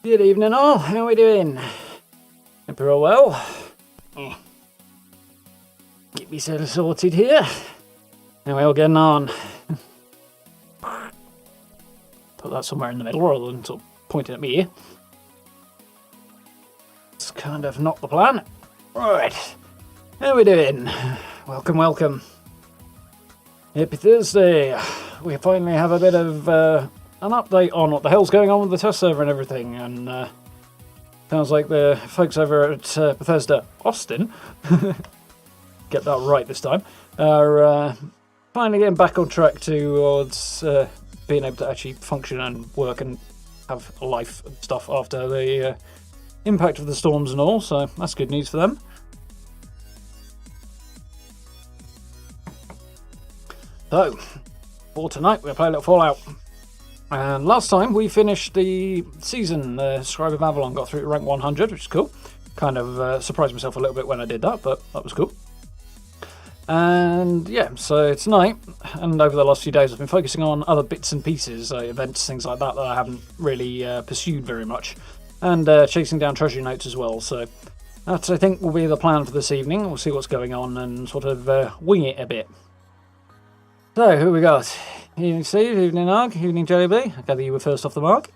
Good evening all, how are we doing? Hope you're all well. Get myself sorted here. How are we all getting on? Put that somewhere in the middle rather than sort of pointing at me. It's kind of not the plan. Right, how are we doing? Welcome, welcome. Happy Thursday. We finally have a bit of an update on what the hell's going on with the test server and everything, and sounds like the folks over at Bethesda Austin, get that right this time, are finally getting back on track towards being able to actually function and work and have a life and stuff after the impact of the storms and all, so that's good news for them. So, for tonight, we're playing a little Fallout. And last time we finished the season, Scribe of Avalon got through to rank 100, which is cool. Kind of surprised myself a little bit when I did that, but that was cool. And yeah, so tonight, and over the last few days, I've been focusing on other bits and pieces, events, things like that I haven't really pursued very much. And chasing down treasure notes as well, so that I think will be the plan for this evening. We'll see what's going on and sort of wing it a bit. So, who we got? Evening Steve, evening Arg, evening Jellyby. I gather you were first off the mark.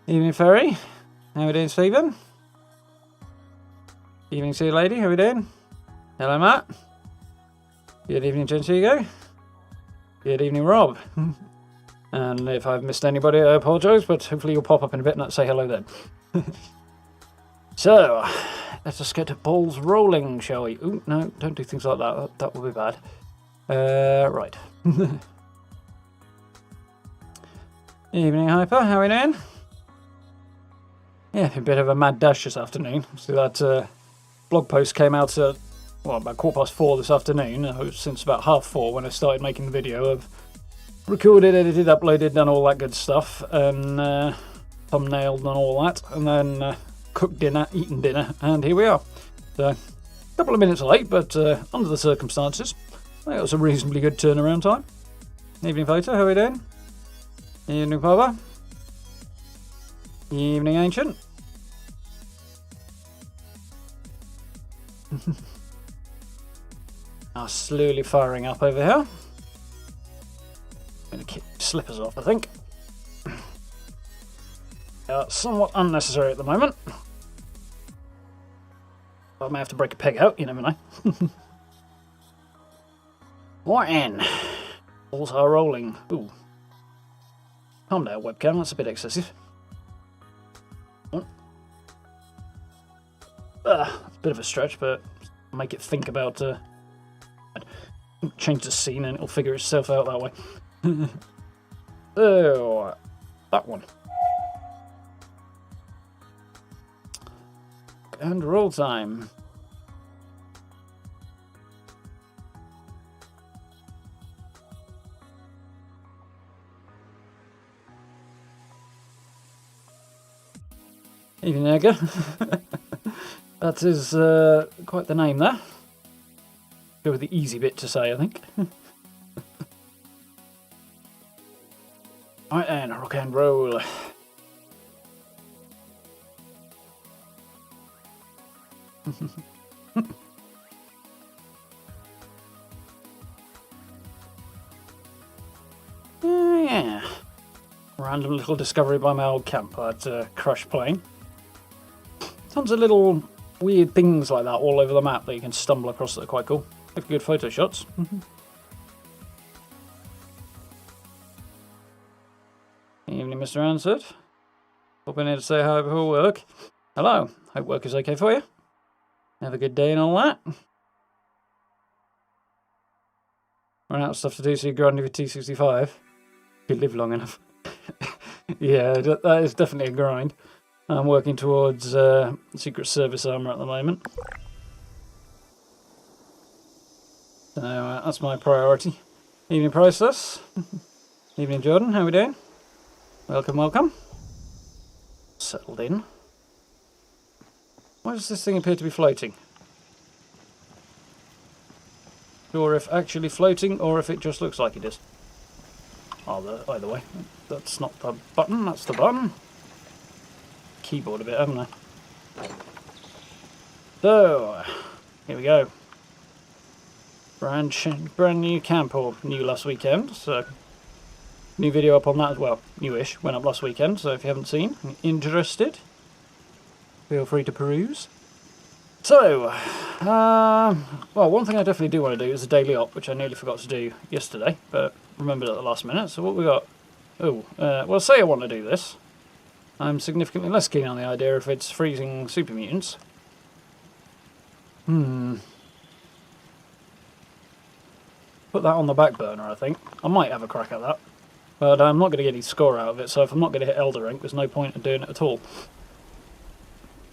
Evening Ferry. How are we doing, Stephen? Evening Sea Lady, how are we doing? Hello, Matt. Good evening, Gensigo. Good evening, Rob. And if I've missed anybody, I apologise, but hopefully you'll pop up in a bit and say hello then. So, let us get balls rolling, shall we? Ooh, no, don't do things like that. That will be bad. Right. Evening, Hyper. How are we doing? Yeah, a bit of a mad dash this afternoon. So that blog post came out at, well, about 4:15 this afternoon. Since about 4:30 when I started making the video. I've recorded, edited, uploaded, done all that good stuff, and thumbnailed and all that, and then cooked dinner, eaten dinner, and here we are. So, a couple of minutes late, but under the circumstances, I think it was a reasonably good turnaround time. Evening, Fighter. How are we doing? Evening, Papa. Evening, Ancient. Now slowly firing up over here. I'm going to keep slippers off, I think. Somewhat unnecessary at the moment. I may have to break a peg out, you never know. More in. Balls are rolling. Ooh. Calm down, webcam, that's a bit excessive. That's a bit of a stretch, but make it think about... change the scene and it'll figure itself out that way. So, that one. And roll time. Evening, Edgar. That is quite the name there. Go with the easy bit to say, I think. Right then, rock and roll. Yeah. Random little discovery by my old camp at Crush Plane. Tons of little weird things like that all over the map that you can stumble across that are quite cool. Make good photo shots. Evening, Mr. Answered. Popping in to say hi before work. Hello. Hope work is okay for you. Have a good day and all that. Run out of stuff to do, so you're grinding for T65. If you live long enough. Yeah, that is definitely a grind. I'm working towards Secret Service armor at the moment. So that's my priority. Evening, Priceless. Evening, Jordan. How are we doing? Welcome, welcome. Settled in. Why does this thing appear to be floating? Sure if actually floating or if it just looks like it is. Either way. That's not the button, that's the button. Keyboard a bit, haven't I? So, here we go. Brand new camp, or new last weekend, so new video up on that as well. Newish, went up last weekend, so if you haven't seen, interested, feel free to peruse. So, well, one thing I definitely do want to do is a daily op, which I nearly forgot to do yesterday, but remembered at the last minute. So what we got? Oh, well, say I want to do this. I'm significantly less keen on the idea if it's freezing super mutants. Put that on the back burner, I think. I might have a crack at that. But I'm not going to get any score out of it, so if I'm not going to hit Elder Rank, there's no point in doing it at all.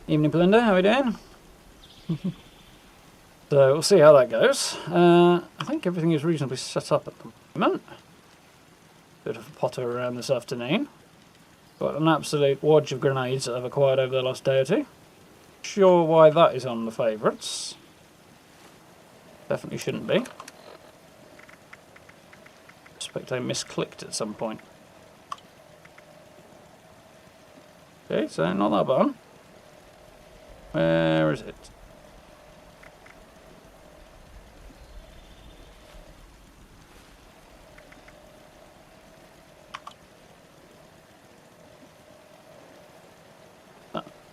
Evening, Belinda. How are we doing? So we'll see how that goes. I think everything is reasonably set up at the moment. Bit of a potter around this afternoon. Got an absolute wodge of grenades that I've acquired over the last day or two. Sure why that is on the favourites. Definitely shouldn't be. Suspect I misclicked at some point. Okay, so not that bad. Where is it?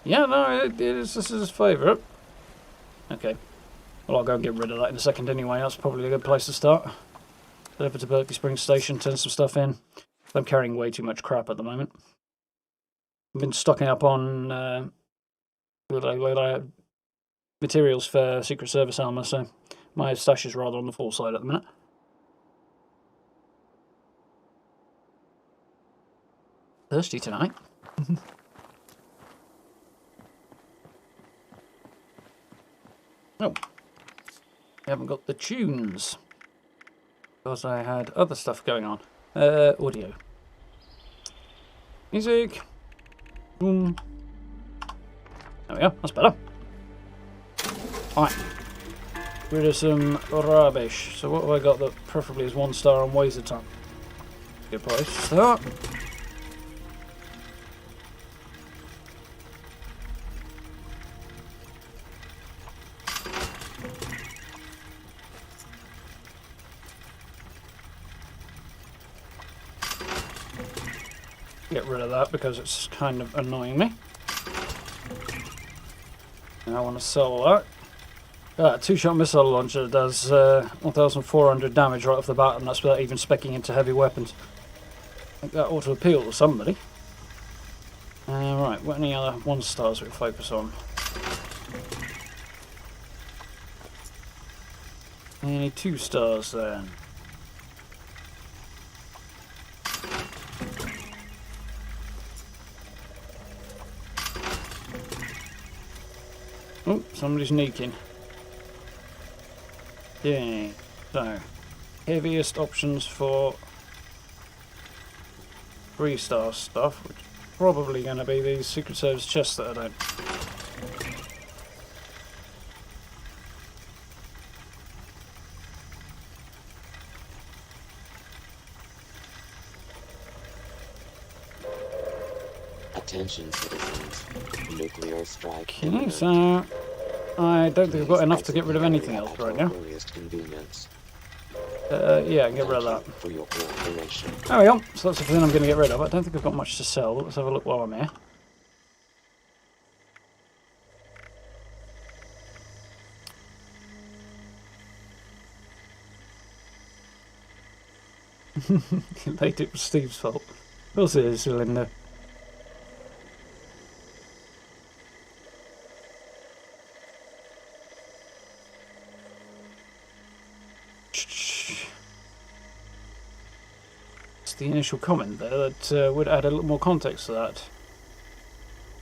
Yeah, no, this is his favourite. Okay. Well, I'll go and get rid of that in a second anyway. That's probably a good place to start. Head over to Berkeley Springs Station, turn some stuff in. I'm carrying way too much crap at the moment. I've been stocking up on materials for Secret Service armour, so my stash is rather on the full side at the minute. Thirsty tonight. Oh, I haven't got the tunes because I had other stuff going on. Audio. Music. Boom. There we go, that's better. Alright. Rid of some rubbish. So what have I got that preferably is 1 star on Ways a ton? Good place to start. Get rid of that because it's kind of annoying me. And I want to sell that. 2-shot missile launcher does 1,400 damage right off the bat, and that's without even speccing into heavy weapons. I think that ought to appeal to somebody. Right, what any other 1 stars we focus on? Any 2 stars then? Oh, somebody's sneaking. Yeah, so heaviest options for 3-star stuff, which is probably going to be these Secret Service chests that I don't. Attention, citizens. Nuclear strike. Okay, so I don't think I've got enough to get rid of anything else right now. Yeah, I can get rid of that. There we go. So that's everything I'm going to get rid of. I don't think I've got much to sell. Let's have a look while I'm here. Late, it was Steve's fault. Of course it is, Linda. The initial comment there that would add a little more context to that.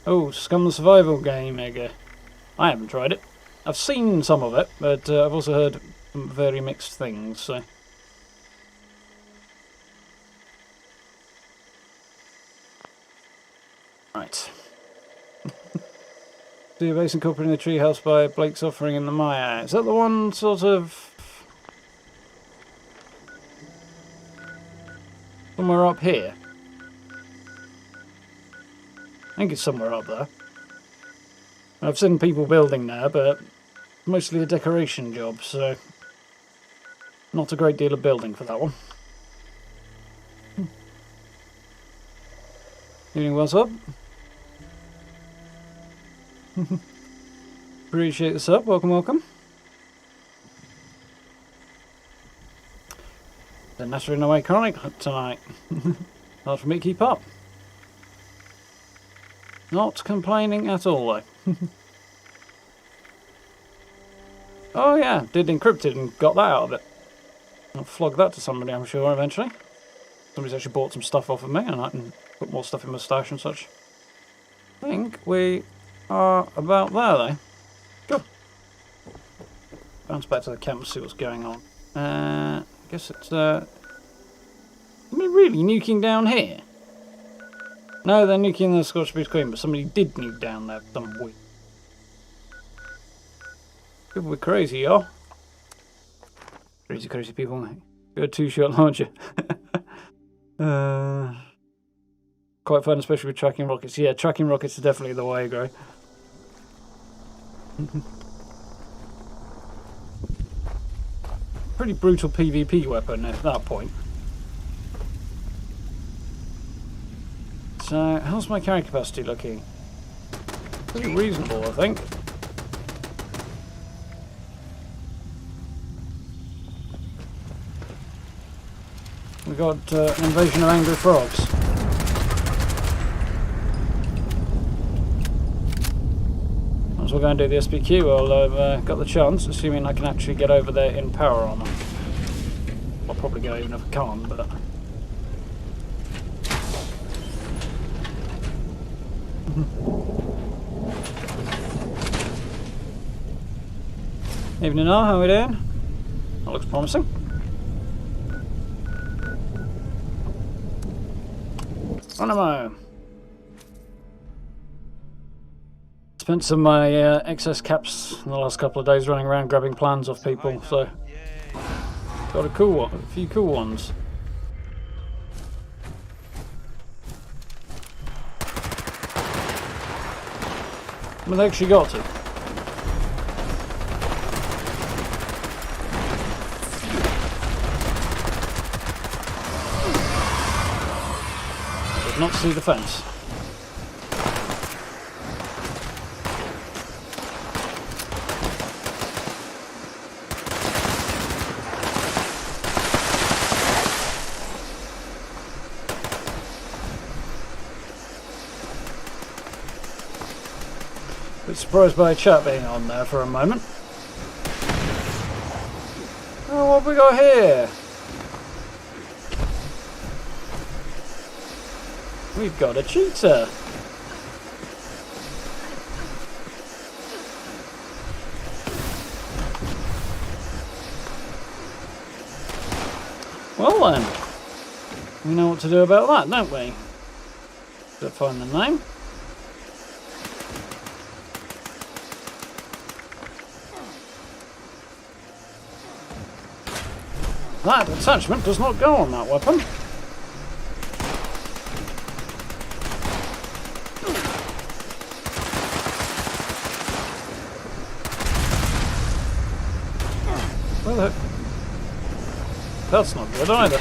Oh, Scum the Survival game, Egger. I haven't tried it. I've seen some of it, but I've also heard some very mixed things, so... Right. See a base incorporating the treehouse by Blake's Offering in the Maya. Is that the one sort of... somewhere up here? I think it's somewhere up there. I've seen people building there, but mostly a decoration job, so not a great deal of building for that one. Evening, what's up? Appreciate the sub, welcome, welcome. The nattering away chronic tonight. Hard for me to keep up. Not complaining at all though. Oh yeah, did encrypted and got that out of it. I'll flog that to somebody, I'm sure, eventually. Somebody's actually bought some stuff off of me and I can put more stuff in my stash and such. I think we are about there, though. Cool. Bounce back to the camp and see what's going on. I guess it's, I mean, really nuking down here? No, they're nuking the Scottish Beast Queen, but somebody did nuke down there for some week. People were crazy, y'all. Crazy, crazy people. Got a two-shot launcher. Quite fun, especially with tracking rockets. Yeah, tracking rockets are definitely the way, Gray. Pretty brutal PvP weapon at that point. So, how's my carrying capacity looking? Pretty reasonable, I think. We got an invasion of angry frogs. Might as well go and do the SPQ while I've got the chance, assuming I can actually get over there in power armor. I'll probably go even if I can't, but... Evening all, how are we doing? That looks promising. Animo. Spent some of my excess caps in the last couple of days running around grabbing plans off people, so got a cool one, a few cool ones. Well, they actually got to. Did not see the fence. Bit surprised by a chat being on there for a moment. Oh, what have we got here? We've got a cheetah. Well then, we know what to do about that, don't we? Gotta find the name. That attachment does not go on that weapon. Well, that's not good either.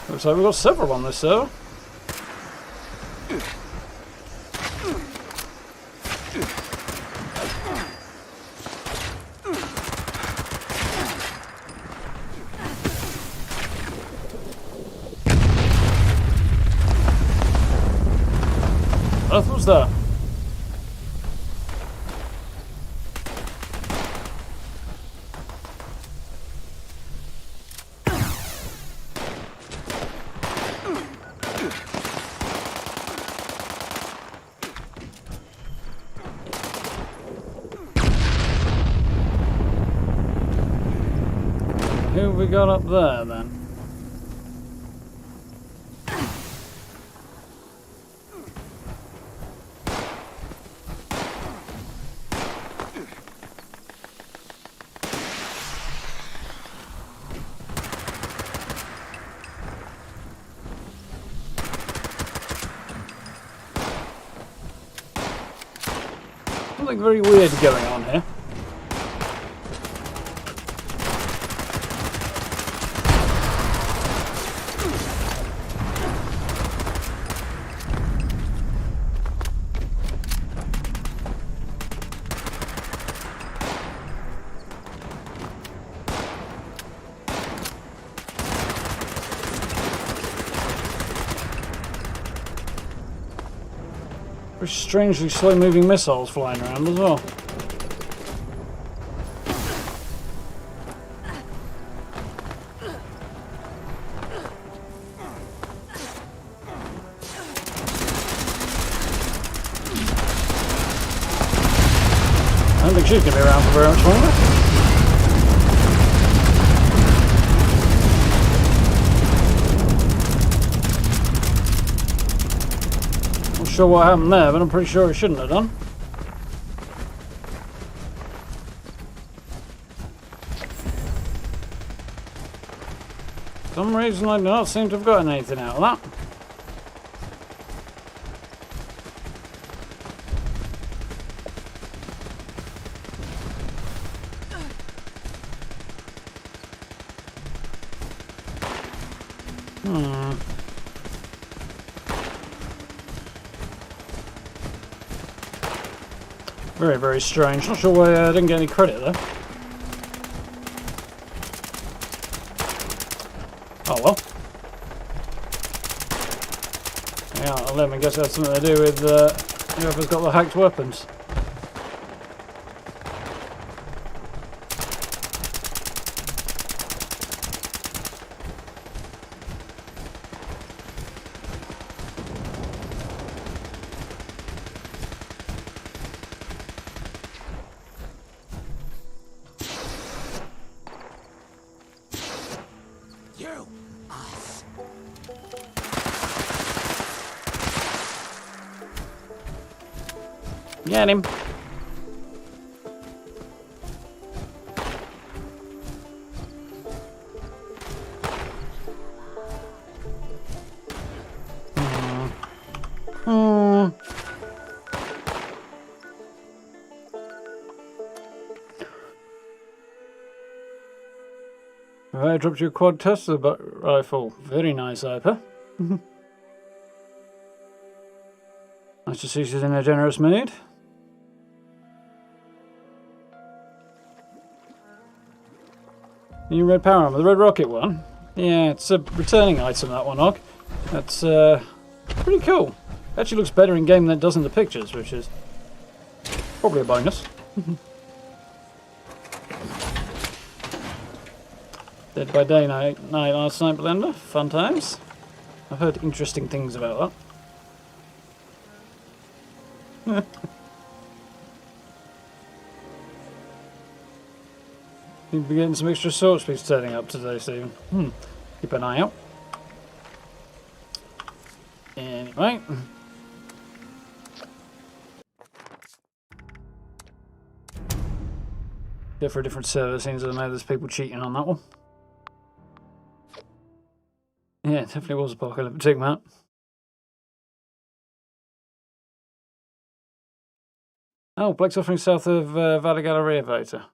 Looks like we've got several on this server. What was that? Who have we got up there then? Something very weird going on here. Very strangely slow-moving missiles flying around as well. I don't think she's going to be around for very much longer. Not sure what happened there, but I'm pretty sure it shouldn't have done. For some reason I do not seem to have gotten anything out of that. Very, very strange. Not sure why I didn't get any credit there. Oh well. Yeah, let me guess that's something to do with whoever's got the hacked weapons. Get him. I dropped you a quad tester rifle. Very nice, Iper. Nice to see she's in a generous mood. New red power armor, the red rocket one. Yeah, it's a returning item, that one, Og. That's pretty cool. Actually looks better in game than it does in the pictures, which is probably a bonus. Dead by day, night last night, Blender. Fun times. I've heard interesting things about that. You'll be getting some extra sword speeds turning up today, Stephen. Keep an eye out. Anyway. Go for a different server, seems as though there's people cheating on that one. Yeah, it definitely was apocalyptic, Matt. Oh, Blake's offering south of Valley Galleria Voter.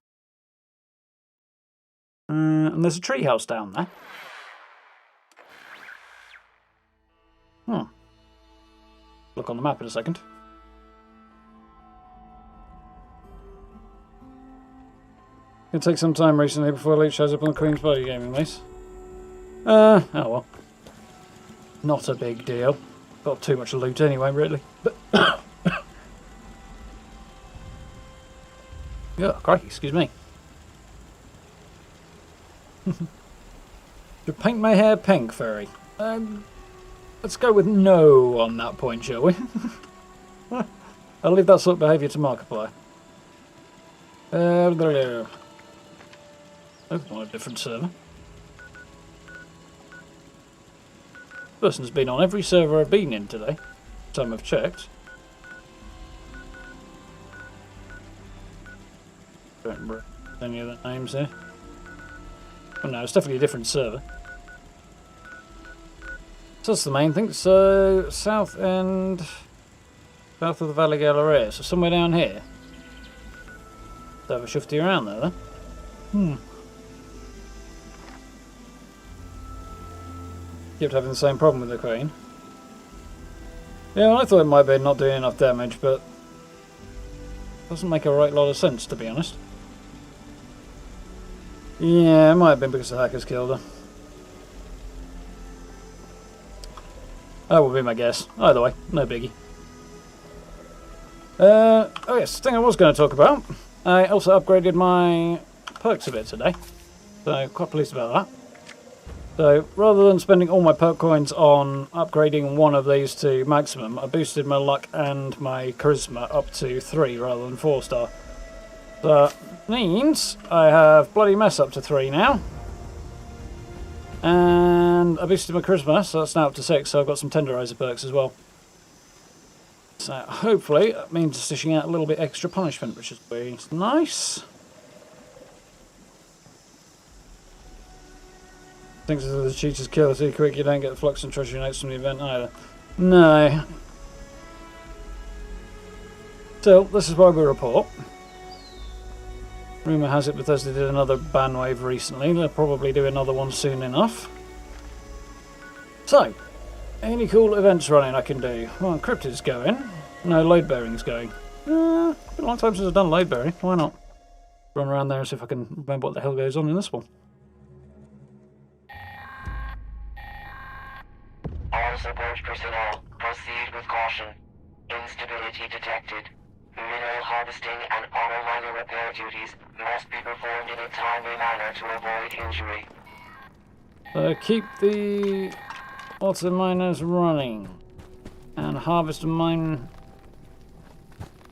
And there's a treehouse down there. Look on the map in a second. It'll take some time recently before Elite shows up on the Queen's Body gaming base. Oh well. Not a big deal. Got too much loot anyway, really. But yeah, crikey, excuse me. To paint my hair pink, Furry. Let's go with no on that point, shall we? I'll leave that sort of behaviour to Markiplier. Open on a different server. Person's been on every server I've been in today. Time I've checked. Don't remember any of the names here. Oh no, it's definitely a different server. So that's the main thing. So, south of the Valley Galleria. So somewhere down here. So have a shifty around there then. Kept having the same problem with the Queen. Yeah, well, I thought it might be not doing enough damage, but doesn't make a right lot of sense, to be honest. Yeah, it might have been because the hackers killed her. That would be my guess. Either way, no biggie. Oh yes, the thing I was going to talk about. I also upgraded my perks a bit today. So, quite pleased about that. So, rather than spending all my perk coins on upgrading one of these to maximum, I boosted my luck and my charisma up to 3 rather than 4 star. That means I have bloody mess up to 3 now. And I boosted my charisma, so that's now up to 6, so I've got some tenderizer perks as well. So hopefully that means dishing out a little bit extra punishment, which is very nice. Thinks that the cheaters kill too quick, you don't get the flux and treasury notes from the event either. No. Still, this is why we report. Rumour has it Bethesda did another ban wave recently. They'll probably do another one soon enough. So, any cool events running I can do? Well, Cryptid's going. No, load bearing's going. Been a long time since I've done load bearing. Why not? Run around there and see if I can remember what the hell goes on in this one. All support personnel, proceed with caution. Instability detected. Mineral harvesting and auto miner repair duties must be performed in a timely manner to avoid injury. Keep the auto miners running and harvest the mine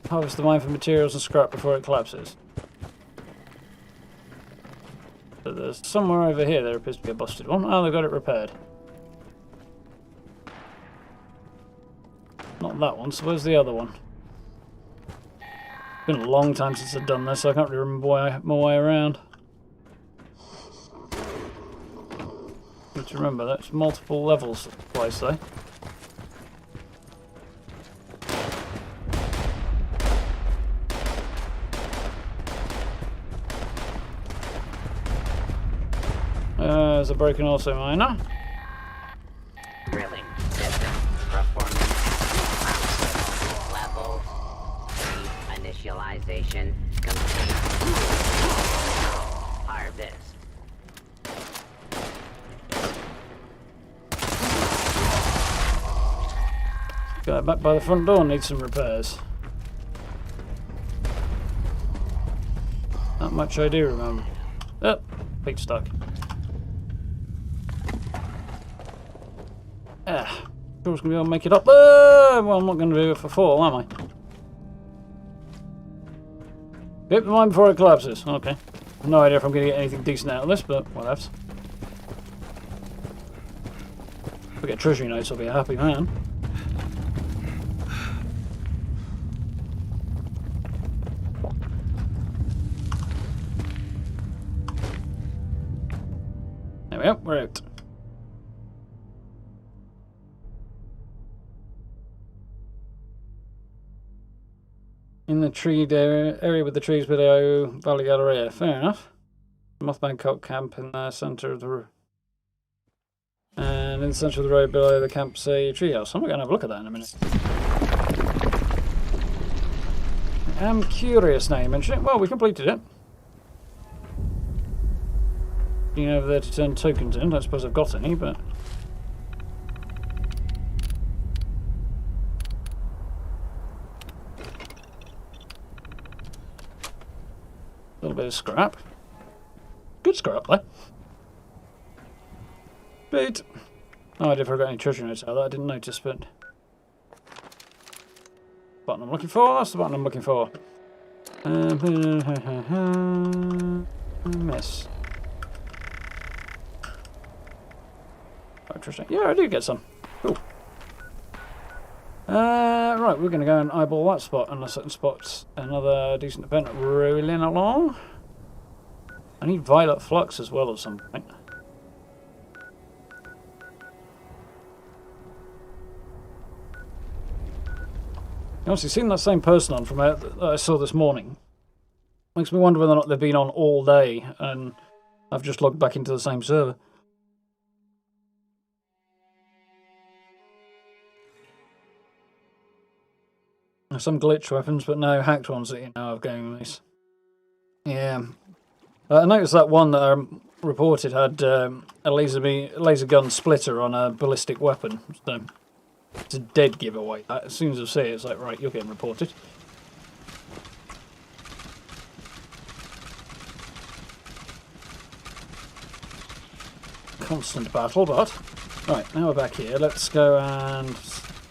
for materials and scrap before it collapses. So there's somewhere over here there appears to be a busted one. Oh, they've got it repaired. Not that one, so where's the other one? It's been a long time since I've done this, so I can't really remember my way around. Need to remember, that's multiple levels of the place though. There's a broken also miner. Drilling system performance. Level 3 initialization complete. Harvest. Guy back by the front door needs some repairs. That much I do remember. Oh, feet stuck. Ah, sure it's going to be able to make it up. Well, I'm not going to do it for 4, am I? Get the mine before it collapses. Okay. No idea if I'm going to get anything decent out of this, but whatever. If I get treasury notes, I'll be a happy man. There we go, we're out. In the treed area with the trees below Valley Galleria. Fair enough. Mothman Cult camp in the centre of the and in the centre of the road below the camp's a treehouse. I'm going to have a look at that in a minute. I'm curious now you mention it. Well, we completed it. Being over there to turn tokens in. I don't suppose I've got any, but a little bit of scrap. Good scrap though. But oh, I did forget any treasure notes out of that. I didn't notice, but button I'm looking for. That's the button I'm looking for. Miss. Interesting. Yeah, I do get some. Cool. Right, we're going to go and eyeball that spot unless I can spot another decent event rolling along. I need violet flux as well at some point. You honestly seen that same person on from that I saw this morning. Makes me wonder whether or not they've been on all day and I've just logged back into the same server. Some glitch weapons, but no hacked ones that you know of going with these. Yeah. I noticed that one that I reported had a laser gun splitter on a ballistic weapon. So it's a dead giveaway. As soon as I see it, it's like, right, you're getting reported. Constant battle, but... Right, now we're back here. Let's go and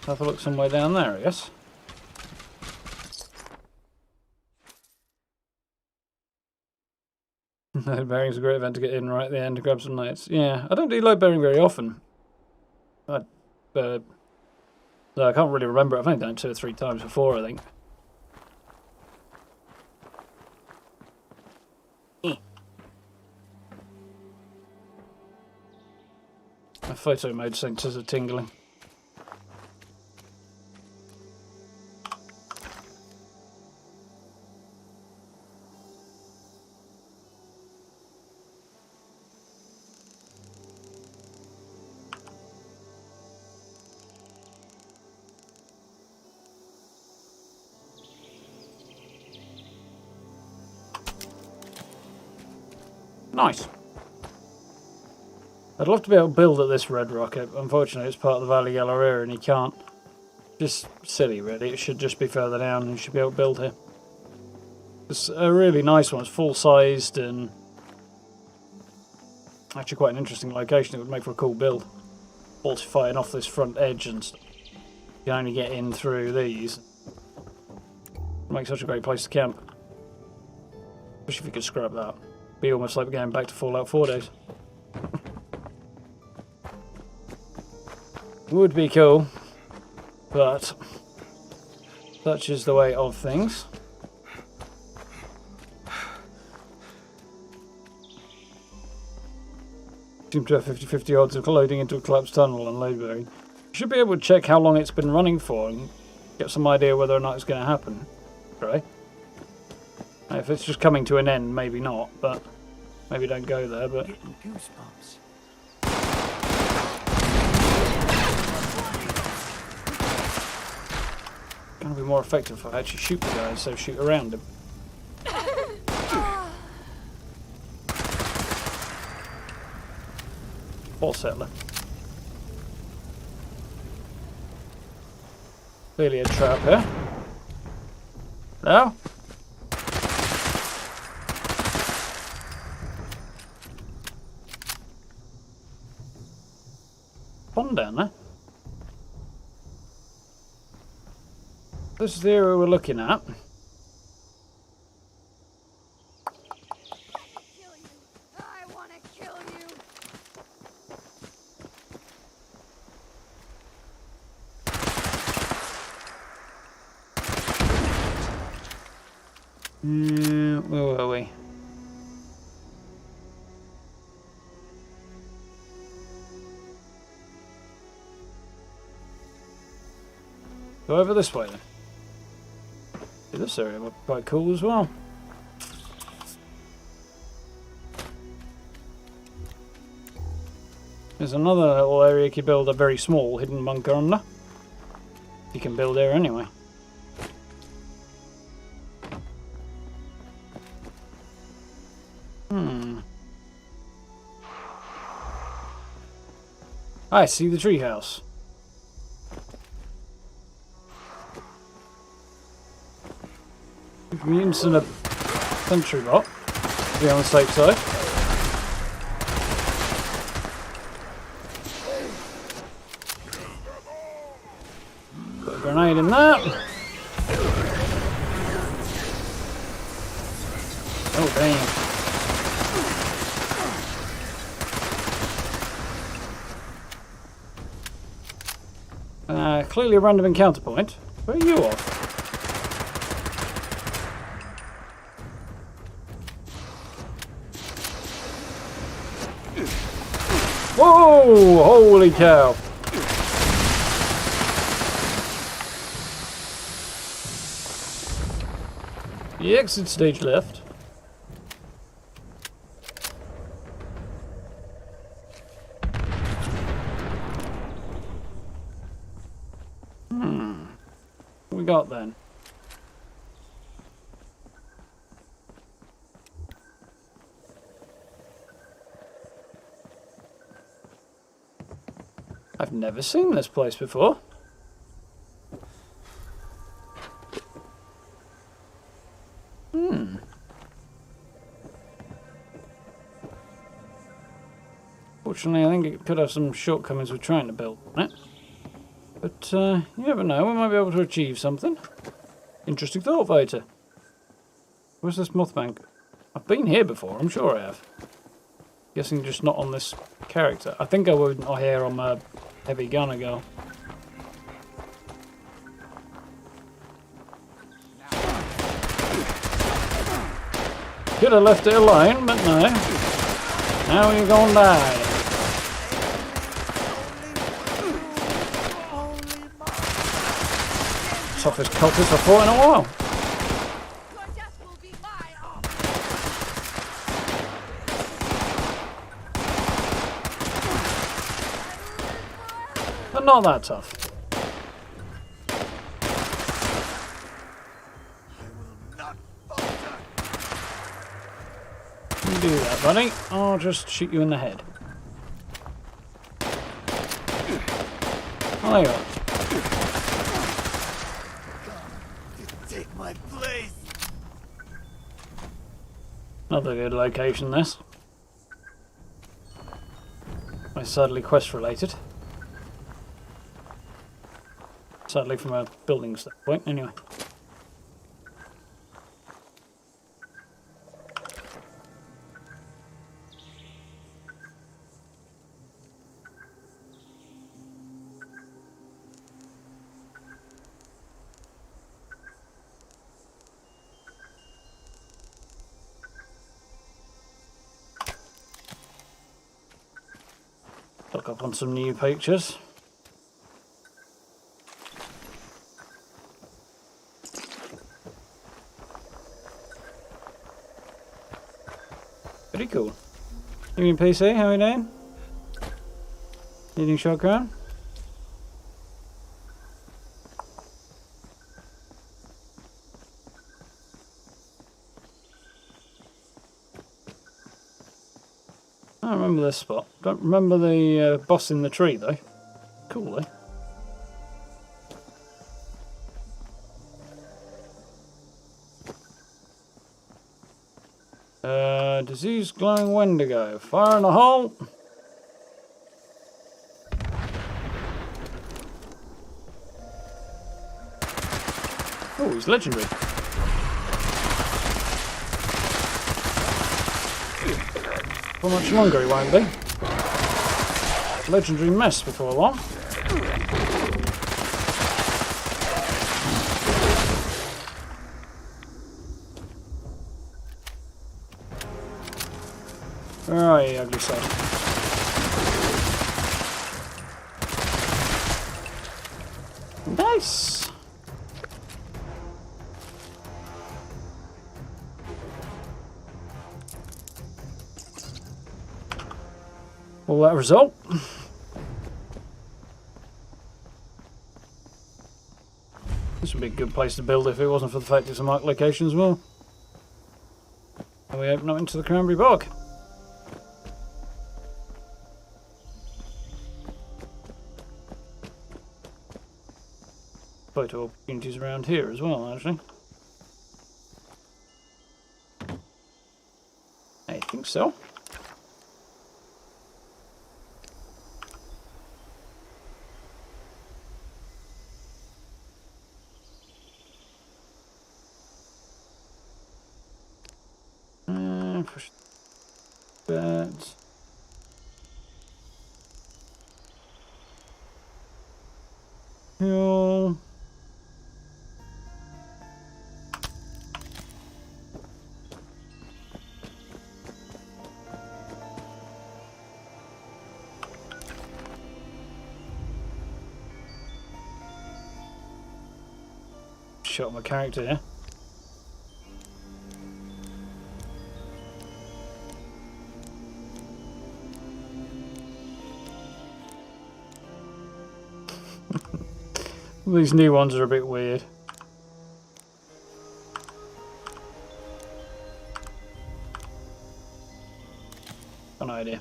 have a look somewhere down there, I guess. Load bearing's a great event to get in right at the end to grab some lights. Yeah, I don't do load bearing very often. So I can't really remember. I've only done it 2 or 3 times before, I think. My photo mode sensors are tingling. Nice. I'd love to be able to build at this red rocket, but unfortunately it's part of the Valley Yellow area and you can't. Just silly really, it should just be further down and you should be able to build here. It's a really nice one, it's full sized and actually quite an interesting location. It would make for a cool build. Fortifying off this front edge and stuff. You can only get in through these. It makes such a great place to camp. Especially if you could scrap that. Be almost like we're going back to Fallout 4 days. Would be cool, but such is the way of things. Seem to have 50-50 odds of loading into a collapsed tunnel and load bearing. You should be able to check how long it's been running for and get some idea whether or not it's going to happen. Right? If it's just coming to an end, maybe not, but maybe don't go there, but... Goosebumps. Gonna be more effective if I actually shoot the guy instead of shoot around him. Ball settler. Clearly a trap here. No? Pond down there. This is the area we're looking at. I want to kill you. Where were we? Go over this way then. This area looked quite cool as well. There's another little area you could build a very small hidden bunker under. You can build there anyway. I see the treehouse. Mutants and a sentry bot. Be on the safe side. Put a grenade in that. Oh damn. Clearly a random encounter point. Where are you off? Whoa! Holy cow! The exit stage left. What we got then? I've never seen this place before. Fortunately, I think it could have some shortcomings with trying to build on it. But you never know, we might be able to achieve something. Interesting thought, Vader. Where's this moth bank? I've been here before, I'm sure I have. Guessing just not on this character. I think I went here on my heavy gunner go. Could have left it alone, but no. Now you're gonna die. Toughest cultist I've fought in a while. Your death will be mine. But not that tough. You do that, buddy. I'll just shoot you in the head. Oh, there you are. Take my place. Another good location, this. Sadly quest related. Sadly from a building standpoint, anyway. Look up on some new pictures. Pretty cool. Evening PC, how are you doing? Evening shotgun. I don't remember this spot. Don't remember the boss in the tree though. Cool, eh? Disease glowing Wendigo. Fire in the hole. Oh, he's legendary. For much longer he won't be. Legendary mess before long. Where are you, ugly sod? Nice! Will that result? This would be a good place to build if it wasn't for the fact it's a marked location as well. And we open up into the Cranberry Bog. Photo opportunities around here as well, actually. I think so. Push that. Hill. Shot my character here. These new ones are a bit weird. An idea.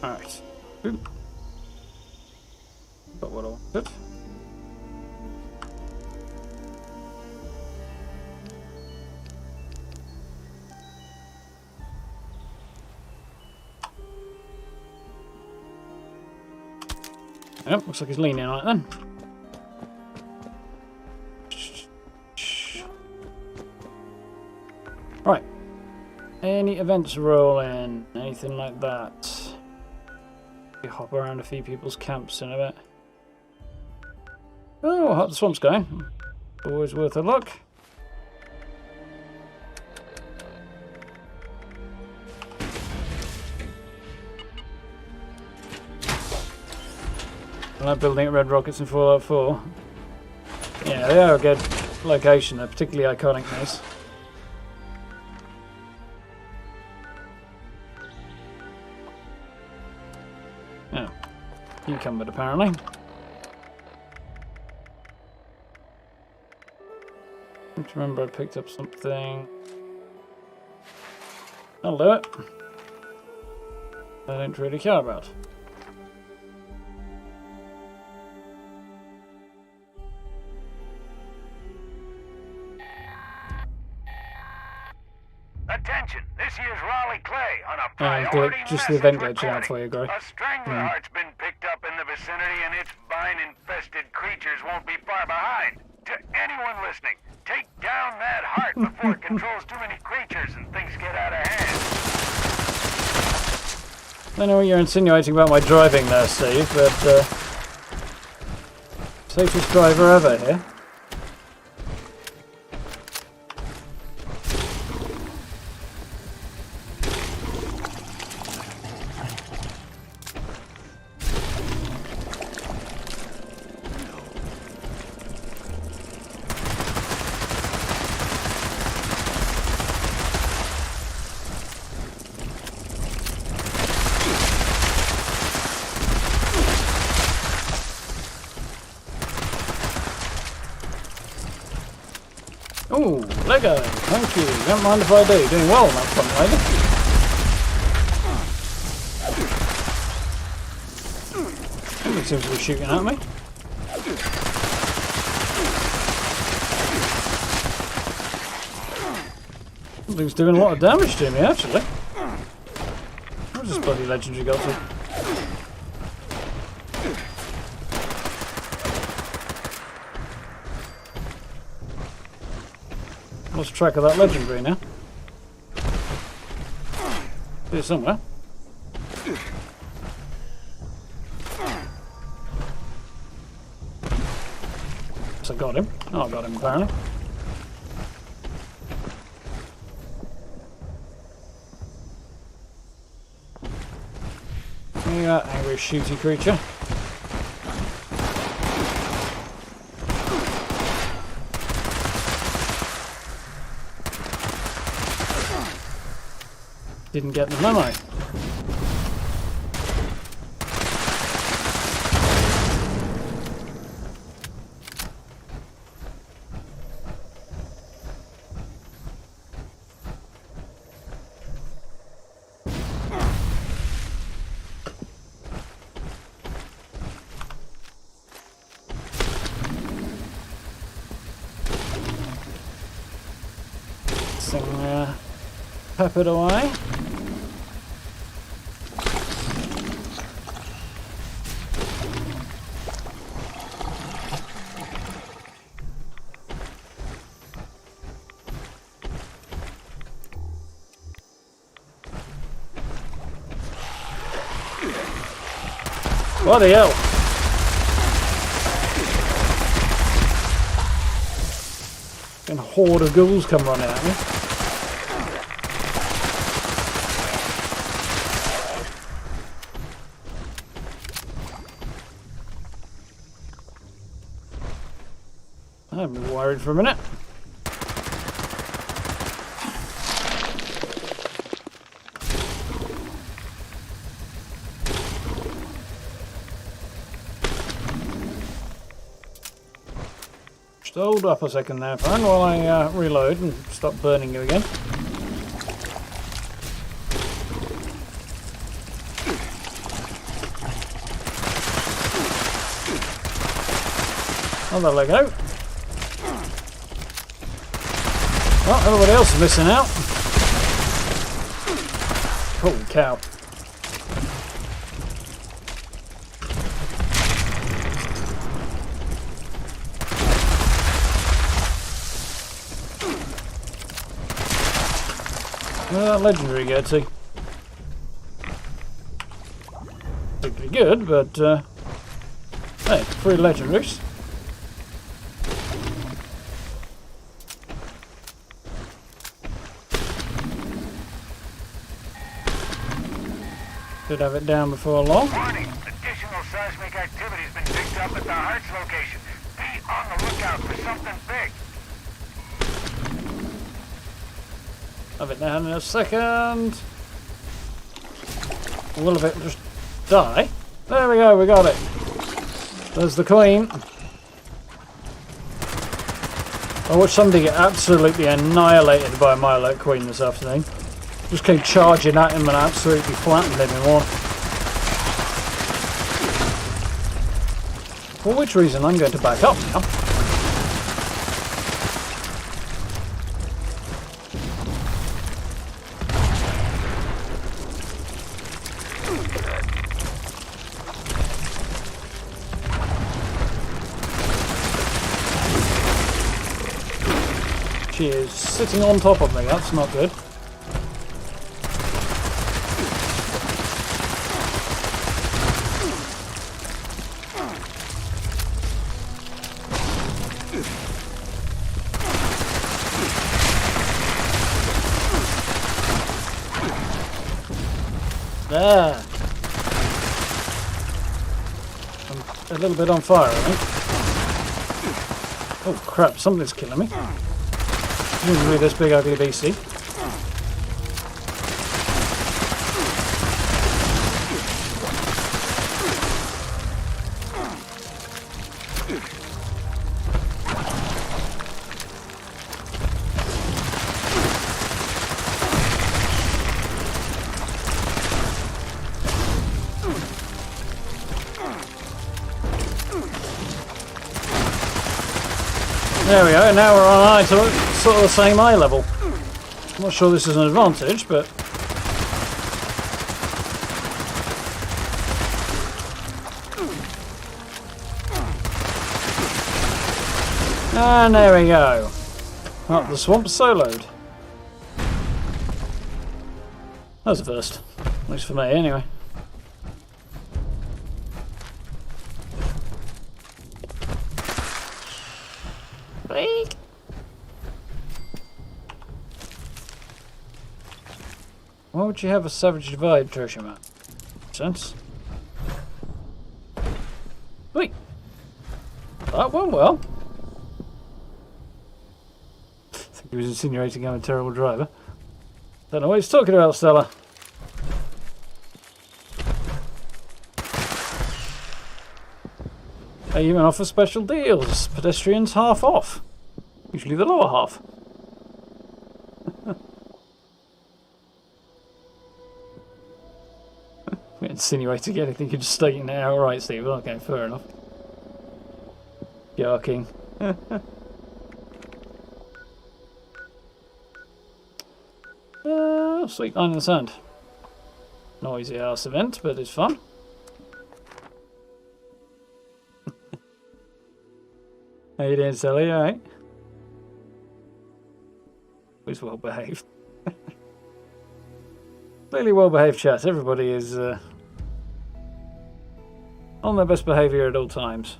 Alright. Got what I wanted. Yep, looks like he's leaning on it then. Right. Any events rolling? Anything like that? We hop around a few people's camps in a bit. Oh, how the swamp's going. Always worth a look. I like building at red rockets in Fallout 4. Yeah, they are a good location. They're particularly iconic these. Yeah, encumbered apparently. I remember I picked up something. I'll do it. I don't really care about. Attention! This here's Raleigh Clay on a priority just the event message glitching out for recording. you, Gray. A stranglerheart's been picked up in the vicinity and its vine-infested creatures won't be far behind. To anyone listening, take down that heart before it controls too many creatures and things get out of hand. I know what you're insinuating about my driving there, Steve, but safest driver ever here. Ooh, Lego, thank you. Don't mind if I do. Doing well on that front, Lego. Somebody seems to be shooting at me. Something's doing a lot of damage to me, actually. Where's this bloody legendary got to? Lost track of that legendary now. Here somewhere. So I got him. Oh, I got him apparently. You angry shooty creature. Didn't get the memo. Some peppered away. Bloody hell. A horde of ghouls come running at me. I've been worried for a minute. Hold up a second there, friend, while I reload and stop burning you again. Another Lego. Oh, everybody else is missing out. Holy cow. Where did that legendary go to? Pretty good, but hey, 3 legendaries. Should have it down before long. Warning! Additional seismic activity's been picked up at the Hearts location. Be on the lookout for something big. Have it down in a second. Will of it just die? There we go, we got it. There's the Queen. I watched somebody get absolutely annihilated by my alert Queen this afternoon. Just came charging at him and absolutely flattened him in one. For which reason I'm going to back up now. She is sitting on top of me, that's not good. There. I'm a little bit on fire, I think. Oh crap, something's killing me. Usually this big ugly beastie. There we go, now we're on sort of the same eye level. I'm not sure this is an advantage, but... And there we go. Up the swamp soloed. That's a first. At least for me, anyway. Why would you have a Savage Divide treasure map? Makes sense. Wait. That went well. I think he was insinuating I'm a terrible driver. Don't know what he's talking about, Stella. They even offer special deals. Pedestrians half off. Usually the lower half. Insinuating anything, you just stating it outright, Steve. Okay, fair enough. Yarking. Sweet line in the sand. Noisy ass event, but it's fun. How you doing, Sally? Alright? Who's well behaved? Clearly well behaved chat. Everybody is on their best behaviour at all times.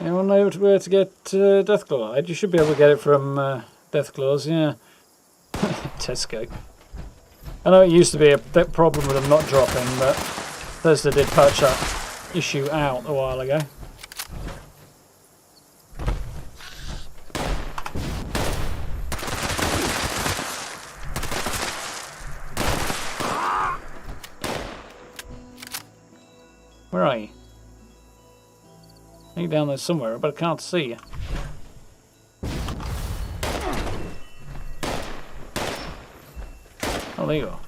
Anyone know where to get Deathclaw? You should be able to get it from Deathclaws, yeah. Tesco. I know it used to be a bit problem with them not dropping, but Bethesda did patch that issue out a while ago. Where are you? You're down there somewhere, but I can't see you. Oh, there you are.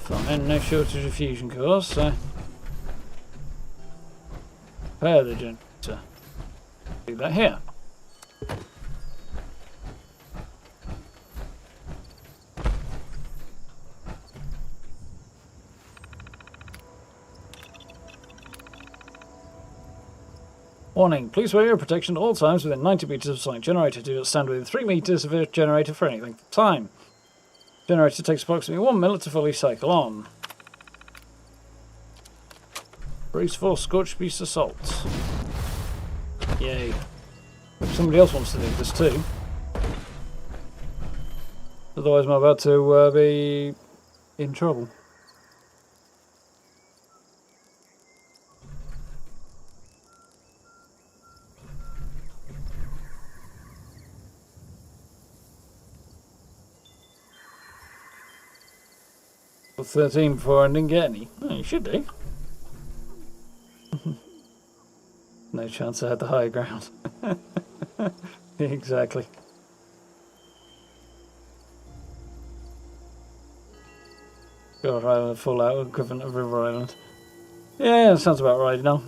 Fine, no shortage of fusion cores, so... Repair the generator. Do that here. Warning, please wear your protection at all times within 90 meters of site generator. Do not stand within 3 meters of a generator for any length of time. Generator takes approximately 1 minute to fully cycle on. Brace for Scorched Beast Assault. Yay. Hope somebody else wants to do this too. Otherwise I'm about to be in trouble. Got 13 before I didn't get any. Oh, you should do. No chance I had the higher ground. Exactly. God Island full out equivalent of River Island. Yeah, that sounds about right now.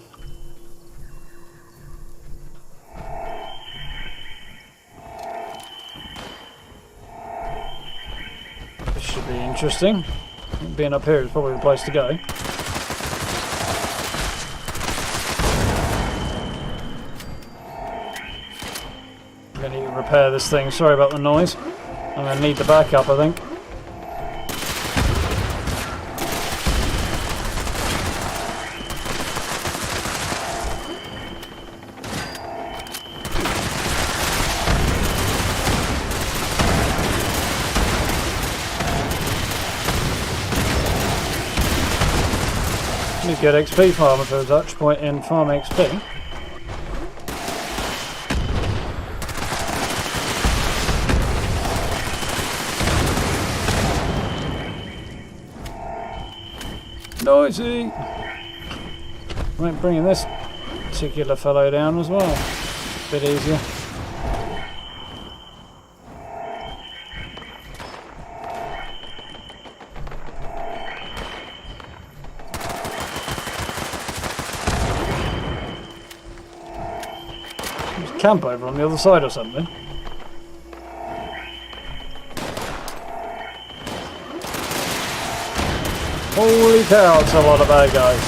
This should be interesting. Being up here is probably the place to go. I'm going to need to repair this thing. Sorry about the noise. I'm going to need the backup, I think. Good XP farmer for a touch point in farm XP. Noisy! Right, bringing this particular fellow down as well. A bit easier. Camp over on the other side or something. Holy cow, it's a lot of bad guys.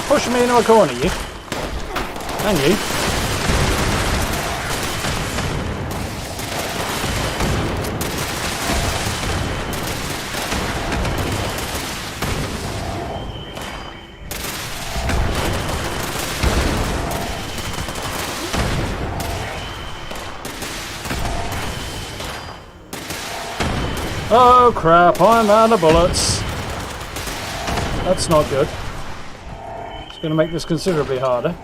Push me into a corner, you. And you. Oh crap, I'm out of bullets. That's not good. It's going to make this considerably harder.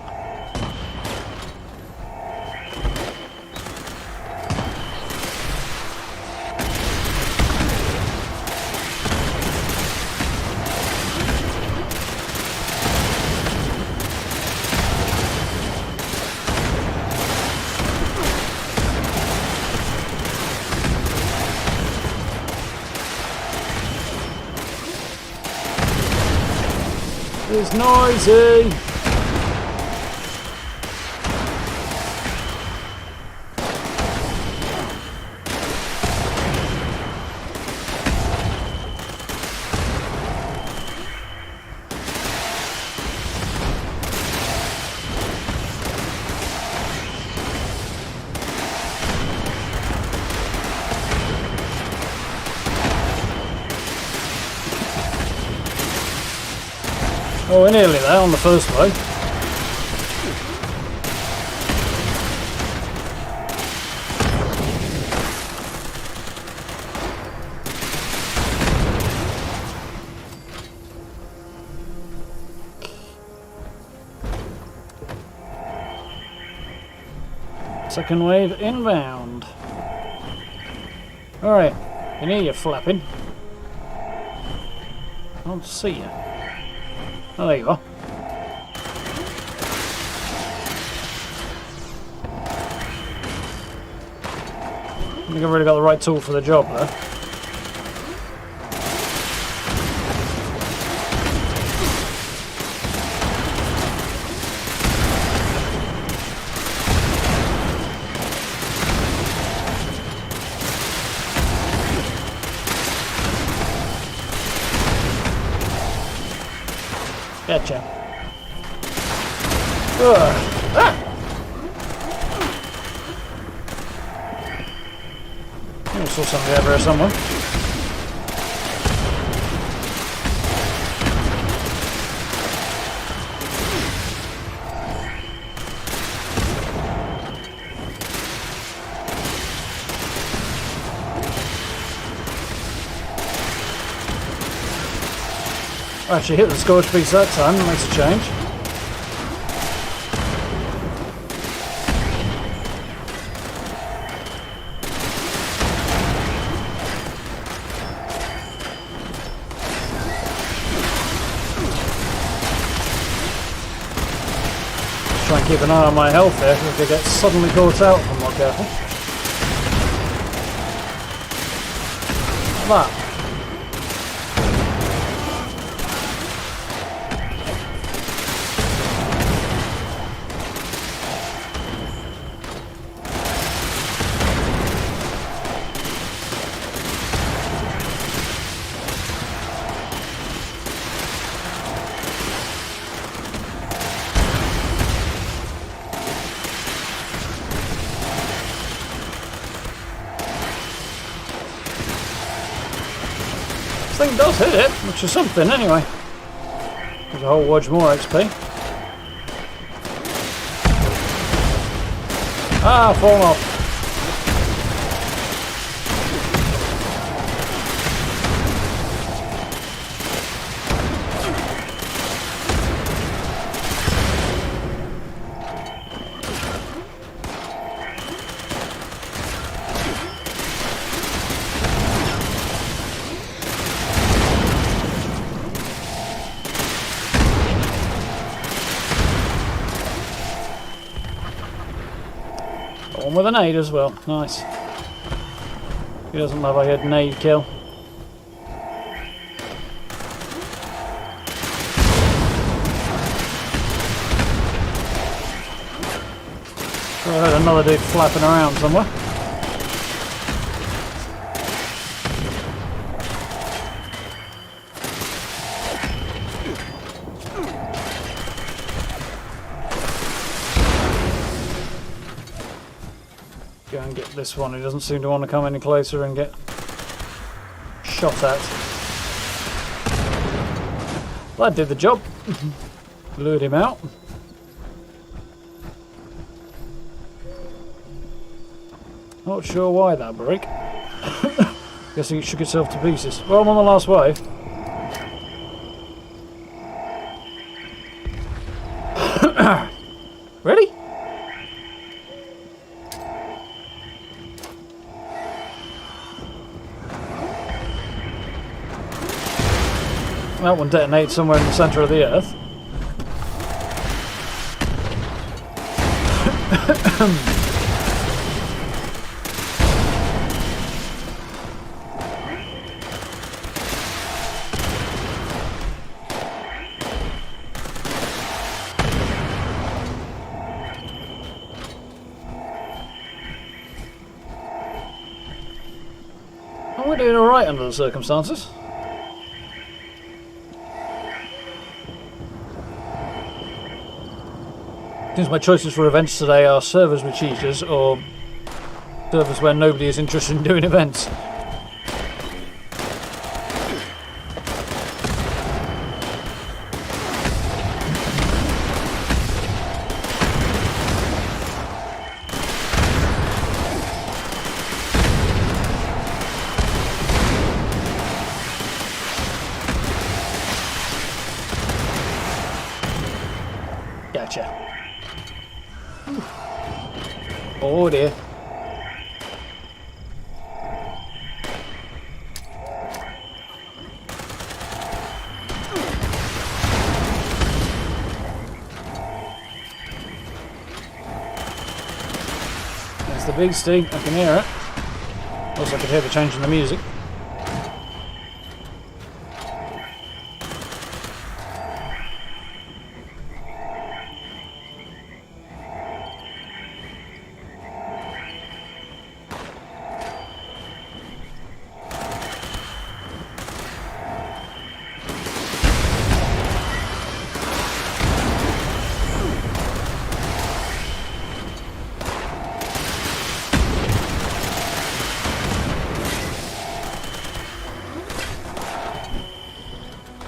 It's noisy! Oh, we're nearly there on the first way. Second wave inbound. Alright, can hear you flapping. I don't see you. Oh, there you are. I think I've really got the right tool for the job there. Gotcha. Ugh. Ah! I saw somebody over here somewhere. I actually hit the scorch beast that time, that makes a change. Try and keep an eye on my health here if I get suddenly caught out if I'm not careful. Like that. This thing does hit it, which is something anyway. There's a whole wodge more XP. Ah, fallen off. One with a nade as well. Nice. He doesn't love a good nade kill. I heard another dude flapping around somewhere. Go and get this one. He doesn't seem to want to come any closer and get shot at. That did the job. Lured him out. Not sure why that break. Guessing it shook itself to pieces. Well, I'm on the last wave. Ready? That one detonates somewhere in the centre of the earth. Oh, we're doing alright under the circumstances. Since my choices for events today are servers with cheaters or servers where nobody is interested in doing events. Gotcha. Oh dear. That's the beastie, I can hear it. Also, I could hear the change in the music.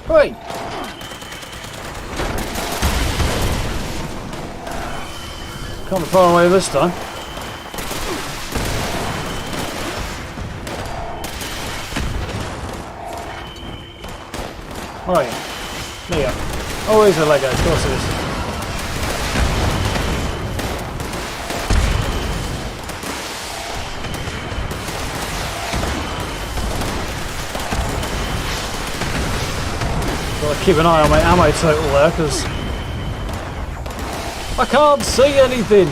Wait! Can't be far away this time. Right. There you go. Always a Lego, of course it is. Gotta keep an eye on my ammo total there, because I can't see anything.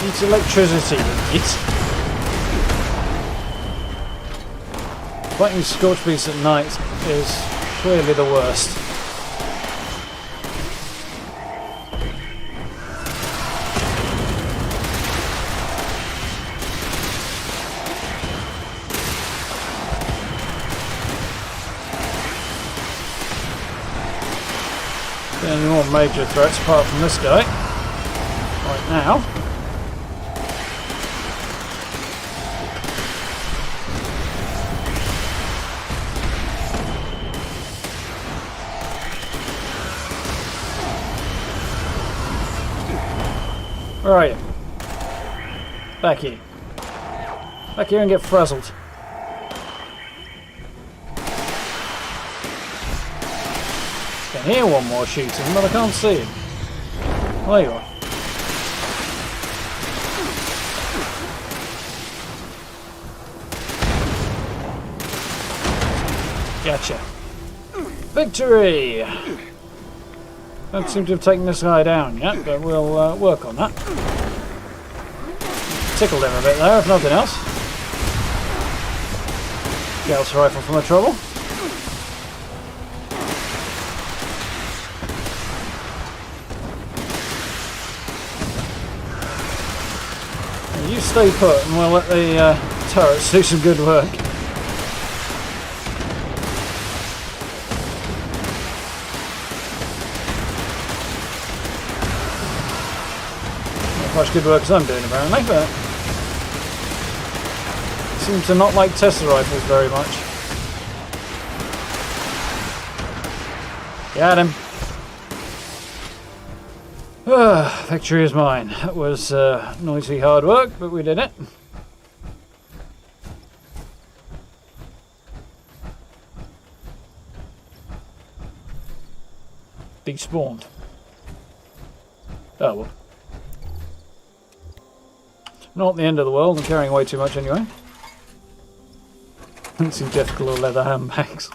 It's electricity. Fighting Scorch Beasts at night is clearly the worst. Any more major threats apart from this guy right now. Where are you? Back here. Back here and get frazzled. I can hear one more shooting, but I can't see him. There you are. Gotcha. Victory! Don't seem to have taken this guy down yet, but we'll work on that. Tickled him a bit there, if nothing else. Gauss rifle from the trouble. You stay put and we'll let the turrets do some good work. Not much good work as I'm doing apparently, but seem to not like Tesla rifles very much. Got him. Victory is mine. That was noisy hard work, but we did it. Despawned. Oh well. Not the end of the world, I'm carrying way too much anyway. Some difficult leather handbags.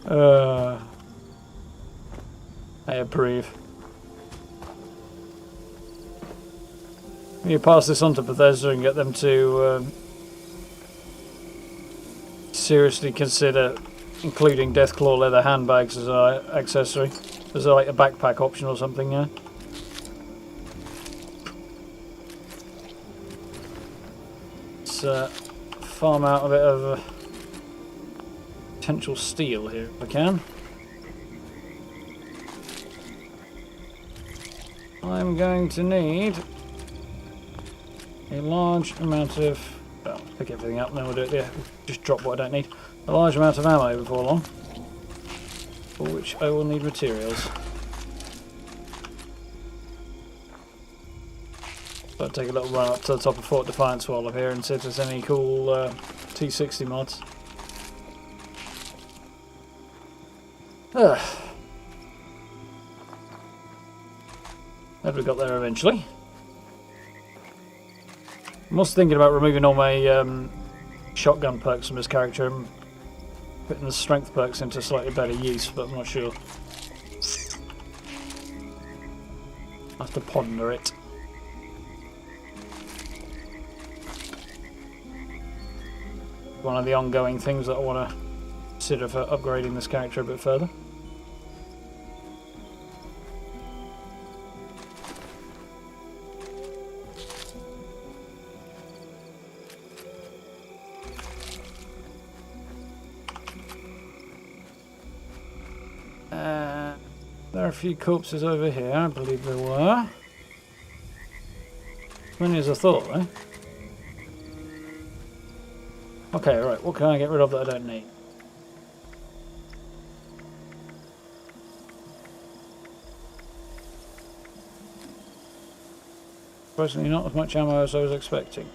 I approve. You pass this on to Bethesda and get them to seriously consider including Deathclaw leather handbags as an accessory, as like a backpack option or something. Yeah. Let's farm out a bit of potential steel here if I can. I'm going to need a large amount of, well, pick everything up and then we'll do it there. Just drop what I don't need. A large amount of ammo before long, for which I will need materials. So I'll take a little run up to the top of Fort Defiance while I'm here and see if there's any cool T60 mods. Have we got there eventually? I'm also thinking about removing all my shotgun perks from this character and putting the strength perks into slightly better use, but I'm not sure. I have to ponder it. One of the ongoing things that I want to consider for upgrading this character a bit further. There are a few corpses over here, I believe there were. As many as I thought, though. Okay, right, what can I get rid of that I don't need? Personally, not as much ammo as I was expecting.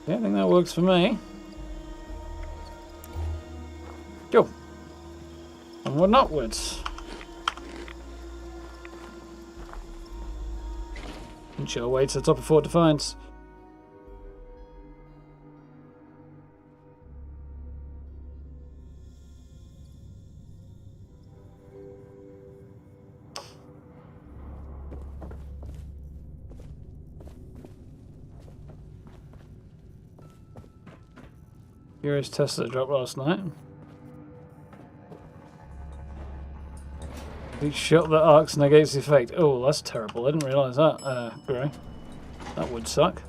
Yeah, I think that works for me. Go. Onward and upwards. And chill away to the top of Fort Defiance. Curious test that dropped last night. Each shot that arcs negates the effect. Oh, that's terrible. I didn't realise that, Grey. That would suck.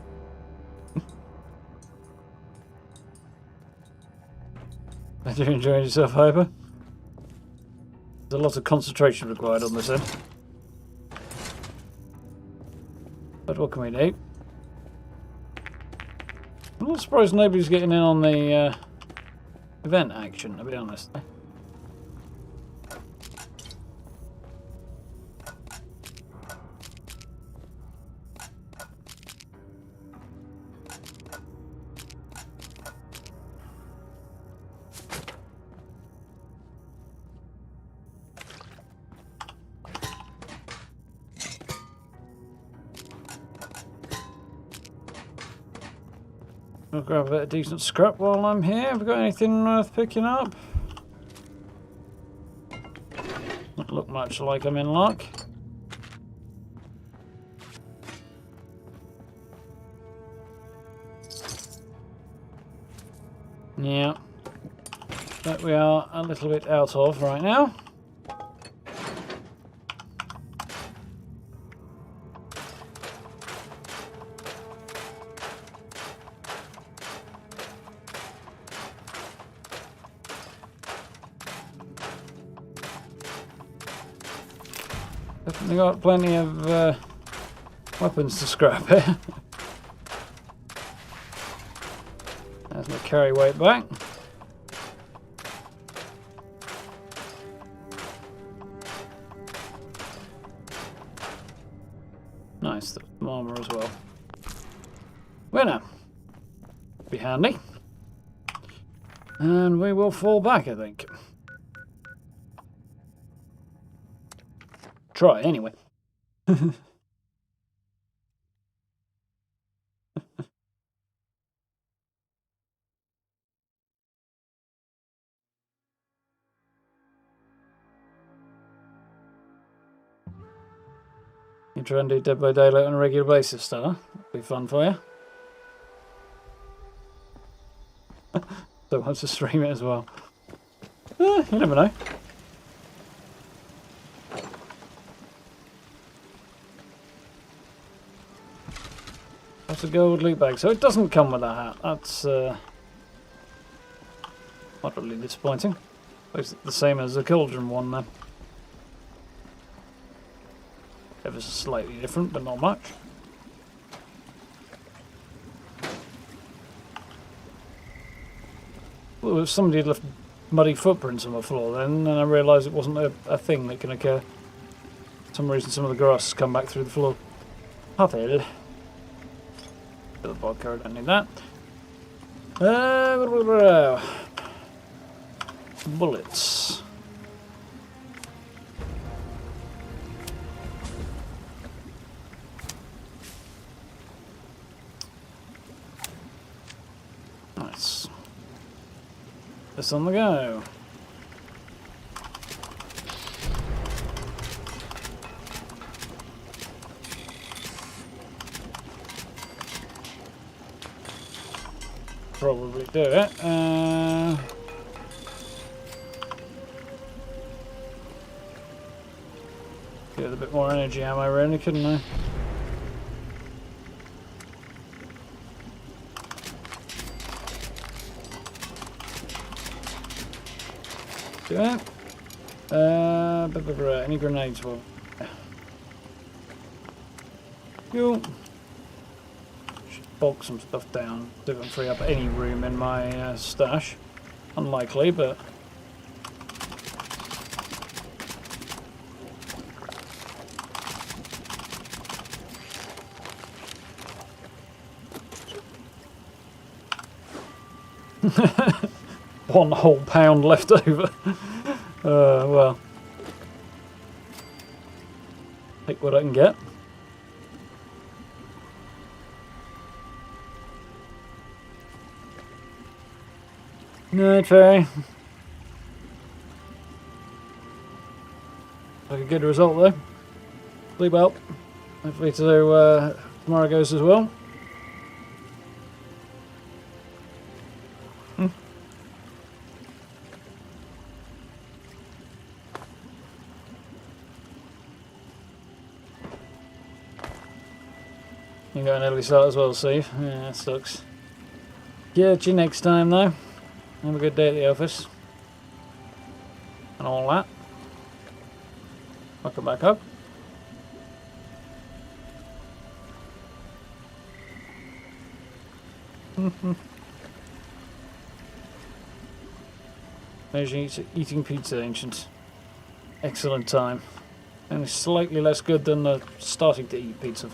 Are you enjoying yourself, Hyper? There's a lot of concentration required on this end. But what can we do? I'm not surprised nobody's getting in on the event action, to be honest. I'll grab a bit of decent scrap while I'm here. Have we got anything worth picking up? Doesn't look much like I'm in luck. Yeah. That we are a little bit out of right now. Definitely got plenty of weapons to scrap here. There's my carry weight back. Nice, there's some armour as well. Winner! Be handy. And we will fall back, I think. Try, anyway. You try and do Dead by Daylight on a regular basis, Star. That'll be fun for you. So wants to stream it as well. You never know. That's a gold loot bag, so it doesn't come with a hat. That's moderately disappointing. Looks the same as the Cauldron one then. Ever so slightly different, but not much. Well, if somebody had left muddy footprints on the floor then, and I realised it wasn't a thing that can occur. For some reason some of the grass has come back through the floor. Havel. The vodka, I don't need that. Bullets. It's on the go. Probably do it. Get a bit more energy ammo really, couldn't I? Do it. Any grenades will. Cool. Should bulk some stuff down. Didn't free up any room in my stash. Unlikely, but. One whole pound left over. Well. Take what I can get. Night fairy. Like a good result though. Sleep well. Hopefully tomorrow goes as well. You got an early start as well, Steve. Yeah, that sucks. Get you next time, though. Have a good day at the office. And all that. I'll come back up. There's you eating pizza, Ancient. Excellent time. Only slightly less good than the starting to eat pizza.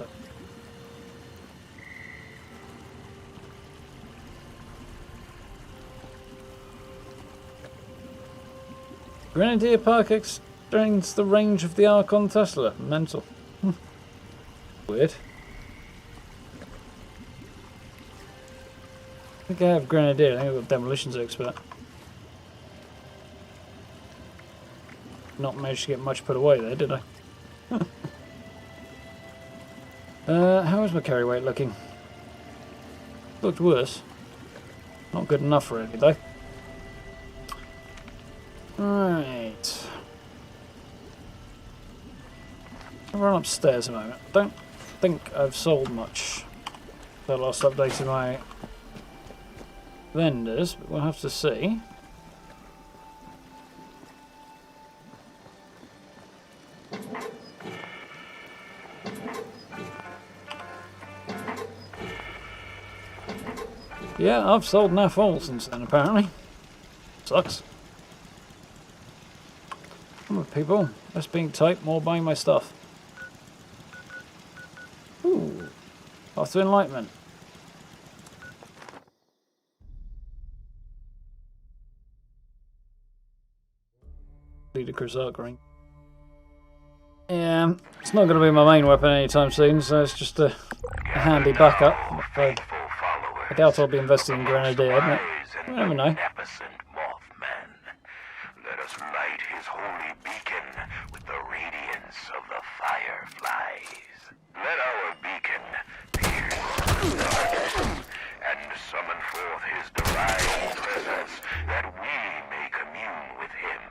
Grenadier Park extends the range of the Archon Tesla. Mental. Weird. I think I have Grenadier. I think I've got Demolitions Expert. Not managed to get much put away there, did I? How is my carry weight looking? Looked worse. Not good enough really, though. Right. I'll run upstairs a moment. Don't think I've sold much. I last updated my vendors, but we'll have to see. Yeah, I've sold enough all since then apparently. Sucks. Come on, people. Less being tight, more buying my stuff. Ooh. Path to Enlightenment. Ludicrous arc ring. Yeah, it's not going to be my main weapon anytime soon, so it's just a handy backup. I doubt I'll be investing in Grenadier, but you never know. Let us light his holy beacon with the radiance of the fireflies. Let our beacon pierce the darkness and summon forth his divine presence, that we may commune with him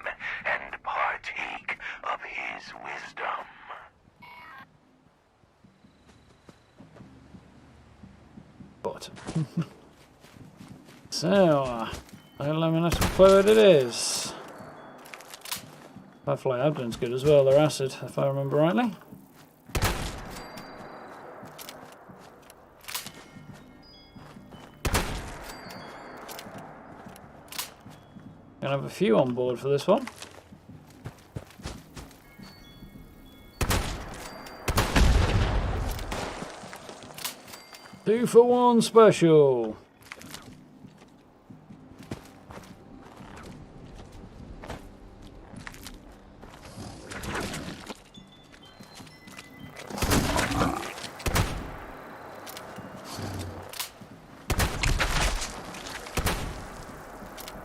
and partake of his wisdom. But so, luminescent fluid it is. Firefly Abdon's good as well, they're acid, if I remember rightly. Gonna have a few on board for this one. Two for one special.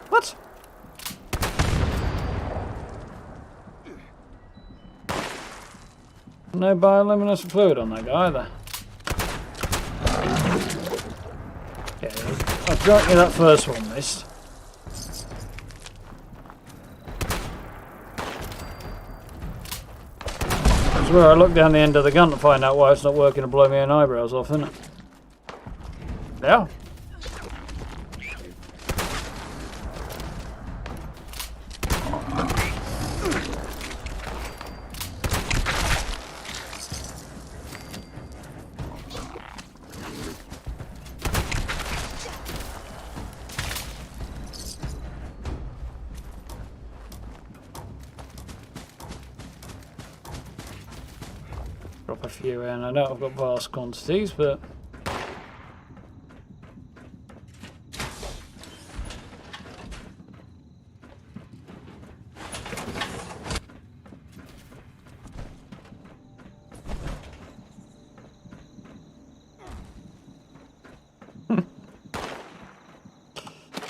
What? No bioluminescent fluid on that guy either. Yeah, I've got you that first one missed. That's where I look down the end of the gun to find out why it's not working to blow my own eyebrows off, isn't it? Yeah. Drop a few in. I know I've got vast quantities, but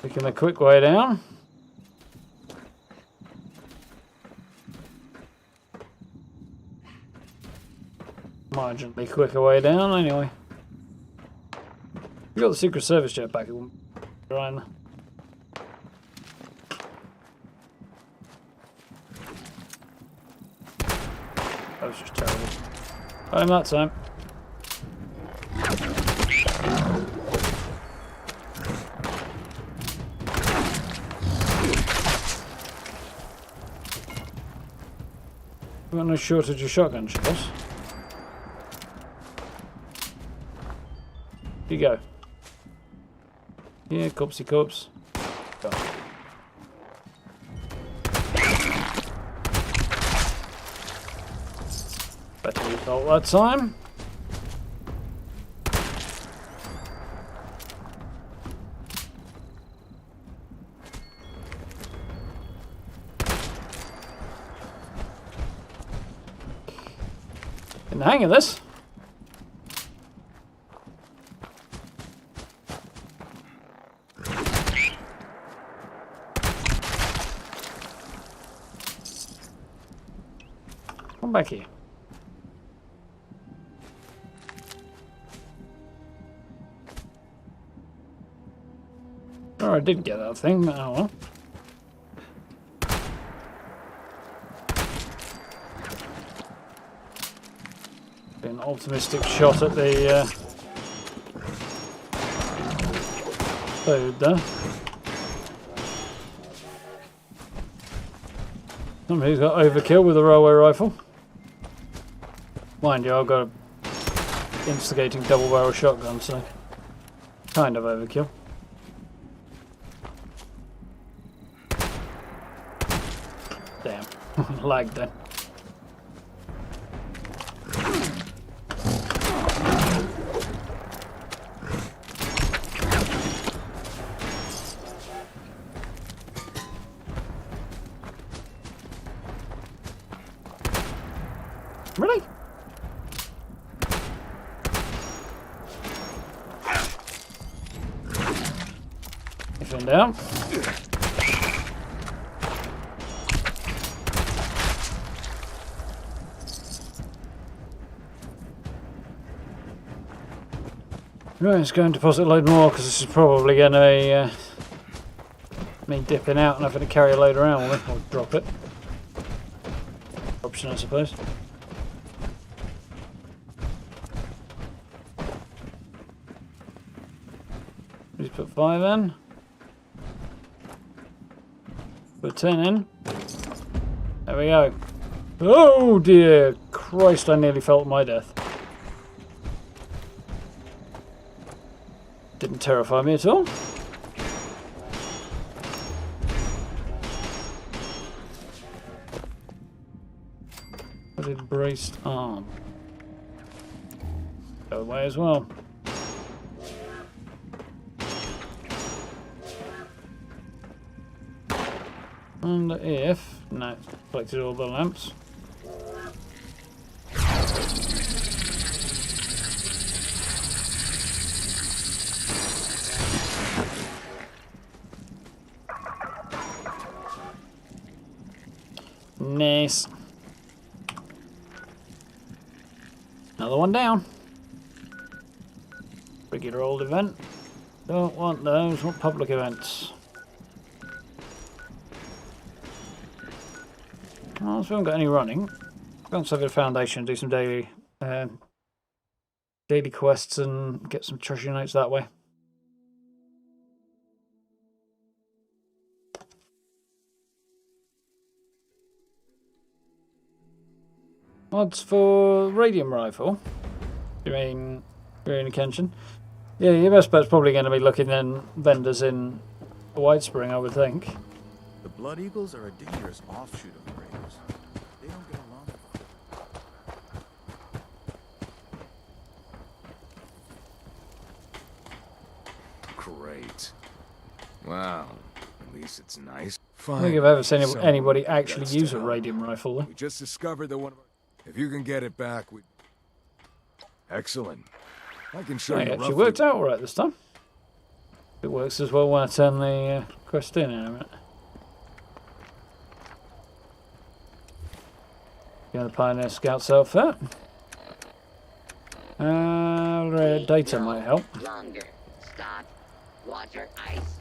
taking the quick way down. Marginally quicker way down, anyway. You got the Secret Service jetpack, it won't be around. That was just terrible. Home that time. We've got no shortage of shotgun shells. Here you go. Yeah, corpsey corpse. Go. Better result that time. In the hang of this. Come back here. Oh, I did get that thing, but oh well. An optimistic shot at the food there. Somebody's got overkill with a railway rifle. Mind you, I've got a instigating double barrel shotgun, so kind of overkill. Damn, lagged then. Really? If in doubt. Right, let's go and deposit a load more because this is probably going to be me dipping out and having to carry a load around with me. Or drop it. Option, I suppose. Just put 5 in. Put 10 in. There we go. Oh dear Christ, I nearly felt my death. Didn't terrify me at all. Hooded braced arm. Go away as well. And if... no, it's collected all the lamps. Nice. Another one down. Regular old event. Don't want those, want public events. Well, so we haven't got any running. Go and Soviet Foundation, do some daily quests and get some treasure notes that way. Mods for radium rifle. You mean Green Kenshin? Yeah, your best bet's probably going to be looking in vendors in White Spring, I would think. The Blood Eagles are a dangerous offshoot of the Raiders. They don't get along. Great. Wow. At least it's nice. I don't think I've ever seen anybody actually use a radium rifle. We just discovered that one of our... If you can get it back, we... Excellent. I can show you It actually roughly... worked out alright this time. It works as well when I turn the quest in a minute. The Pioneer Scout's outfit. Data might help. Longer. Stop. Water, ice.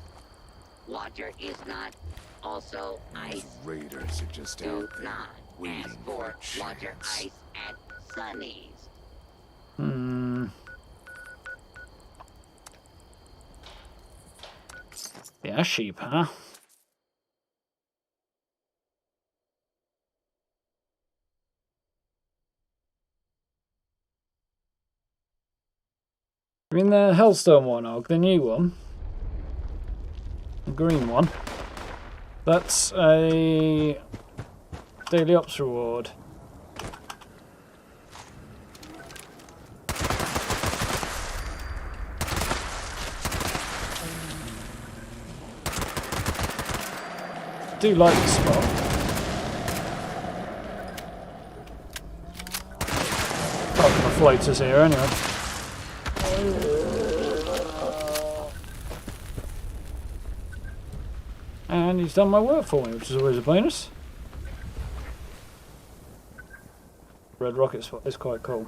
Water is not also ice. Raiders are just Do out there not waiting ask for for a water, chance. ice at Sunny's. Yeah, sheep, huh? I mean the Hellstone one, Og, the new one. The green one. That's a daily ops reward. I do like the spot. Apart from the floaters here, anyway. And he's done my work for me, which is always a bonus. Red rocket spot is quite cool.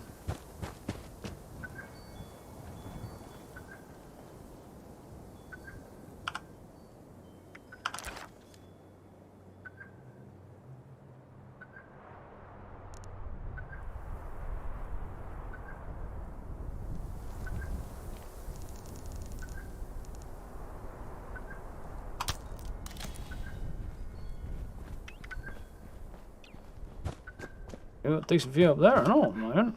Got a decent view up there and all, man.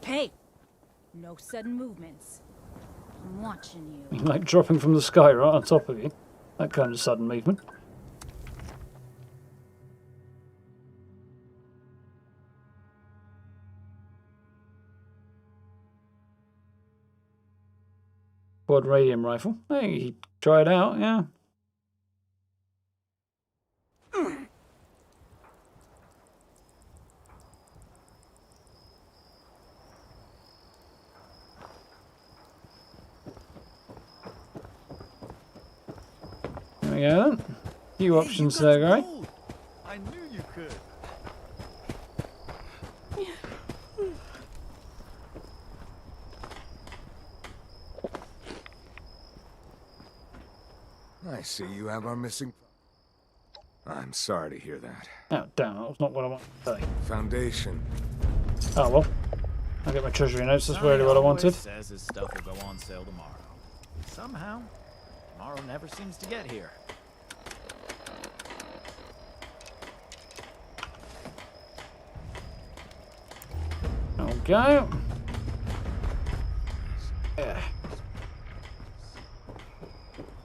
Hey! No sudden movements. I'm watching you. Like dropping from the sky right on top of you. That kind of sudden movement. Quad radium rifle. Hey, he tried it out, yeah. There we go then. Few options there, guy. I knew you could. I see you have our missing... I'm sorry to hear that. Oh, damn, that was not what I wanted to say. Foundation. Oh well. I'll get my treasury notes, that's really what I wanted. Says his stuff will go on sale tomorrow. Somehow, tomorrow never seems to get here. Okay. Yeah.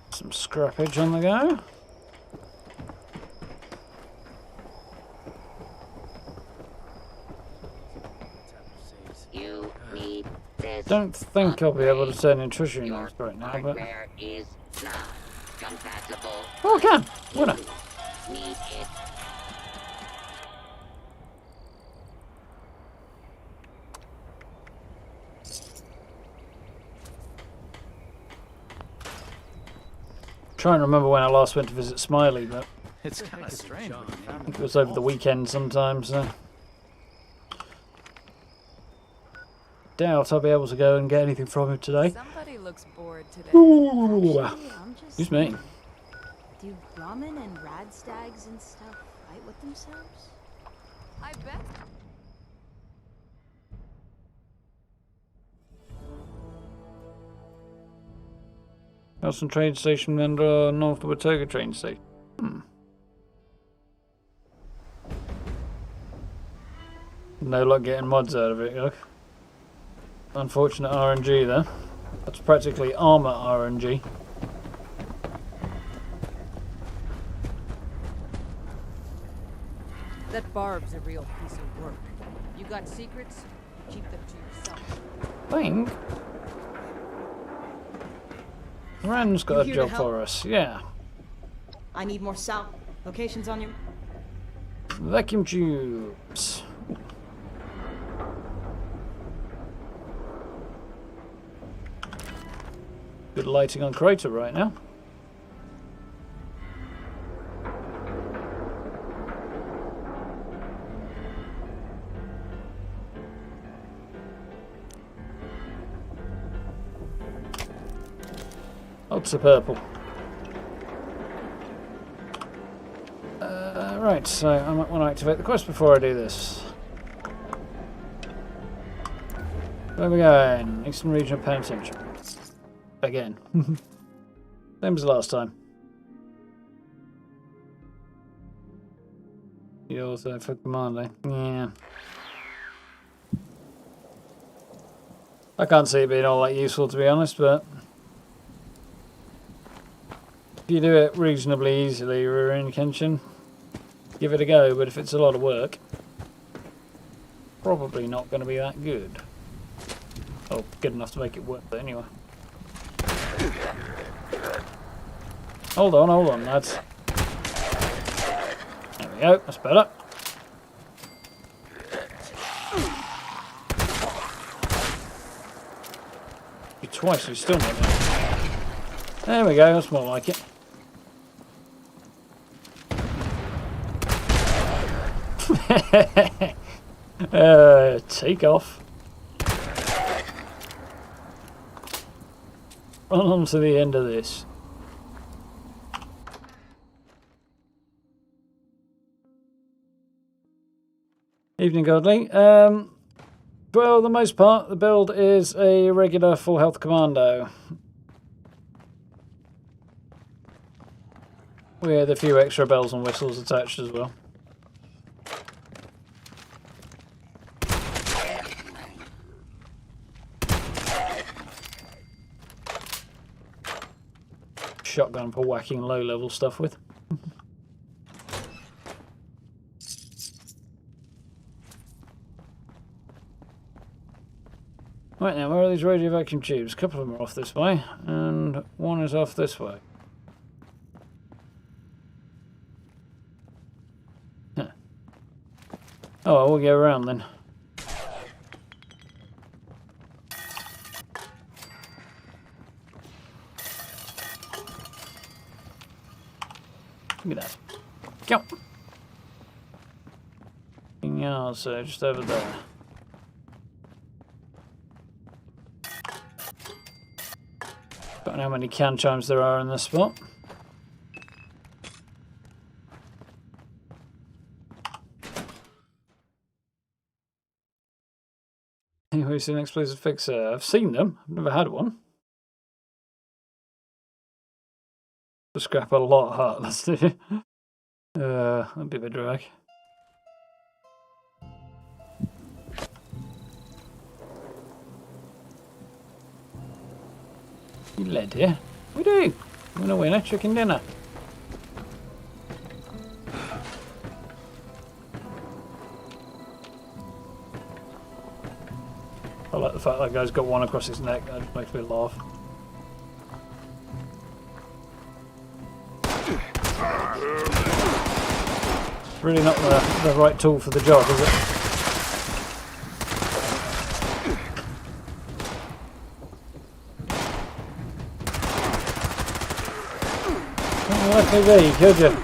Some scrappage on the go. You need this. Don't think I'll be able to turn in treasury Your notes right now, but hardware is not. compatible. Oh, I can. Why not? Need it. Trying to remember when I last went to visit Smiley, but It's kind of strange. when you I found think it was over the weekend sometimes. So. Doubt I'll be able to go and get anything from him today. Somebody looks bored today. Ooh. Actually, I'm just Excuse me. Do Ramen and Radstags and stuff fight with themselves? I bet. Nelson train station and North Watoga train station. No luck getting mods out of it, look. Unfortunate RNG there. That's practically armor RNG. That barb's a real piece of work. You got secrets? Keep them to yourself. I think Rand's got a You here to job help? for us, yeah. I need more sal. Locations on your... Vacuum tubes. Good lighting on Crater right now. Lots of purple. Right, so I might want to activate the quest before I do this. Where are we going? Eastern Region of Penitentiary. Again. Same as last time. You also for Commander. Yeah. I can't see it being all that useful, to be honest, but if you do it reasonably easily, Ruin Kenshin, give it a go, but if it's a lot of work, probably not going to be that good. Oh, good enough to make it work, but anyway. Hold on, lads. There we go, that's better. You twice, you still not there. There we go, that's more like it. Take off. Run on to the end of this. Evening, Godly. For the most part, the build is a regular full health commando. With a few extra bells and whistles attached as well. Shotgun for whacking low-level stuff with. Right now, where are these radio vacuum tubes? A couple of them are off this way, and one is off this way. Huh. Oh, well, we'll go around then. Look at that. Go! Yeah, so just over there. Don't know how many can chimes there are in this spot. Anyway, see an explosive fixer. I've seen them. I've never had one. The scrap a lot hard. Let's do it. A bit of a drag. You led here. We do. We're gonna win a chicken dinner. I like the fact that guy's got one across his neck. That just makes me laugh. Really not the right tool for the job, is it? Don't let me be, could you?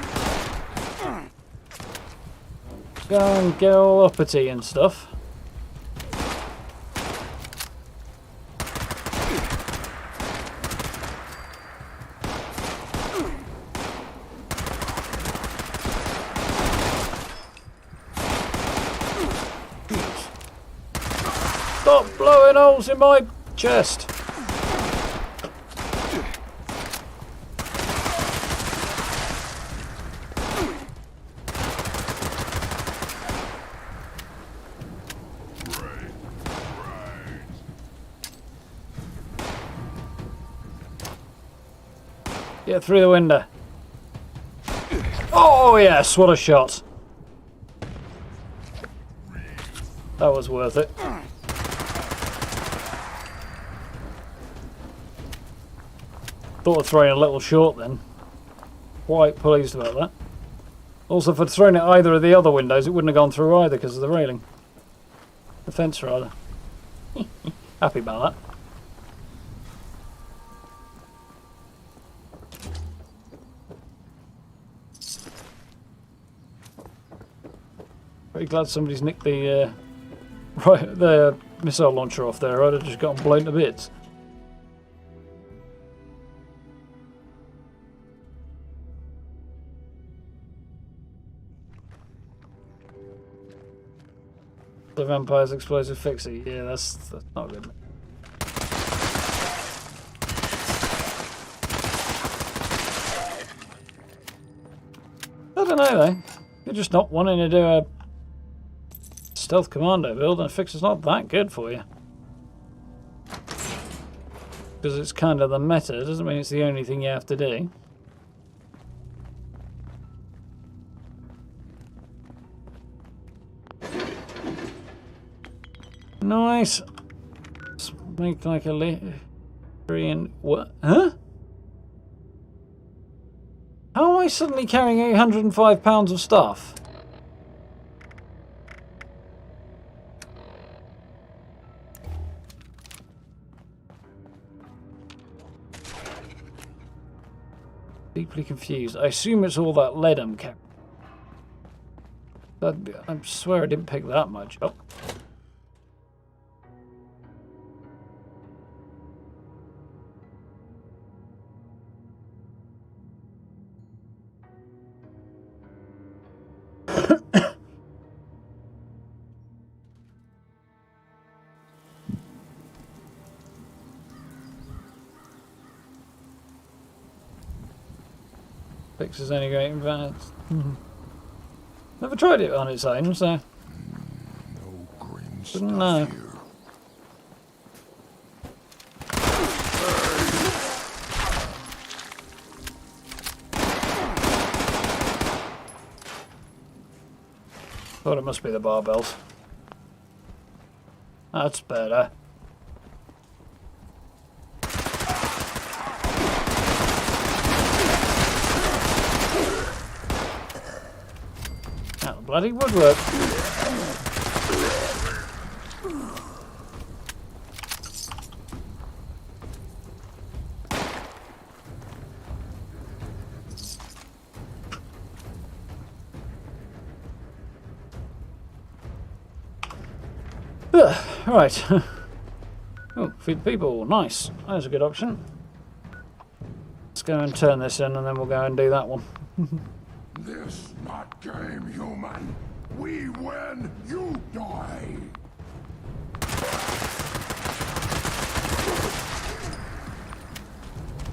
Go and get all uppity and stuff. Stop blowing holes in my chest. Get through the window. Oh yes, what a shot. That was worth it. Thought of throwing a little short then. Quite pleased about that. Also, if I'd thrown it either of the other windows, it wouldn't have gone through either because of the railing. The fence, rather. Happy about that. Pretty glad somebody's nicked the the missile launcher off there. I'd have just gotten blown to bits. The vampire's explosive fixie. Yeah, that's not good. I don't know though. You're just not wanting to do a stealth commando build, and fixer's not that good for you. Because it's kind of the meta, doesn't mean it's the only thing you have to do. Nice. Let's make like a and what? Huh? How am I suddenly carrying 805 pounds of stuff? Deeply confused. I assume it's all that lead I'm carrying. I swear I didn't pick that much up. Fix is only great in advance. Never tried it on its own, so No green wouldn't know. stuff here. Thought it must be the barbells. That's better. That bloody woodwork. Right. Oh, feed people. Nice. That's a good option. Let's go and turn this in and then we'll go and do that one. This not game, human. We win, you die.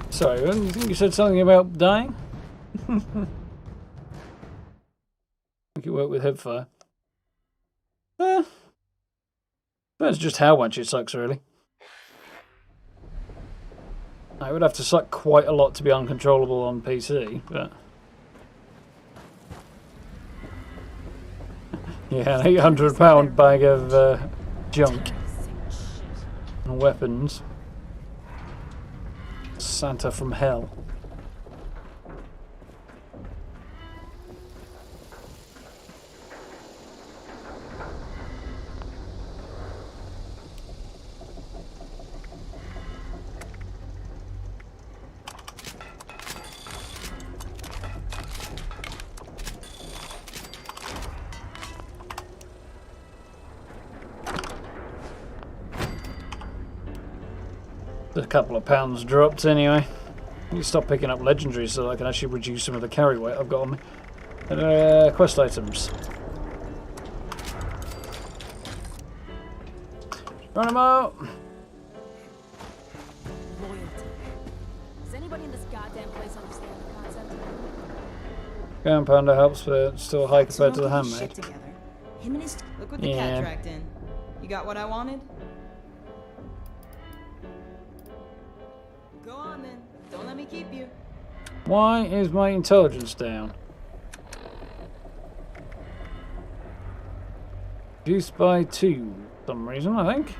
Sorry, you think you said something about dying? I think it worked with hipfire. Depends just how much it sucks, really. I would have to suck quite a lot to be uncontrollable on PC, but... yeah, an 800-pound bag of junk and weapons. Santa from hell. A couple of pounds dropped anyway. I need to stop picking up legendaries so that I can actually reduce some of the carry weight I've got on me. Quest items. Run them out! Loyalty. Does anybody in this goddamn place understand the concept? Ground pounder helps, but it's still high So compared to the don't get your handmade. shit together. Him and his... Look what the Yeah. cat dragged in. You got what I wanted? Go on then. Don't let me keep you. Why is my intelligence down? Reduced by 2 for some reason, I think.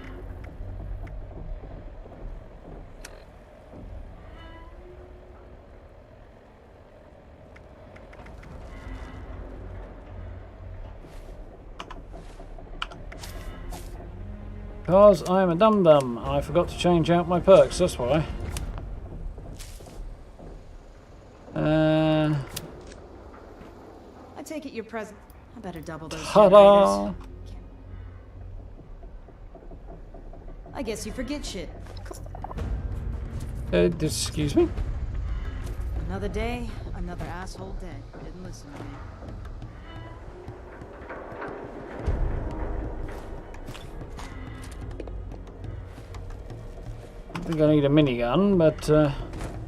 Because I am a dum-dum. I forgot to change out my perks, that's why. I take it you're present. I better double those Ta-da! generators. I guess you forget shit. Excuse me? Another day, another asshole dead. Didn't listen to me. I think I need a minigun, but the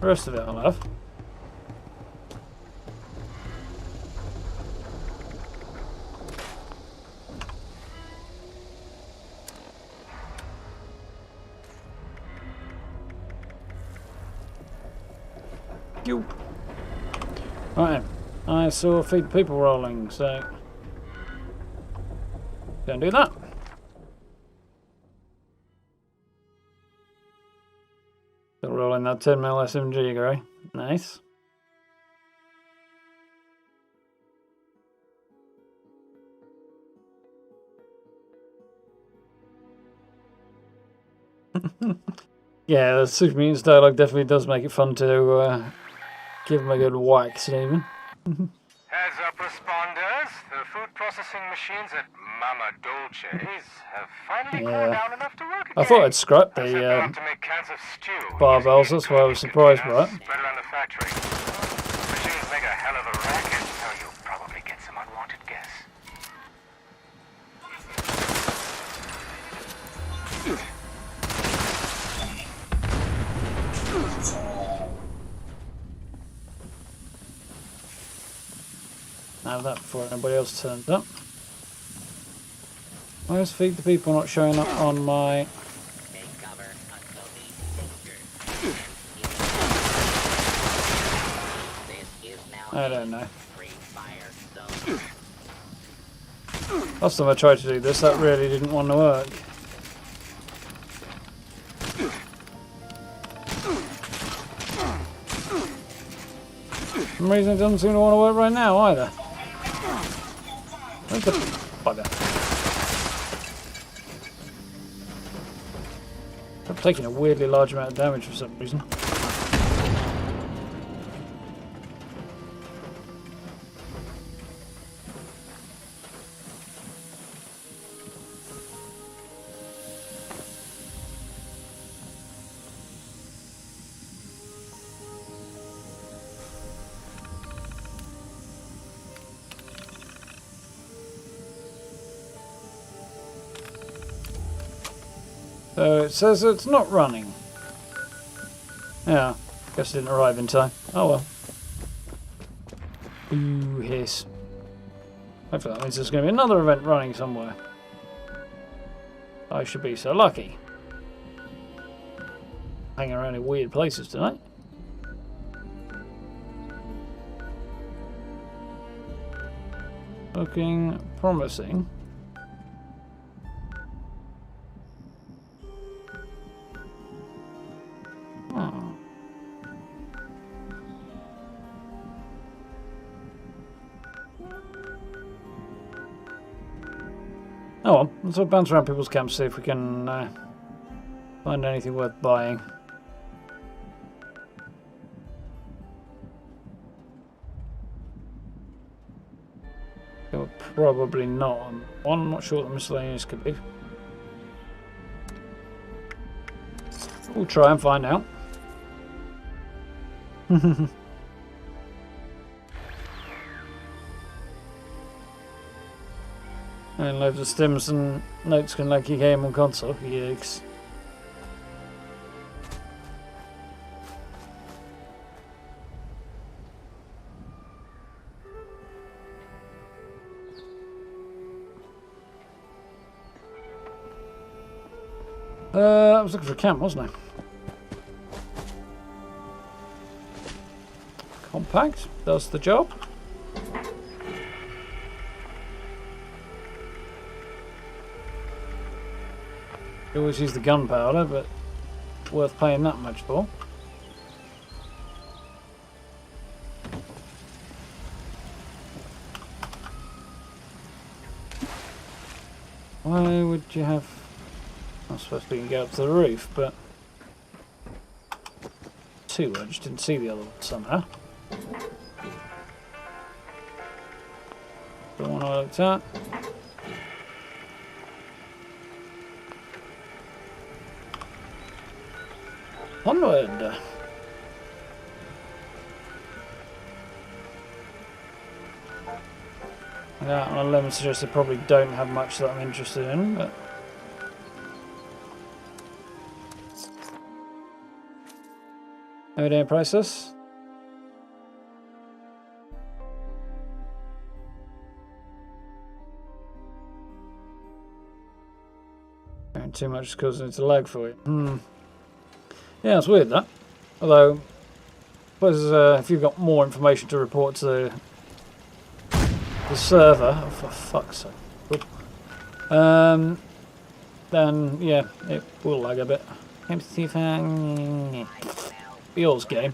rest of it I'll have. Right, I saw feed people rolling, so don't do that. Still rolling that 10mm SMG, Gray. Nice. Yeah, the Super Mutants dialogue definitely does make it fun to give them a good whack, Stephen. Heads up, responders. The food processing machines at Mama Dolce's have finally cooled down enough to work again. I thought I'd scrap I set the them up to make cans of stew. barbells, that's why I was surprised by it. Spread around the factory. Machines make a hell of a racket, so you'll probably get some unwanted guests. Have that before anybody else turns up. Where's feed the people not showing up on my... Take cover until these fixtures. This is now I don't know. free fire zone. Last time I tried to do this, that really didn't want to work. For some reason it doesn't seem to want to work right now either. Where's the bugger? I'm taking a weirdly large amount of damage for some reason. So it says it's not running. Yeah, guess it didn't arrive in time. Oh well. Ooh, hiss. Hopefully that means there's going to be another event running somewhere. I should be so lucky. Hanging around in weird places tonight. Looking promising. Oh well, let's bounce around people's camps, see if we can find anything worth buying. Probably not on one, I'm not sure what the miscellaneous could be. We'll try and find out. And loads of stims and notes can like your game on console. Yikes. I was looking for a camp, wasn't I? Compact, does the job. You always use the gunpowder, but worth paying that much for. Why would you have... I suppose we can go up to the roof, but... Two, I just didn't see the other one somehow. The one I looked at. Onward! Yeah, on a limb suggests they probably don't have much that I'm interested in, but... Everyday process. And too much is causing it to lag for you. Yeah, it's weird that. Although, I suppose if you've got more information to report to the server, oh, for fuck's sake, then yeah, it will lag a bit. Let me see if Yours game.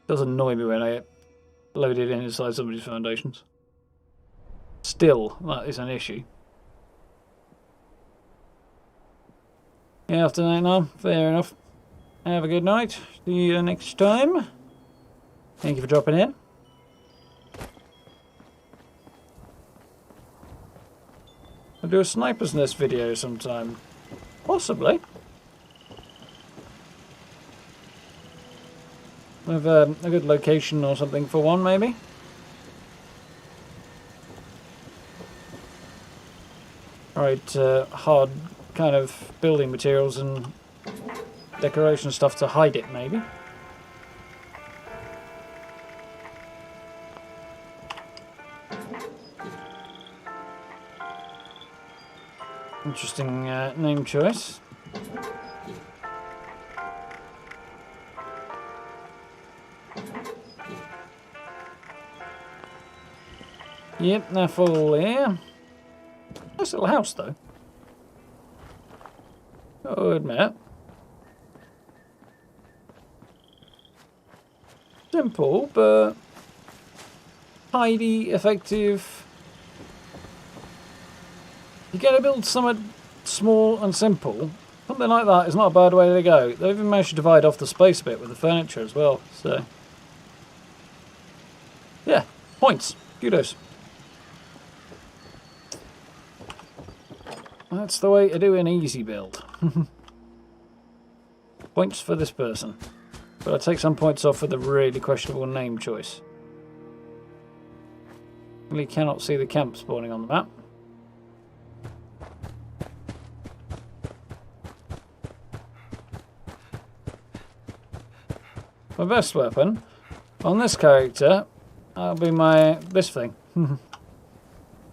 Does annoy me when I load it in inside somebody's foundations. Still, that is an issue. Yeah, after that now, fair enough. Have a good night. See you next time. Thank you for dropping in. I'll do a sniper's nest video sometime. Possibly. With a good location or something for one, maybe. Right, hard kind of building materials and decoration stuff to hide it, maybe. Interesting name choice. Yep, they're full here. Nice little house, though. I'll admit. Simple, but tidy, effective. You gotta build something small and simple. Something like that is not a bad way to go. They've even managed to divide off the space a bit with the furniture as well, so... yeah, points. Kudos. That's the way to do an easy build. Points for this person. But I take some points off for the really questionable name choice. Really cannot see the camp spawning on the map. My best weapon on this character, that'll be this thing.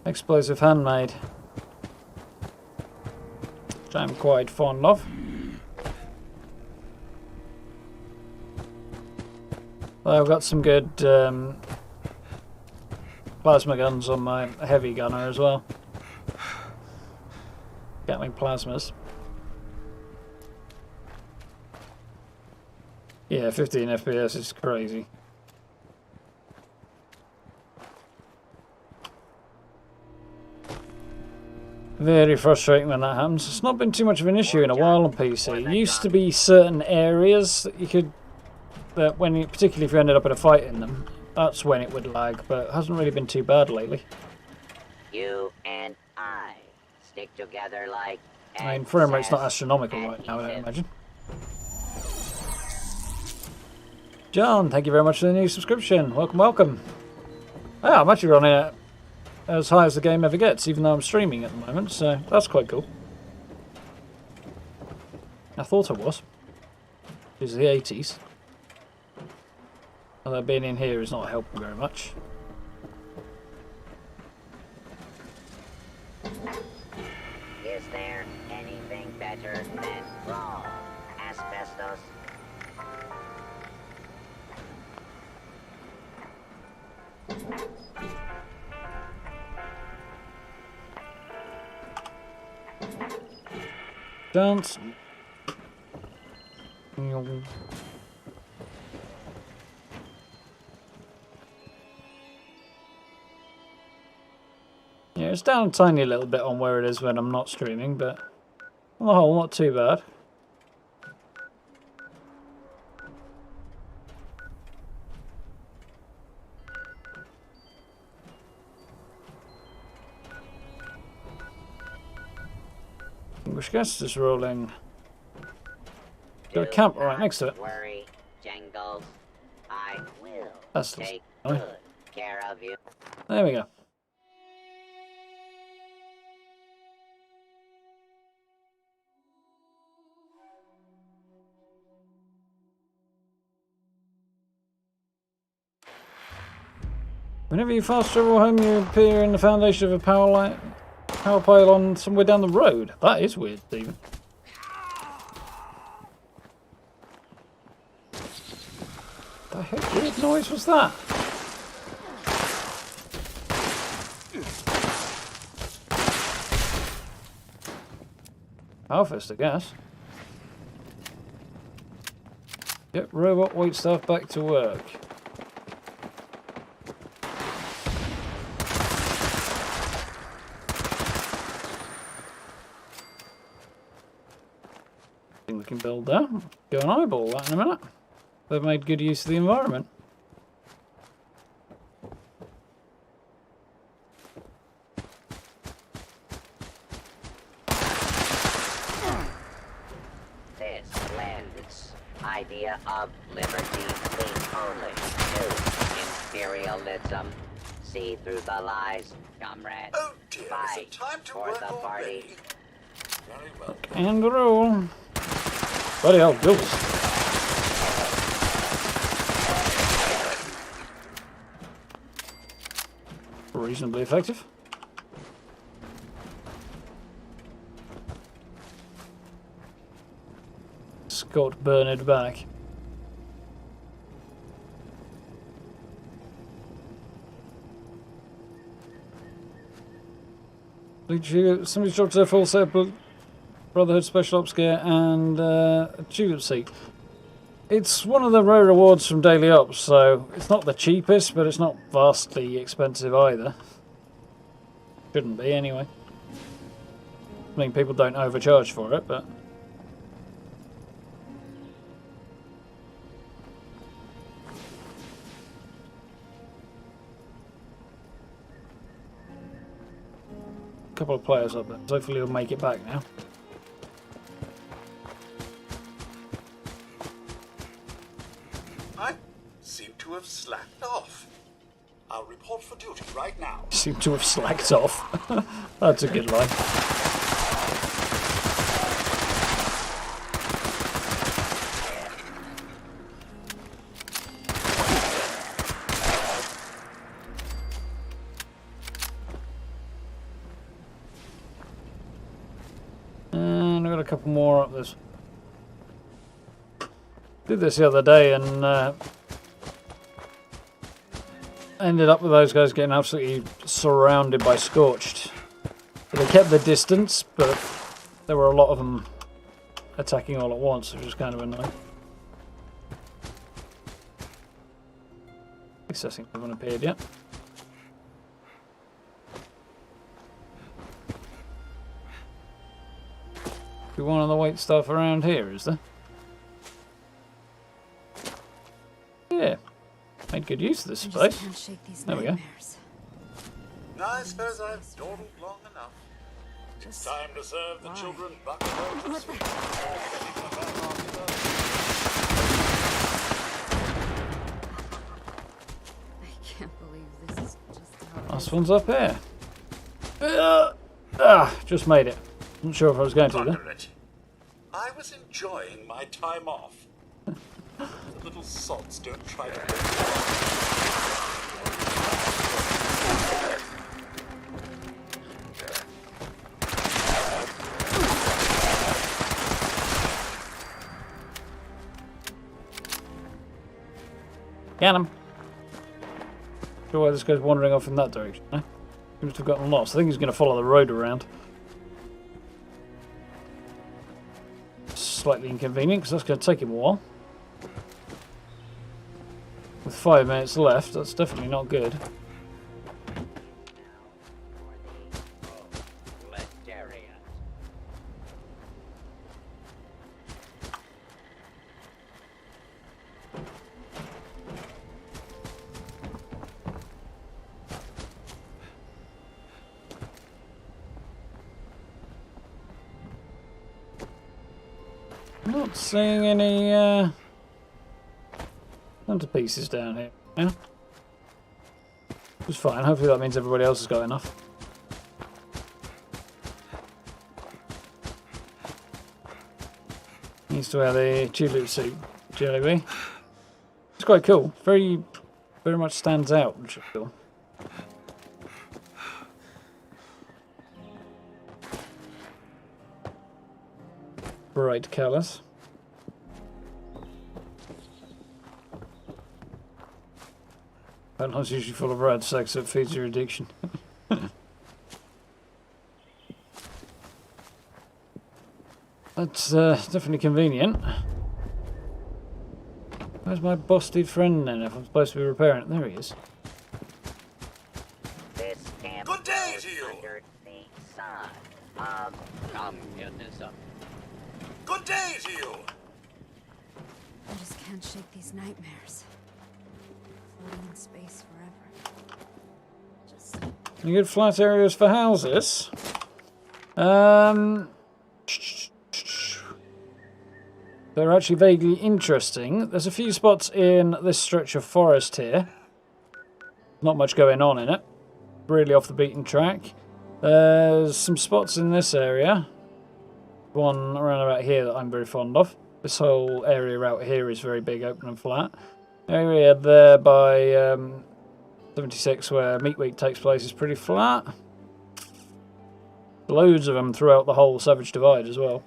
Explosive handmade. Which I'm quite fond of. I've got some good plasma guns on my heavy gunner as well. Gatling plasmas. Yeah, 15 FPS is crazy. Very frustrating when that happens. It's not been too much of an issue in a while on PC. It used to be certain areas that you could... particularly if you ended up in a fight in them, that's when it would lag, but it hasn't really been too bad lately. You and I stick together like I mean, frame rate's not astronomical right now, I don't imagine. John, thank you very much for the new subscription. Welcome, welcome. Yeah, I'm actually running it as high as the game ever gets, even though I'm streaming at the moment, so that's quite cool. I thought I was. It was the 80s. Although being in here is not helping very much. Is there anything better than raw asbestos? Dance. Yeah, it's down a tiny little bit on where it is when I'm not streaming, but on the whole, not too bad. Which gas is rolling? Got a camp right next to it. Worry, Jingles. I will That's take good care of you. There we go. Whenever you fast travel home, you appear in the foundation of a power pylon somewhere down the road. That is weird, Stephen. The heck weird noise was that? Powerfist, I guess. Yep, robot wait staff back to work. We can build that. Go and eyeball that in a minute. They've made good use of the environment. This lends idea of liberty lead only to imperialism. See through the lies, comrades. Oh dear, Fight is it time to for work the party. already? Very well. And roll. Bloody hell, Jules. Reasonably effective. Scott Bernard back. Somebody's dropped their full set of Brotherhood Special Ops gear and a tulip seat. It's one of the rare rewards from Daily Ops, so it's not the cheapest, but it's not vastly expensive either. Shouldn't be, anyway. I mean, people don't overcharge for it, but... a couple of players up there, so hopefully we'll make it back now. I seem to have slacked off. I'll report for duty right now. Seem to have slacked off. That's a good line. And I've got a couple more up this. Did this the other day and ended up with those guys getting absolutely surrounded by Scorched. But they kept their distance, but there were a lot of them attacking all at once, which was kind of annoying. Accessing haven't appeared yet. Be one of the weight stuff around here, is there? Yeah. Made good use of this space. There we go. I suppose I've dawdled long enough. Just Time to serve the why? children buckwheats of sweet. I can't believe this is just how it Last is. one's up here. Just made it. Not sure if I was going to then. Margaret, I was enjoying my time off. The little sots don't try to... Get him. Sure why this guy's wandering off in that direction. Eh? Seems to have gotten lost. I think he's going to follow the road around. Slightly inconvenient because that's going to take him a while. With 5 minutes left, that's definitely not good. Not seeing any centerpieces down here. Yeah, it's fine. Hopefully that means everybody else has got enough. Needs to wear the tulip suit, Jelly. It's quite cool. Very much stands out, which is cool. Bright colours. Valentine's usually full of rad sex, so it feeds your addiction. That's definitely convenient. Where's my busted friend then, if I'm supposed to be repairing it? There he is. This camp Good day to you. under the sun of communism. Good day to you! I just can't shake these nightmares. Floating in space forever. Just Any good flat areas for houses? They're actually vaguely interesting. There's a few spots in this stretch of forest here. Not much going on in it. Really off the beaten track. There's some spots in this area. One around about here that I'm very fond of. This whole area out here is very big, open and flat. Area there by 76 where Meat Week takes place is pretty flat. Loads of them throughout the whole Savage Divide as well.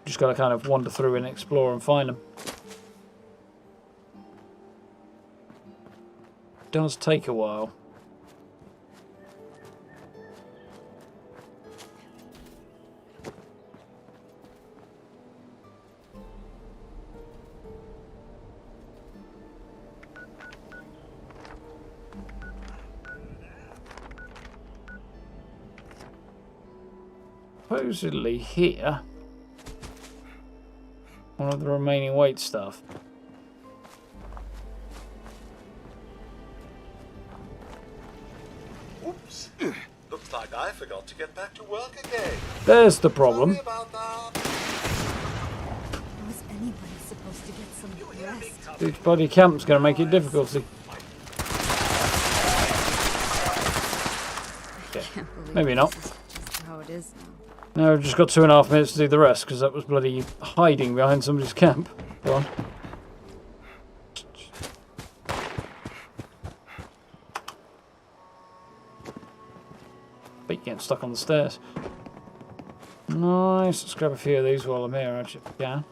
Just got to kind of wander through and explore and find them. Does take a while. Supposedly here, one of the remaining weight stuff. Oops. Looks like I forgot to get back to work again. There's the problem. Sorry about that. how is anybody supposed to get some rest? This bloody camp's going to make it difficult. I can't believe Maybe not. this is just how it is now. No, we've just got 2.5 minutes to do the rest because that was bloody hiding behind somebody's camp. Go on. But getting stuck on the stairs. Nice. Let's grab a few of these while I'm here, actually. Yeah.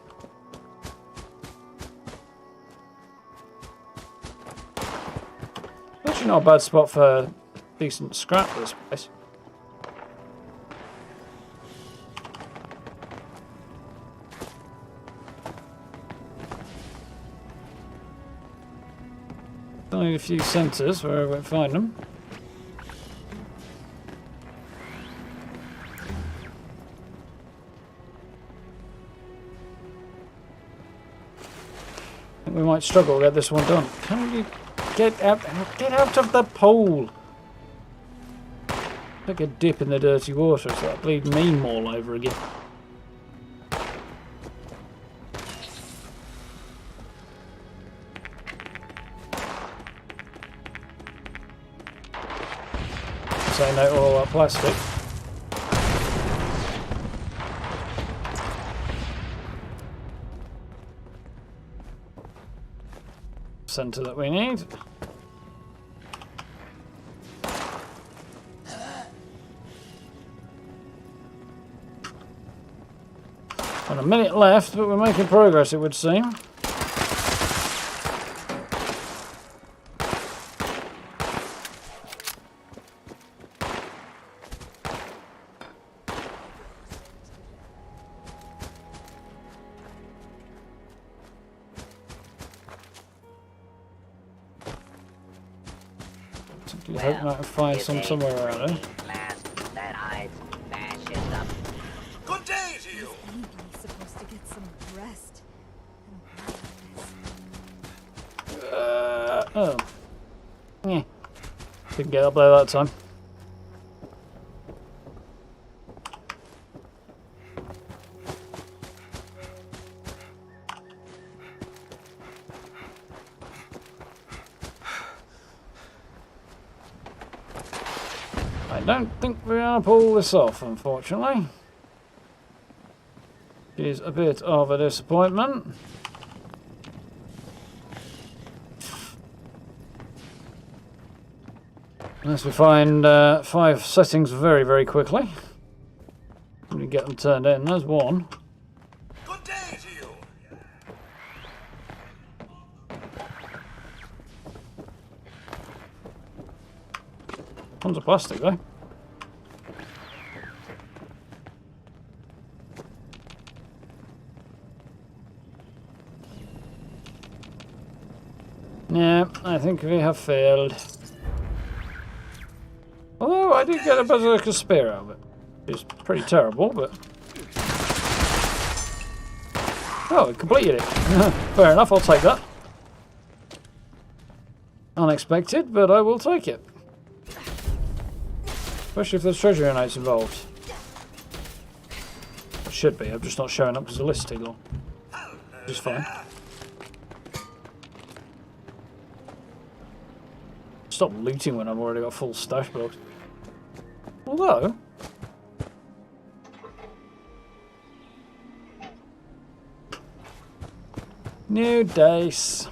Actually, not a bad spot for decent scrap, this place. Only a few centres where I won't find them. I think we might struggle to get this one done. Can you get out of the pole? Take a dip in the dirty water, so that bleed me all over again. Say no to all that plastic. Center that we need. And a minute left, but we're making progress, it would seem. I hope I can find some somewhere around here. Good day to you! I'm supposed to get some rest. Oh. Yeah. Didn't get up there that time. I don't think we're going to pull this off, unfortunately. Which is a bit of a disappointment. Unless we find 5 settings very, very quickly. We get them turned in. There's one. Good day to you! Tons of plastic though. Yeah, I think we have failed. Although I did get a Berserker Spear out of it. It's pretty terrible, but... Oh, we completed it. Fair enough, I'll take that. Unexpected, but I will take it. Especially if there's treasure notes involved. It should be, I'm just not showing up because the list's too long. Which is fine. Stop looting when I've already got a full stash box. Although... New dice.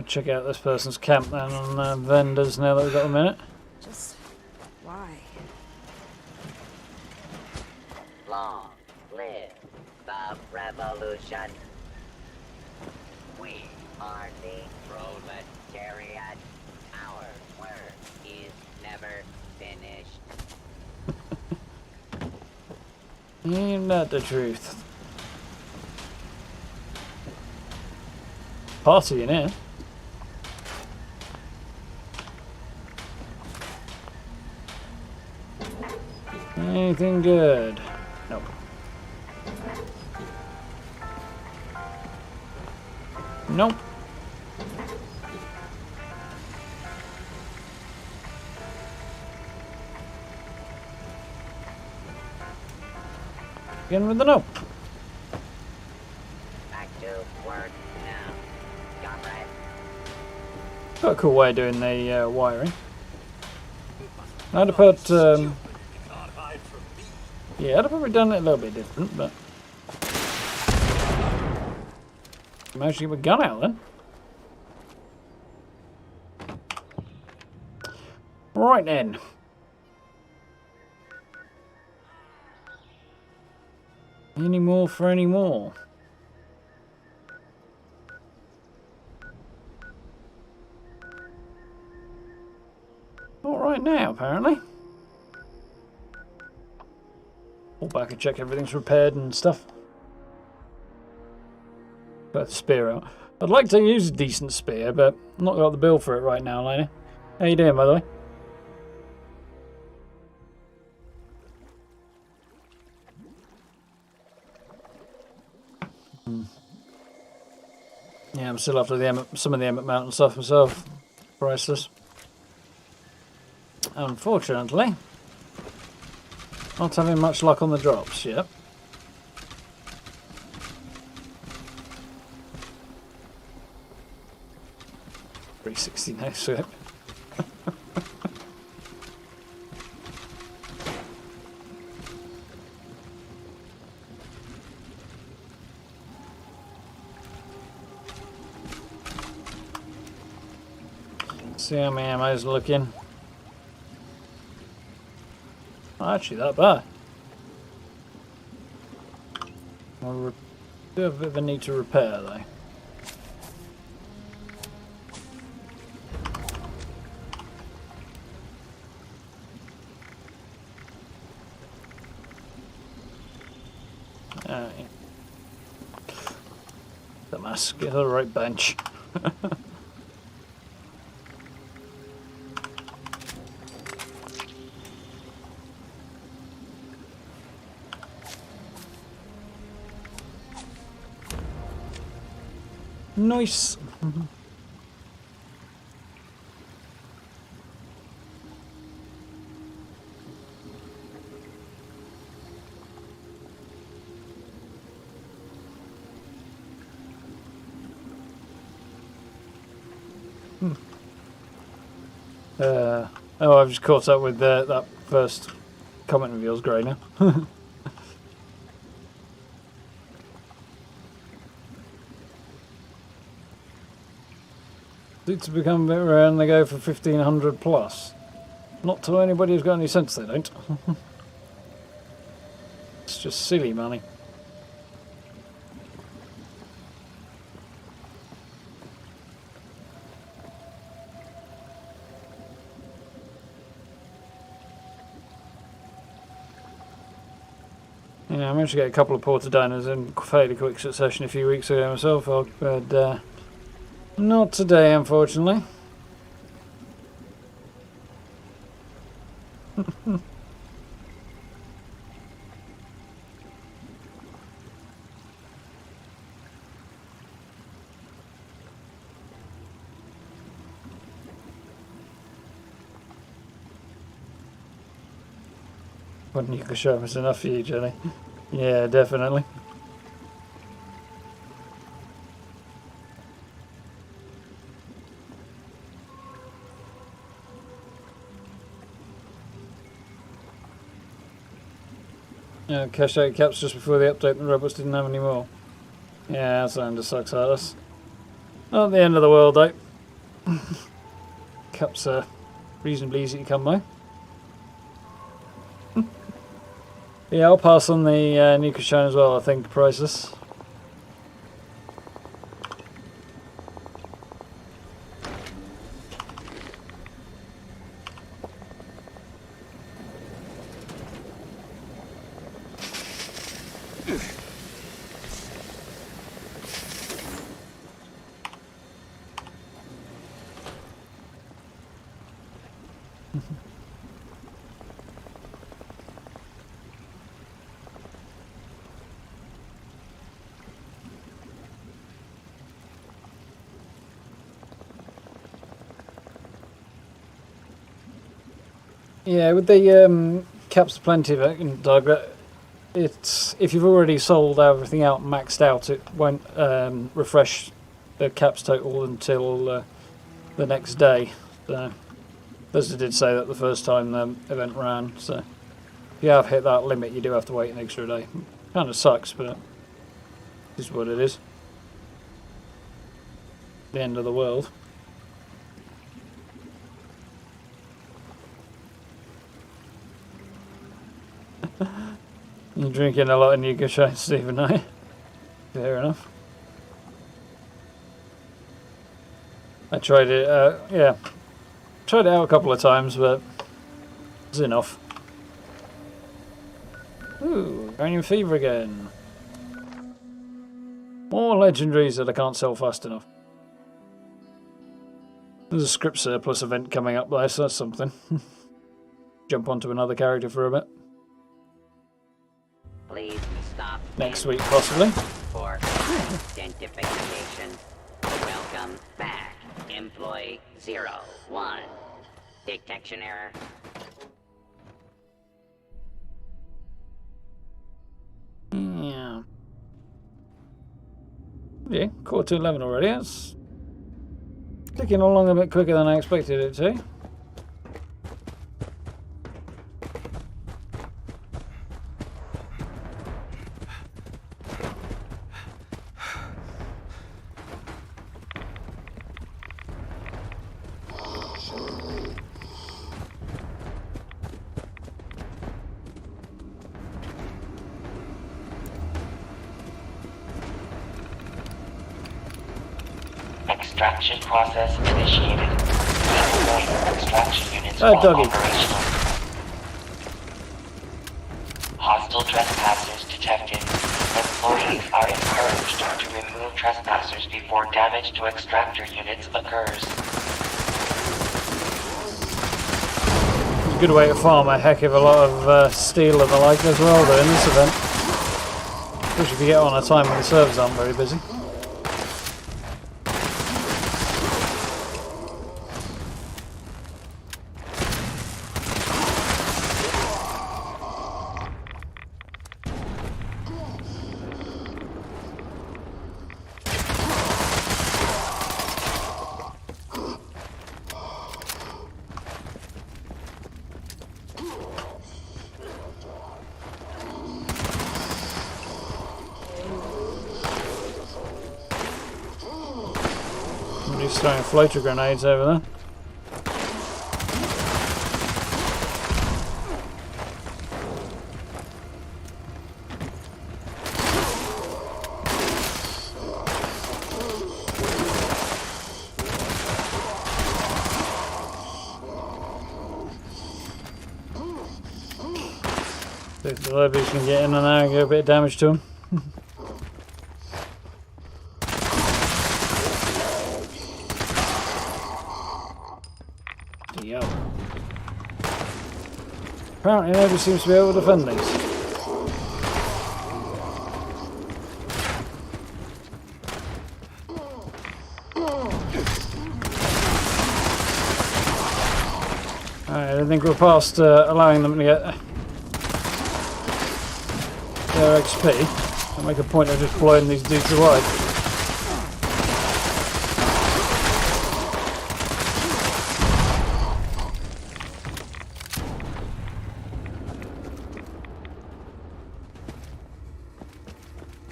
Check out this person's camp then on vendors now that we've got a minute. Just why? Long live the revolution. We are the proletariat. Our work is never finished. Ain't that the truth? Party in here. Anything good? Nope. Nope. Begin with the nope. Back to work now. Comrade. Got a cool way of doing the wiring. I'd have put yeah, I'd have probably done it a little bit different, but managed to get my gun out then. Right then. Any more for any more? Not right now, apparently. Pull back and check everything's repaired and stuff. Got the spear out. I'd like to use a decent spear, but I've not got the bill for it right now, lady. How you doing, by the way? Yeah, I'm still after some of the Emmett Mountain stuff myself. Priceless. Unfortunately, not having much luck on the drops yet. $360 no sweat. See how my ammo's looking. Not actually that bad. I'll do have a bit of a need to repair though. The mask, get the right bench. Nice. Oh, I've just caught up with that first comment of yours, Grainer. To become a bit rare and they go for 1500 plus. Not to anybody who's got any sense, they don't. It's just silly money. Yeah, I managed to get a couple of portadiners in fairly quick succession a few weeks ago myself, but not today, unfortunately. Wouldn't you show us enough for you, Jenny? Yeah, definitely. Cash out caps just before the update, the robots didn't have any more. Yeah, that kind of sucks at us. Not the end of the world, though. Caps are reasonably easy to come by. Yeah, I'll pass on the Nika Xion as well, I think, priceless. Yeah, with the caps plenty of it, Doug, it's if you've already sold everything out and maxed out, it won't refresh the caps total until the next day. So, Blizzard did say that the first time the event ran, so if you have hit that limit, you do have to wait an extra day. Kind of sucks, but it is what it is. The end of the world. You're drinking a lot of Nika Xion, Stephen, are you? Fair enough. I tried it, yeah. Tried it out a couple of times, but it's enough. Ooh, Uranium Fever again. More legendaries that I can't sell fast enough. There's a script surplus event coming up there, so that's something. Jump onto another character for a bit. Please stop. Next week, possibly. for identification. Welcome back, Employee 01. Detection error. Yeah. Yeah, 11:15 already. That's ticking along a bit quicker than I expected it to. Extraction process initiated. Extraction units Oh, are doggy. operational. Hostile trespassers detected. Employees are encouraged to remove trespassers before damage to extractor units occurs. It's a good way to farm a heck of a lot of steel and the like as well, though, in this event. Especially if you get on a time when the servers aren't very busy. Somebody's throwing floater grenades over there. The levies can get in and out and get a bit of damage to them. Yo. Apparently nobody seems to be able to defend these. Alright, I think we're past allowing them to get their XP. I'll make a point of just blowing these dudes away.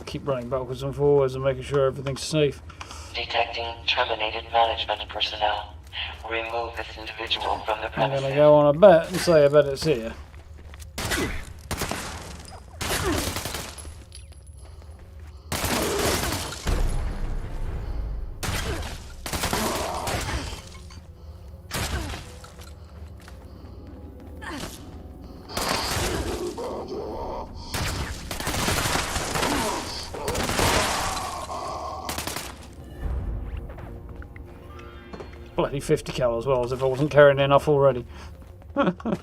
Keep running backwards and forwards and making sure everything's safe. Detecting terminated management personnel. Remove this individual from the I'm premises. going to go on a bet and say I bet it's here. Bloody 50 cal as well, as if I wasn't carrying enough already. Now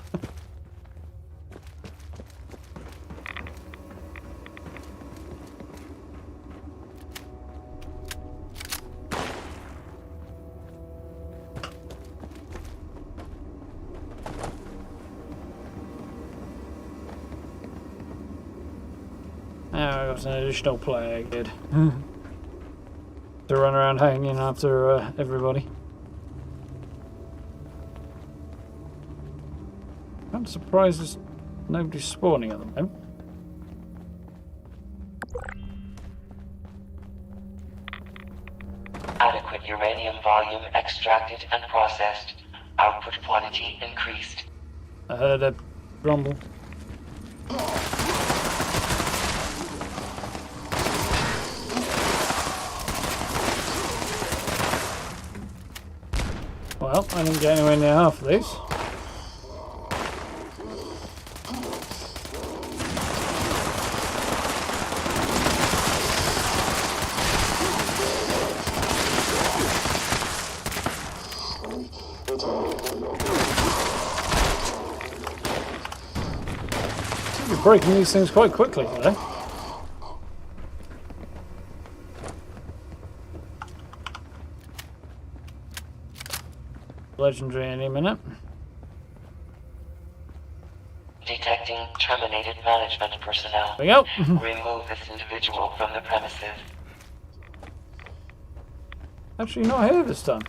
I got an additional player, good. To run around hanging after everybody. I'm surprised there's nobody spawning at the moment. Adequate uranium volume extracted and processed. Output quantity increased. I heard a rumble. Well, I didn't get anywhere near half of these. You're breaking these things quite quickly today. legendary any minute. Detecting terminated management personnel. There we go. Remove this individual from the premises. Actually, not here this time.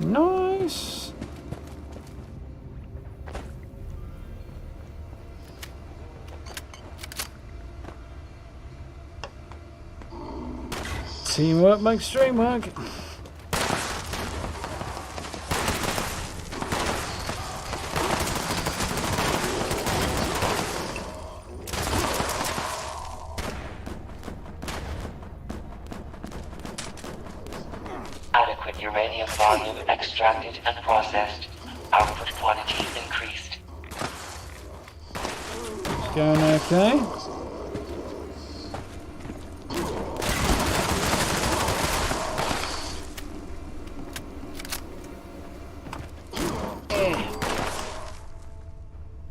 Nice. Teamwork makes dream work. Adequate uranium volume extracted and processed. Output quantity increased. Going okay.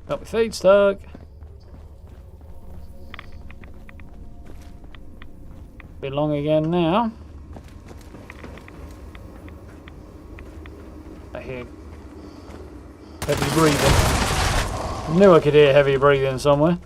Got my feet stuck. Be long again now. I hear heavy breathing. Knew I could hear heavy breathing somewhere.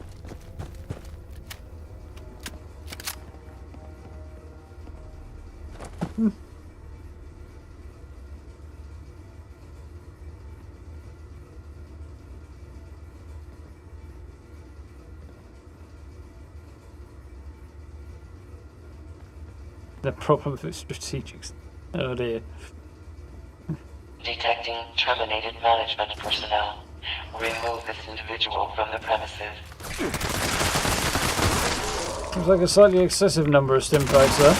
The problem with strategics. Oh dear. Detecting terminated management personnel. Remove this individual from the premises. Seems like a slightly excessive number of stimpaks there.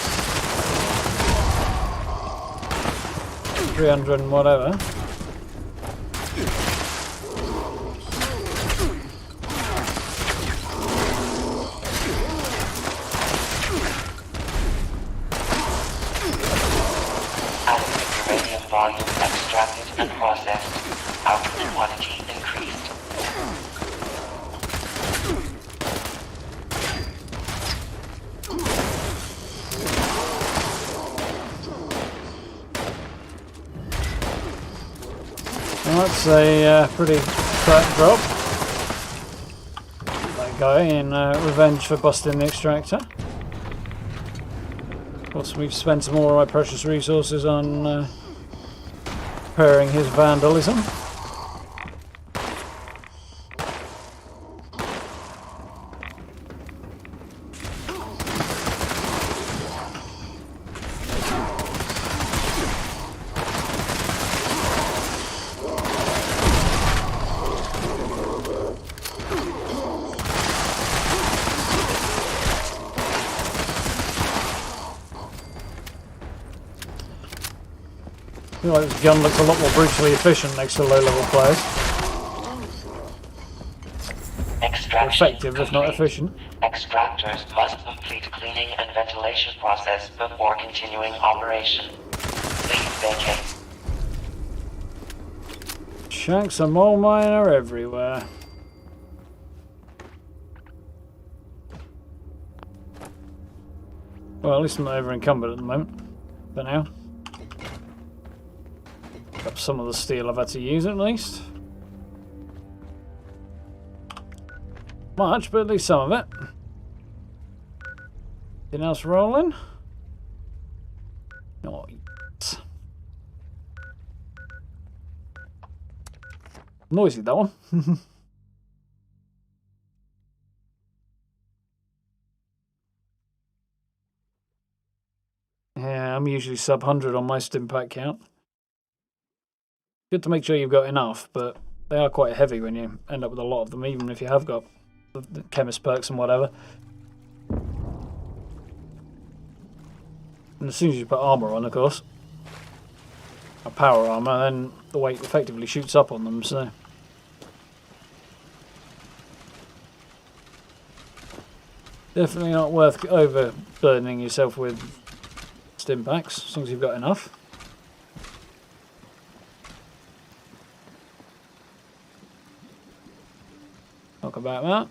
300 and whatever. Adequate uranium volume extracted and processed. Output quantity increased. Well, that's a pretty fat drop. That guy in revenge for busting the extractor. Of course, we've spent some more of my precious resources on repairing his vandalism. I feel like this gun looks a lot more brutally efficient next to low-level players. Effective, if not efficient. Extractors must complete cleaning and ventilation process before continuing operation. Please vacate. Shanks and mole mine are everywhere. Well, at least I'm not over encumbered at the moment. For now. Got some of the steel I've had to use at least. Much, but at least some of it. Anything else rolling? Not yet. Noisy, that one. Yeah, I'm usually sub 100 on my stimpak count. Good to make sure you've got enough, but they are quite heavy when you end up with a lot of them, even if you have got the chemist perks and whatever. And as soon as you put armour on, of course, or power armour, then the weight effectively shoots up on them, so... Definitely not worth overburdening yourself with stim packs, as long as you've got enough. Talk about that.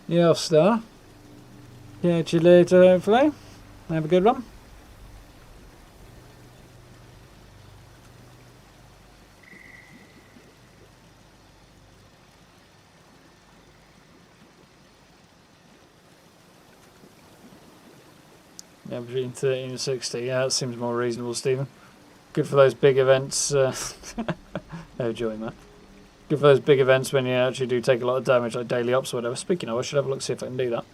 Yeah, star. Catch you later, hopefully. Have a good one. Yeah, between 13 and 60. Yeah, that seems more reasonable, Stephen. Good for those big events. No joy, Matt. Good for those big events when you actually do take a lot of damage, like daily ops or whatever. Speaking of, I should have a look, see if I can do that.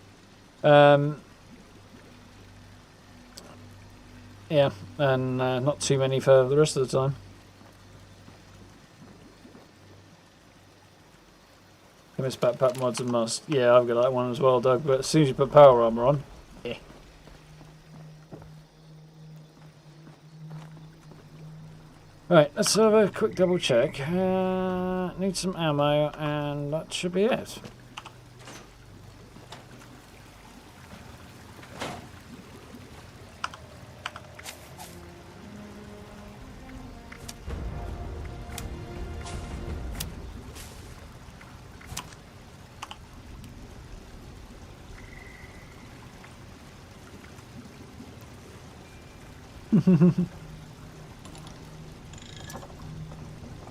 Yeah, and not too many for the rest of the time. Miss backpack mods a must. Yeah, I've got that one as well, Doug. But as soon as you put power armor on, yeah. Right, let's have a quick double check. Need some ammo, and that should be it.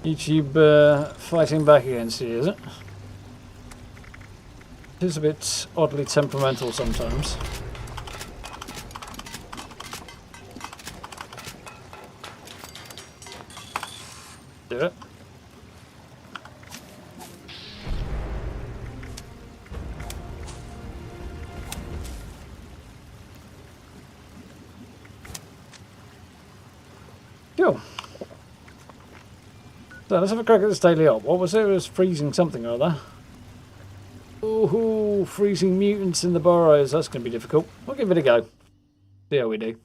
YouTube fighting back against you, is it? It is a bit oddly temperamental sometimes. Do it. Cool. So let's have a crack at this daily op. What was it? It was freezing something or other. Ooh, freezing mutants in the burrows. That's going to be difficult. We'll give it a go. See how we do.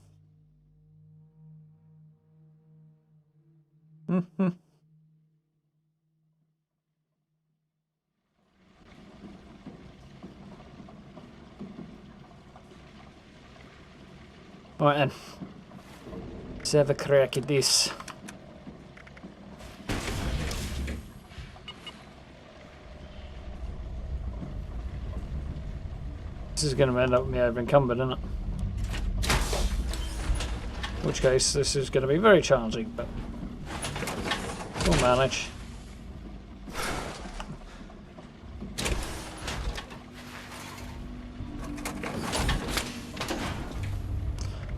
Right then. Let's have a crack at this. This is going to end up with me over encumbered, isn't it? In which case, this is going to be very challenging, but we'll manage.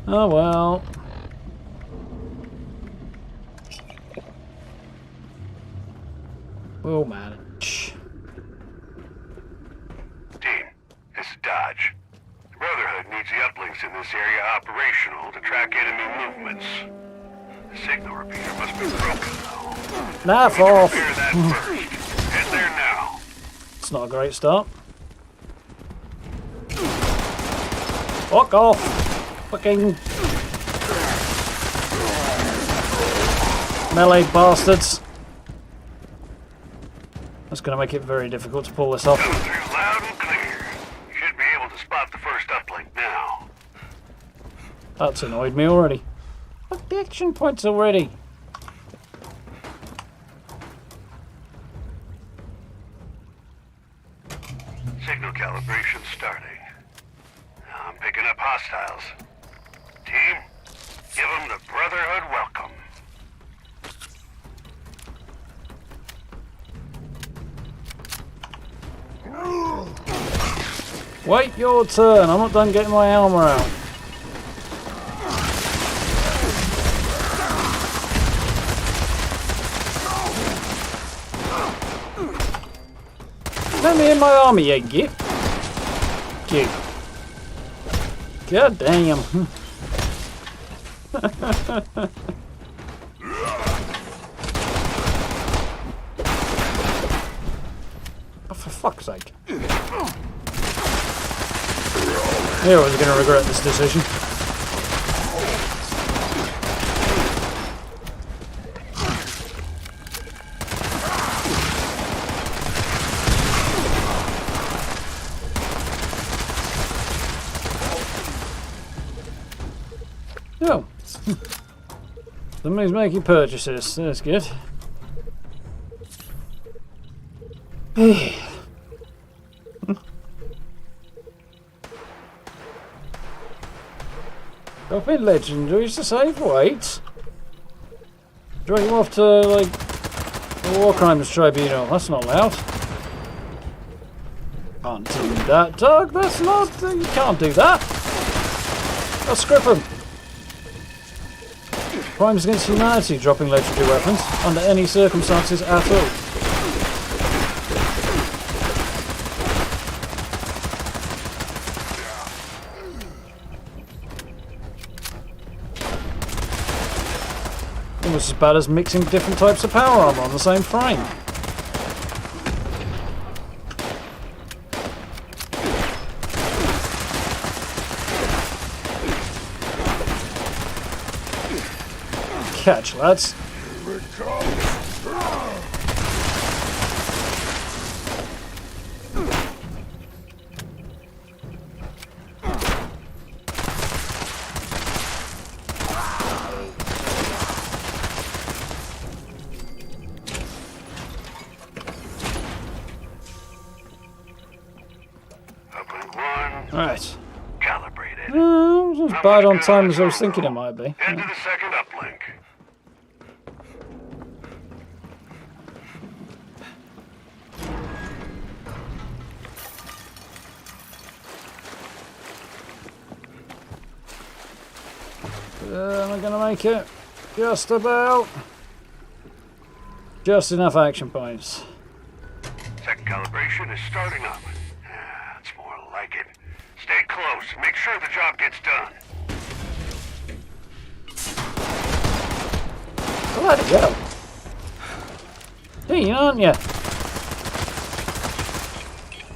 Oh well. We'll manage. Dodge. The Brotherhood needs the uplinks in this area operational to track enemy movements. The signal repeater must be broken, though. Knife off! Repair that first. Head there now. It's not a great start. Fuck off! Fucking melee bastards! That's going to make it very difficult to pull this off. Coming through loud and clear. You should be able to spot the first uplink now. That's annoyed me already. Fuck the action points already. Signal calibration starting. I'm picking up hostiles. Team, give them the Brotherhood welcome. Wait your turn. I'm not done getting my armor out. Let me in my army, you git. Git. God damn. Oh, for fuck's sake. I was going to regret this decision. Oh. Somebody's making purchases. That's good. Drop in legendaries to save weight. Drag him off to, like, the War Crimes Tribunal. That's not allowed. Can't do that, Doug. That's not... You can't do that. I'll script him. Crimes against humanity, dropping legendary weapons under any circumstances at all. Almost as bad as mixing different types of power armor on the same frame. Catch, lads. Right. Calibrated. It was as bad on time as I was thinking it might be. Head to the second uplink. Am I gonna make it? Just about. Just enough action points. Second calibration is starting up. That's more like it. Stay close. Make sure the job gets done. Bloody hell. Hey, aren't you?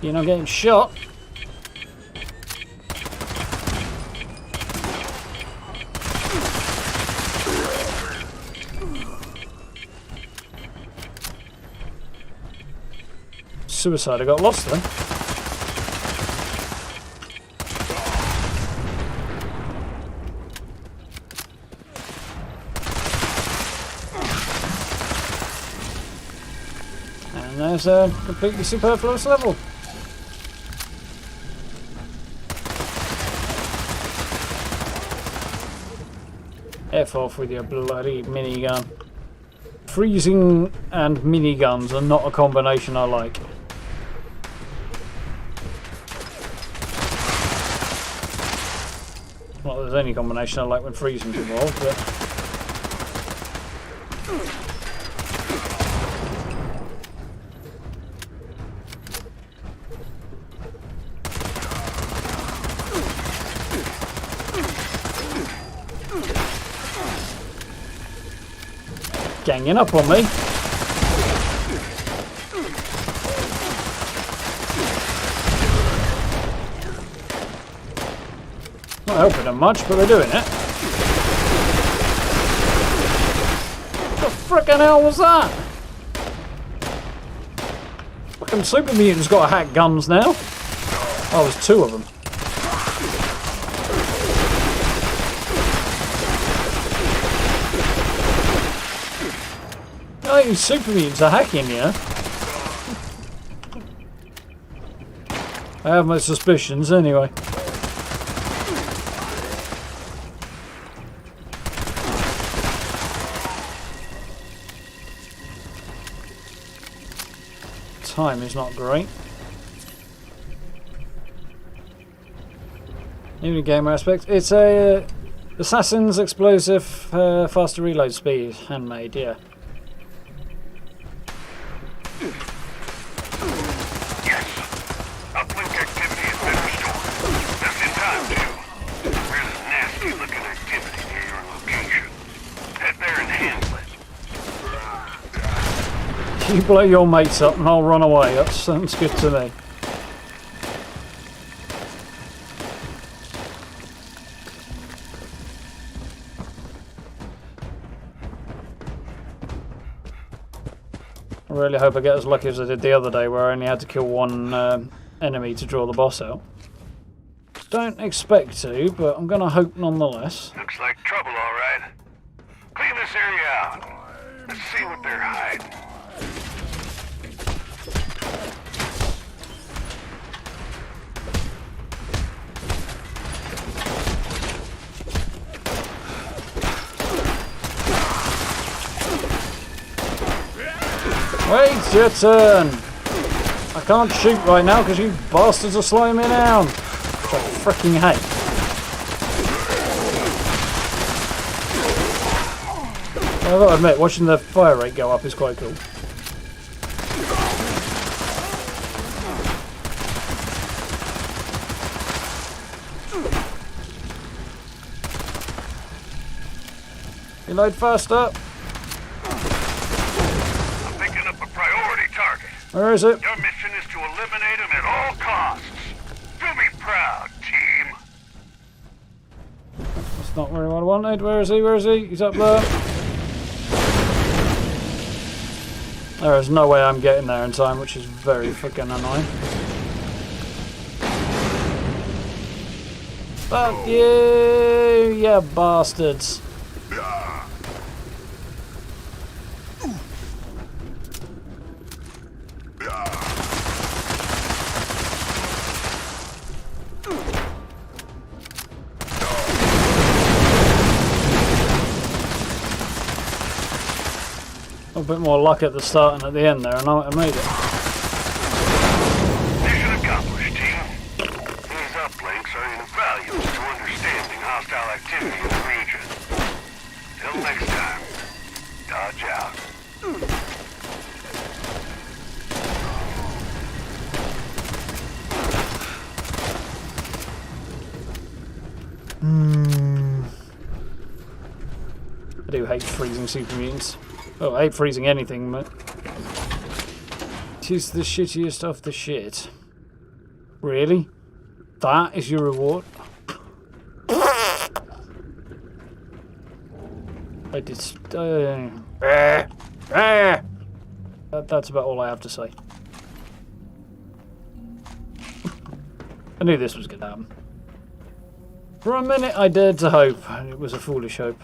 You're not getting shot. Suicide, I got lost then. And there's a completely superfluous level. F off with your bloody minigun. Freezing and miniguns are not a combination I like. Not that there's any combination I like when freezing's involved, but... Ganging up on me. Not helping them much, but they're doing it. What the frickin' hell was that? Fucking super mutants got hack guns now. Oh, there's two of them. Oh, these super mutants are hacking, yeah? I have my suspicions anyway. Time is not great. New gamer aspect. It's a Assassin's explosive faster reload speed, handmade, yeah. Yes. Uplink activity has been restored. Just in time, too. Really nasty looking activity near your location. Head there and handle it. You blow your mates up and I'll run away. That sounds good to me. I really hope I get as lucky as I did the other day where I only had to kill one enemy to draw the boss out. Don't expect to, but I'm gonna hope nonetheless. Looks like trouble, all right. Clean this area out. Let's see what they're hiding. Wait your turn! I can't shoot right now because you bastards are slowing me down. Which I freaking hate. I've got to admit, watching the fire rate go up is quite cool. Reload faster. I'm picking up a priority target. Where is it? Your mission is to eliminate him at all costs. Do me proud, team. That's not really what I wanted. Where is he? Where is he? He's up there. There is no way I'm getting there in time, which is very fucking annoying. Fuck you, you bastards. A bit more luck at the start and at the end there, and I made it. Mission accomplished, team. These uplinks are invaluable to understanding hostile activity in the region. Till next time, dodge out. I do hate freezing super mutants. Oh, I hate freezing anything, but it is the shittiest of the shit. Really? That is your reward? I did. That's about all I have to say. I knew this was going to happen. For a minute, I dared to hope, and it was a foolish hope.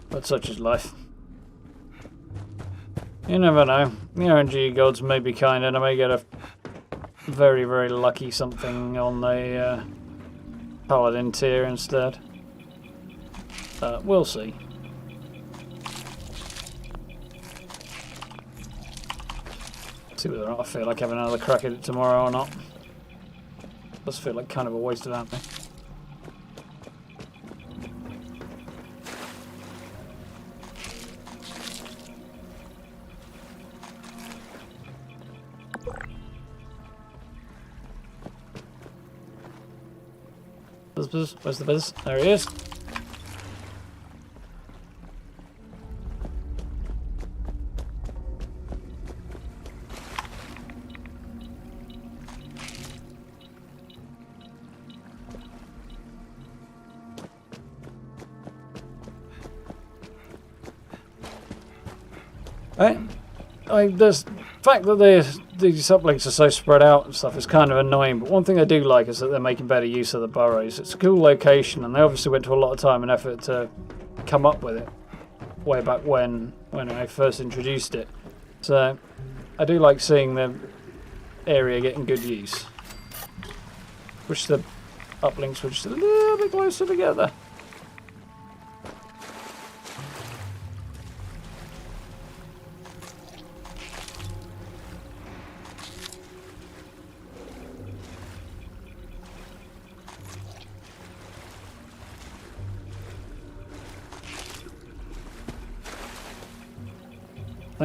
But such is life. You never know. The RNG gods may be kind and I may get a very, very lucky something on the Paladin tier instead. We'll see. See whether or not I feel like having another crack at it tomorrow or not. Does feel like kind of a waste of ammo. Where's the biz? There he is. The fact that these uplinks are so spread out and stuff is kind of annoying, but one thing I do like is that they're making better use of the burrows. It's a cool location, and they obviously went to a lot of time and effort to come up with it way back when I first introduced it. So I do like seeing the area getting good use. Wish the uplinks were just a little bit closer together.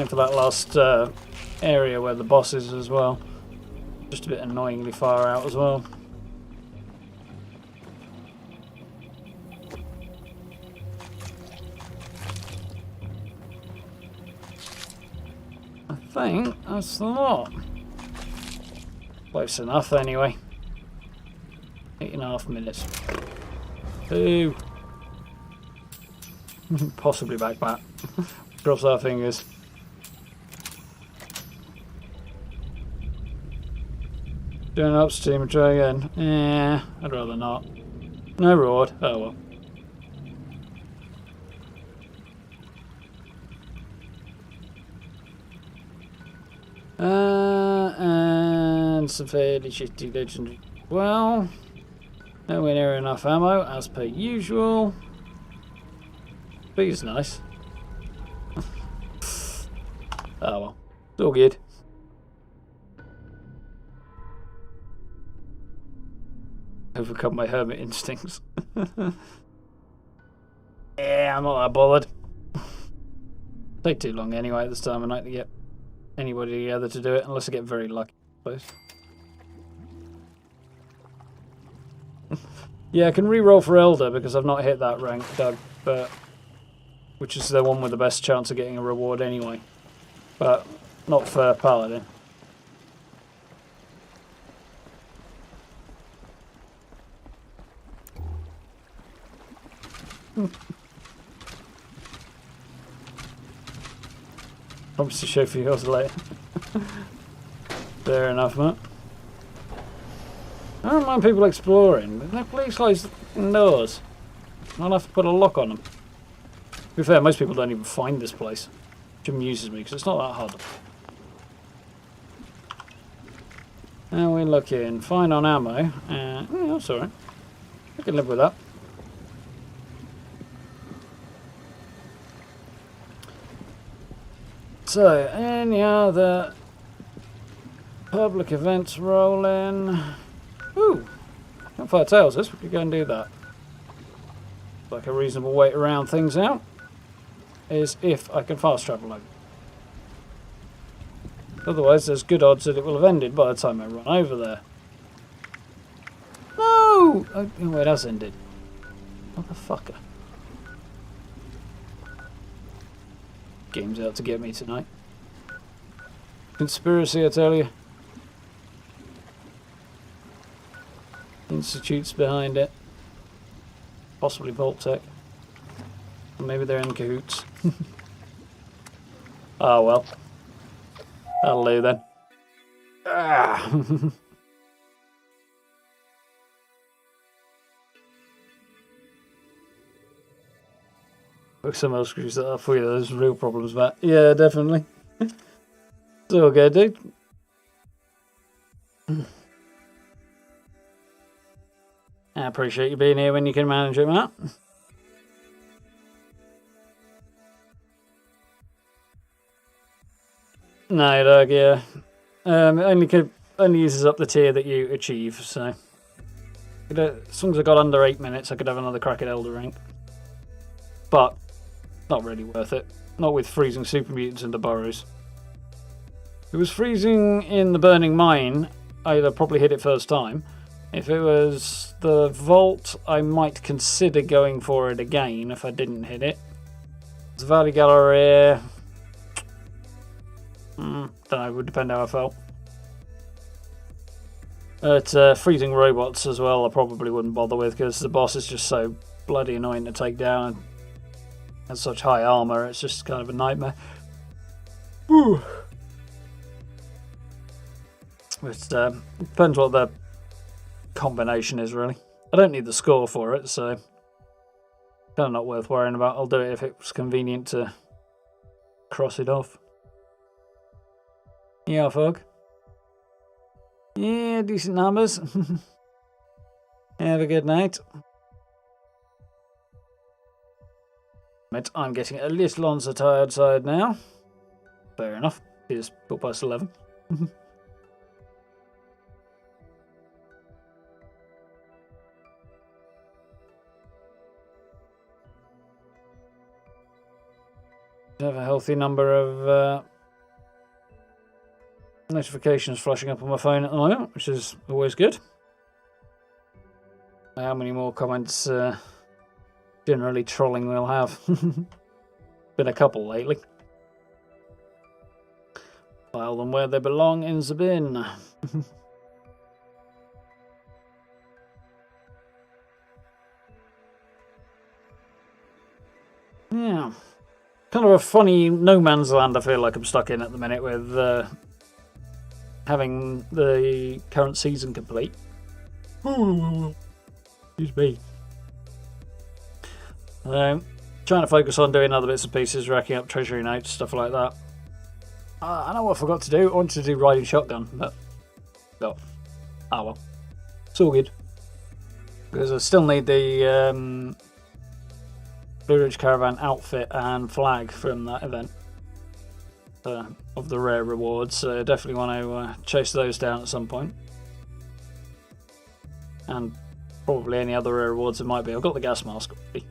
For that last area where the boss is as well. Just a bit annoyingly far out as well. I think that's the lot. Close enough anyway. 8.5 minutes. Ooh. Possibly backpack. Cross our fingers. Doing upstream and try again. Yeah, I'd rather not. No reward. Oh well. And some fairly shitty legendary. Well, nowhere near enough ammo as per usual. But it's nice. Oh well, it's all good. Overcome my hermit instincts. Yeah, I'm not that bothered. Take too long anyway at this time of night to get anybody together to do it, unless I get very lucky, I suppose. Yeah, I can re-roll for Elder because I've not hit that rank, Doug, but which is the one with the best chance of getting a reward anyway. But not for Paladin. Promise to show for yours later. Fair enough, mate. I don't mind people exploring, but no police closed doors. I'll have to put a lock on them. To be fair, most people don't even find this place, which amuses me because it's not that hard. And we're looking fine on ammo. Yeah, that's alright. I can live with that. So, any other public events rolling? Ooh, Campfire tells us we could go and do that. Like a reasonable way to round things out is if I can fast travel over. Otherwise, there's good odds that it will have ended by the time I run over there. No! Oh, it has ended. Motherfucker. Game's out to get me tonight. Conspiracy, I tell you. Institutes behind it. Possibly Vault-Tec. Or maybe they're in cahoots. Oh well. That'll do then. Ah. Someone else screws that up for you. There's real problems, Matt. Yeah, definitely. It's all good, dude. I appreciate you being here when you can manage it, Matt. No, Doug, yeah. It only uses up the tier that you achieve, so. As long as I got under 8 minutes, I could have another crack at Elder rank. But, not really worth it. Not with freezing super mutants in the burrows. If it was freezing in the burning mine, I'd have probably hit it first time. If it was the vault, I might consider going for it again if I didn't hit it. The Valley Gallery, don't know, it would depend how I felt. But freezing robots as well, I probably wouldn't bother with because the boss is just so bloody annoying to take down and has such high armor, it's just kind of a nightmare. Whew. But depends what the combination is, really. I don't need the score for it, so kind of not worth worrying about. I'll do it if it's convenient to cross it off. Yeah, Fog. Yeah, decent numbers. Have a good night. I'm getting a little on the tired side now. Fair enough. It's 11:15. Have a healthy number of notifications flashing up on my phone at the moment, which is always good. How many more comments generally trolling we'll have? Been a couple lately. File them where they belong in the bin. Yeah. Kind of a funny no man's land I feel like I'm stuck in at the minute with having the current season complete. Excuse me. Trying to focus on doing other bits and pieces, racking up treasury notes, stuff like that. I know what I forgot to do. I wanted to do riding shotgun, but oh well. It's all good. Because I still need the Blue Ridge Caravan outfit and flag from that event of the rare rewards. So definitely want to chase those down at some point. And probably any other rare rewards there might be. I've got the gas mask already.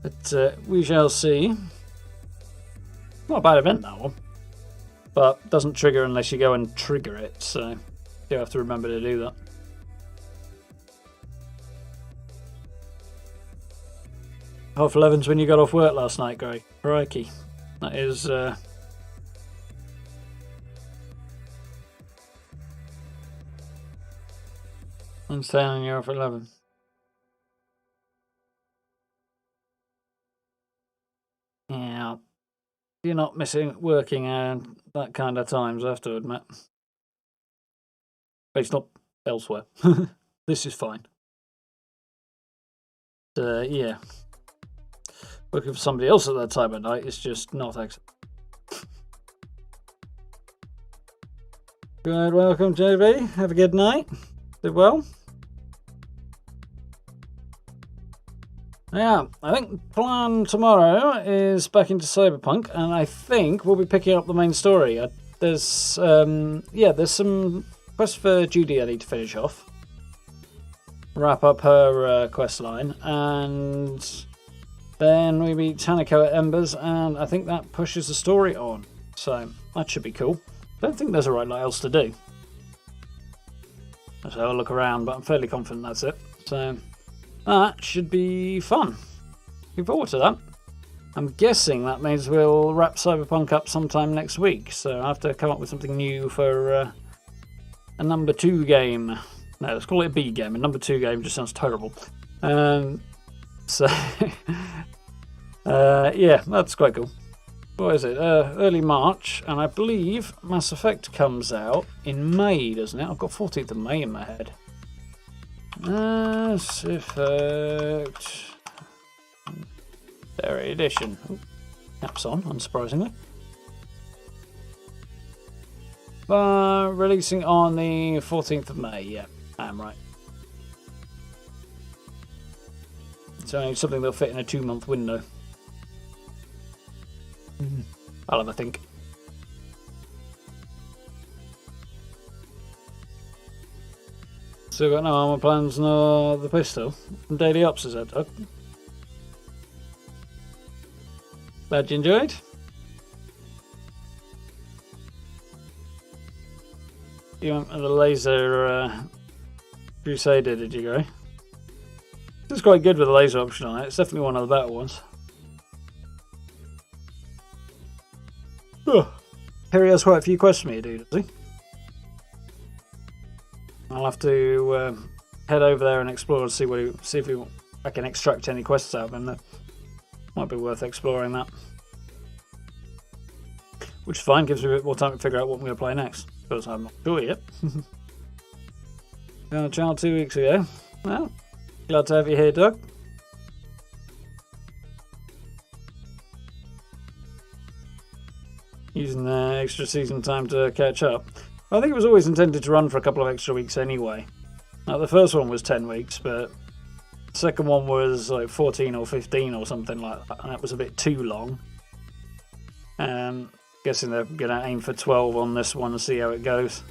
But we shall see. Not a bad event, that one. But doesn't trigger unless you go and trigger it, so you have to remember to do that. Half 11's when you got off work last night, Greg. Crikey. That is... I'm saying you're off 11. Yeah. You're not missing working that kind of times, I have to admit. But it's not elsewhere. This is fine. Yeah. Working for somebody else at that time of night is just not acceptable. Good, welcome JB. Have a good night. Did well. Yeah, I think the plan tomorrow is back into Cyberpunk, and I think we'll be picking up the main story. There's some quests for Judy I need to finish off. Wrap up her quest line, and then we meet Tanako at Embers, and I think that pushes the story on. So that should be cool. Don't think there's a right lot else to do. So I'll look around, but I'm fairly confident that's it. So that should be fun. Looking forward to that. I'm guessing that means we'll wrap Cyberpunk up sometime next week. So I have to come up with something new for a number 2 game. No, let's call it a B game. A number 2 game just sounds terrible. So yeah, that's quite cool. What is it? Early March, and I believe Mass Effect comes out in May, doesn't it? I've got 14th of May in my head. Mass Effect Theory Edition. Ooh, caps on, unsurprisingly. Releasing on the 14th of May, yeah, I am right. It's only something that'll fit in a 2-month window. I'll have a think. So got no armor plans nor the pistol. And daily ops is that, Doug? Glad you enjoyed. You went with the laser Crusader, did you, Gray? It's quite good with the laser option on it. It's definitely one of the better ones. Oh. Harry has quite a few quests for me to do, does he? I'll have to head over there and explore and see if I can extract any quests out of him. That might be worth exploring that. Which is fine, gives me a bit more time to figure out what I'm going to play next. Because I'm not sure yet. Found a child 2 weeks ago. Well, glad to have you here, Doug. Using the extra season time to catch up. I think it was always intended to run for a couple of extra weeks anyway. Now, the first one was 10 weeks, but the second one was like 14 or 15 or something like that, and that was a bit too long. Guessing they're going to aim for 12 on this one and see how it goes.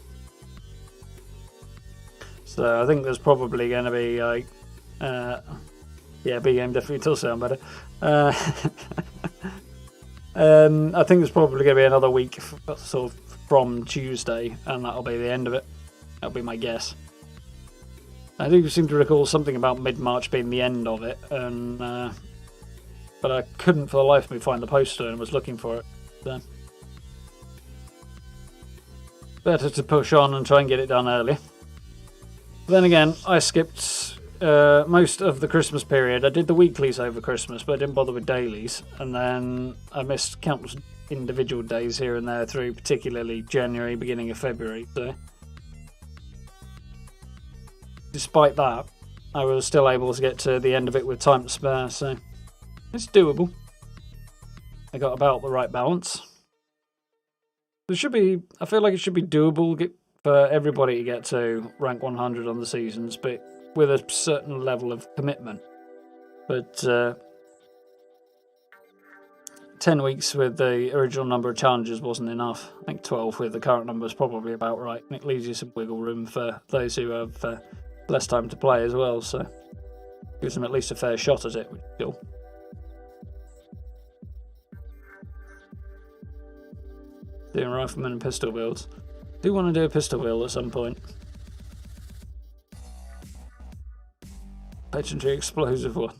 So I think there's probably going to be like... yeah, B game definitely does sound better. I think there's probably going to be another week sort of from Tuesday, and that'll be the end of it. That'll be my guess. I do seem to recall something about mid-March being the end of it, and but I couldn't for the life of me find the poster and was looking for it. So better to push on and try and get it done early. Then again, I skipped most of the Christmas period. I did the weeklies over Christmas, but I didn't bother with dailies. And then I missed countless individual days here and there through particularly January, beginning of February. So, despite that, I was still able to get to the end of it with time to spare, so it's doable. I got about the right balance. There should be, I feel like it should be doable for everybody to get to rank 100 on the seasons, but with a certain level of commitment. But 10 weeks with the original number of challenges wasn't enough. I think 12 with the current number is probably about right, and it leaves you some wiggle room for those who have less time to play as well, so gives them at least a fair shot at it, which is cool. Doing rifleman and pistol builds. Do want to do a pistol build at some point. Legendary explosive one.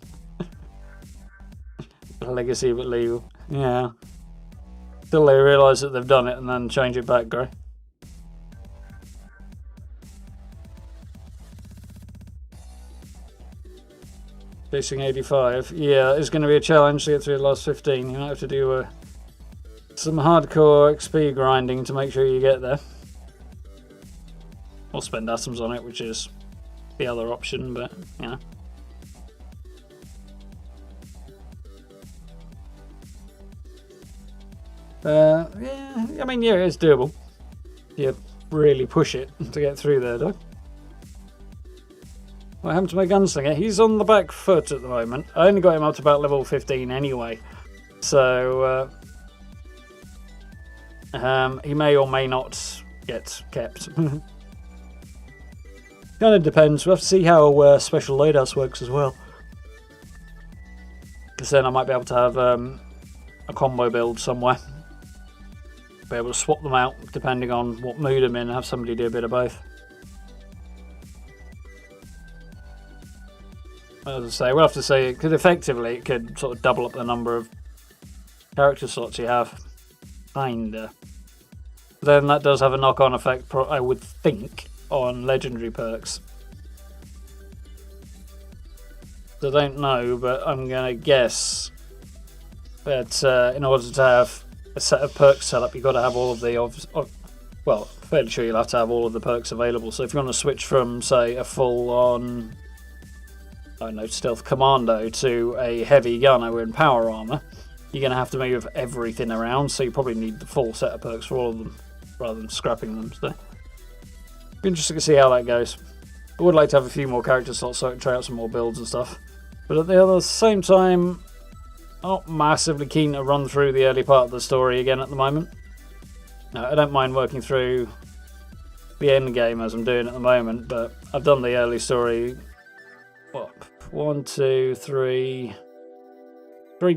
Legacy but legal. Yeah. Till they realise that they've done it and then change it back, Gray. Chasing 85. Yeah, it's going to be a challenge to get through the last 15. You might have to do some hardcore XP grinding to make sure you get there. Or spend atoms on it, which is the other option, but, you know. Yeah, I mean, yeah, it's doable. You really push it to get through there, Doug. What happened to my gunslinger? He's on the back foot at the moment. I only got him up to about level 15 anyway. So, he may or may not get kept. Kind of depends. We'll have to see how special loadouts works as well. Because then I might be able to have a combo build somewhere. Be able to swap them out depending on what mood I'm in and have somebody do a bit of both. As I say, we'll have to say, because effectively it could sort of double up the number of character slots you have. Kinda. Then that does have a knock-on effect, I would think, on legendary perks. I don't know, but I'm going to guess that in order to have a set of perks set up, you've got to have all of the... well, fairly sure you'll have to have all of the perks available. So if you want to switch from, say, a full-on... I don't know, stealth commando to a heavy gunner in power armor, you're going to have to move everything around, so you probably need the full set of perks for all of them, rather than scrapping them. So, be interesting to see how that goes. I would like to have a few more character slots so I can try out some more builds and stuff. But at the same time, I'm not massively keen to run through the early part of the story again at the moment. No, I don't mind working through the end game as I'm doing at the moment, but I've done the early story, what, 1, 2, 3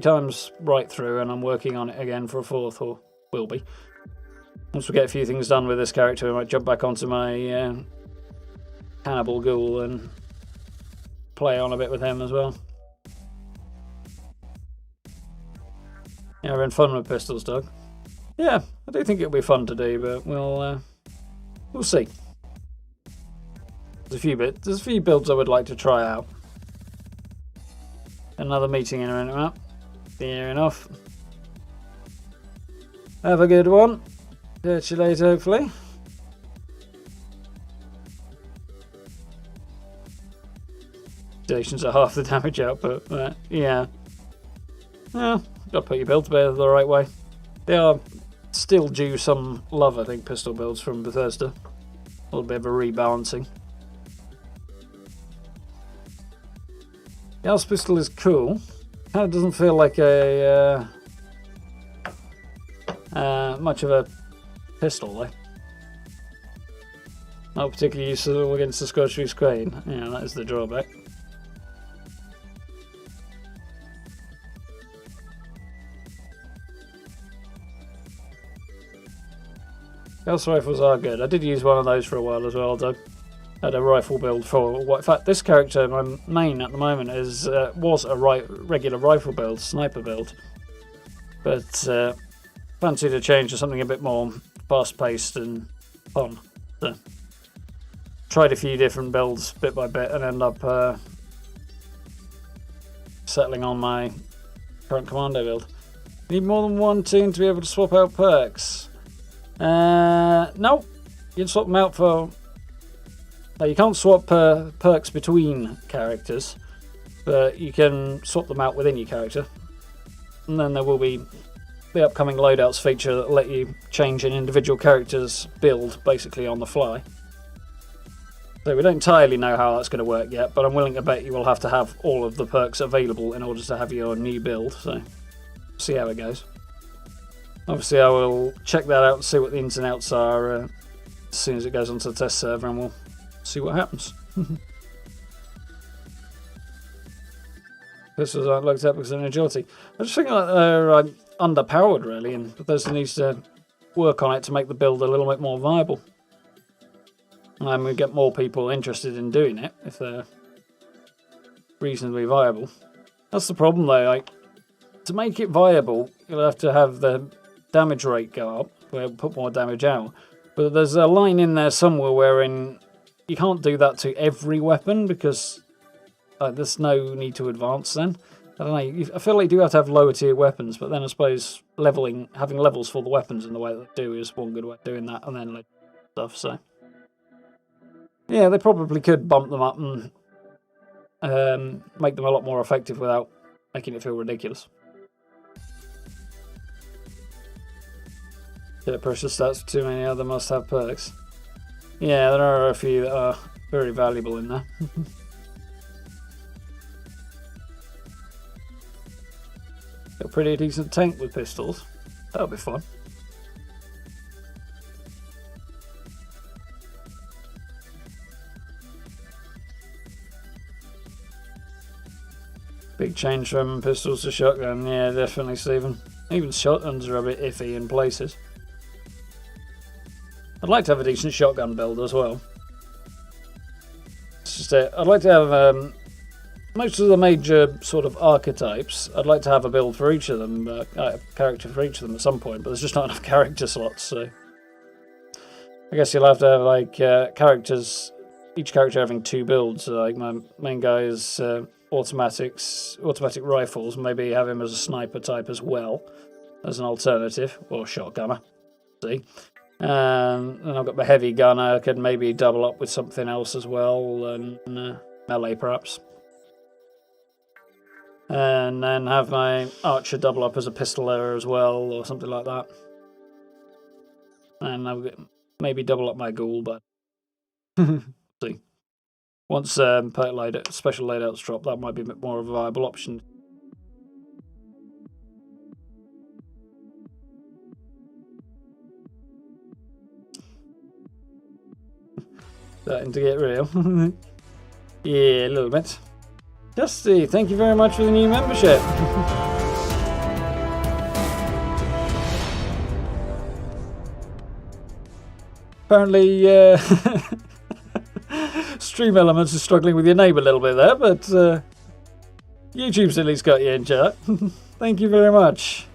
times right through, and I'm working on it again for a fourth, or will be. Once we get a few things done with this character, I might jump back onto my Cannibal Ghoul and play on a bit with him as well. Yeah, we're having fun with pistols, Doug. Yeah, I do think it'll be fun to do, but we'll see. There's a few builds I would like to try out. Another meeting in a minute, Matt. Fair enough. Have a good one. Catch you later, hopefully. Stations are half the damage output, but yeah. Yeah, gotta put your build together the right way. They are still due some love, I think, pistol builds from Bethesda. A little bit of a rebalancing. The Gauss pistol is cool. Kind of doesn't feel like a much of a pistol, though. Not particularly useful against the scorched screen. Yeah, that is the drawback. Gauss rifles are good. I did use one of those for a while as well, Doug. I had a rifle build for... In fact, this character, my main at the moment, was a regular rifle build, sniper build. But fancied a change to something a bit more fast-paced and fun. So, tried a few different builds bit by bit and ended up settling on my current commando build. Need more than one team to be able to swap out perks. No. You can swap them out for... No, you can't swap perks between characters, but you can swap them out within your character. And then there will be the upcoming loadouts feature that will let you change an individual character's build basically on the fly. So we don't entirely know how that's going to work yet, but I'm willing to bet you will have to have all of the perks available in order to have your new build, so see how it goes. Obviously I will check that out and see what the ins and outs are as soon as it goes onto the test server, and we'll see what happens. Pistols aren't looked at because of agility. I just think that they're underpowered really, and Bethesda needs to work on it to make the build a little bit more viable. And we get more people interested in doing it if they're reasonably viable. That's the problem though, like, to make it viable you'll have to have the damage rate go up, where put more damage out. But there's a line in there somewhere wherein you can't do that to every weapon because there's no need to advance then. I don't know, I feel like you do have to have lower tier weapons, but then I suppose having levels for the weapons in the way that they do is one good way of doing that, and then stuff, so... Yeah, they probably could bump them up and make them a lot more effective without making it feel ridiculous. Yeah, precious stats for too many other must-have perks. Yeah, there are a few that are very valuable in there. Got a pretty decent tank with pistols. That'll be fun. Big change from pistols to shotgun. Yeah, definitely, Stephen. Even shotguns are a bit iffy in places. I'd like to have a decent shotgun build as well. It's just I'd like to have most of the major sort of archetypes. I'd like to have a build for each of them, a character for each of them at some point, but there's just not enough character slots, so... I guess you'll have to have, like, characters... Each character having two builds. So, like, my main guy is... automatic rifles, maybe have him as a sniper type as well as an alternative, or shotgunner. See, and I've got my heavy gunner. I could maybe double up with something else as well, and melee perhaps, and then have my archer double up as a pistoler as well, or something like that. And I'll maybe double up my ghoul, but see. Once special loadouts drop, that might be a bit more of a viable option. Starting to get real. Yeah, a little bit. Dusty, thank you very much for the new membership. Apparently, Stream Elements is struggling with your name a little bit there, but YouTube's at least got you in chat. Thank you very much.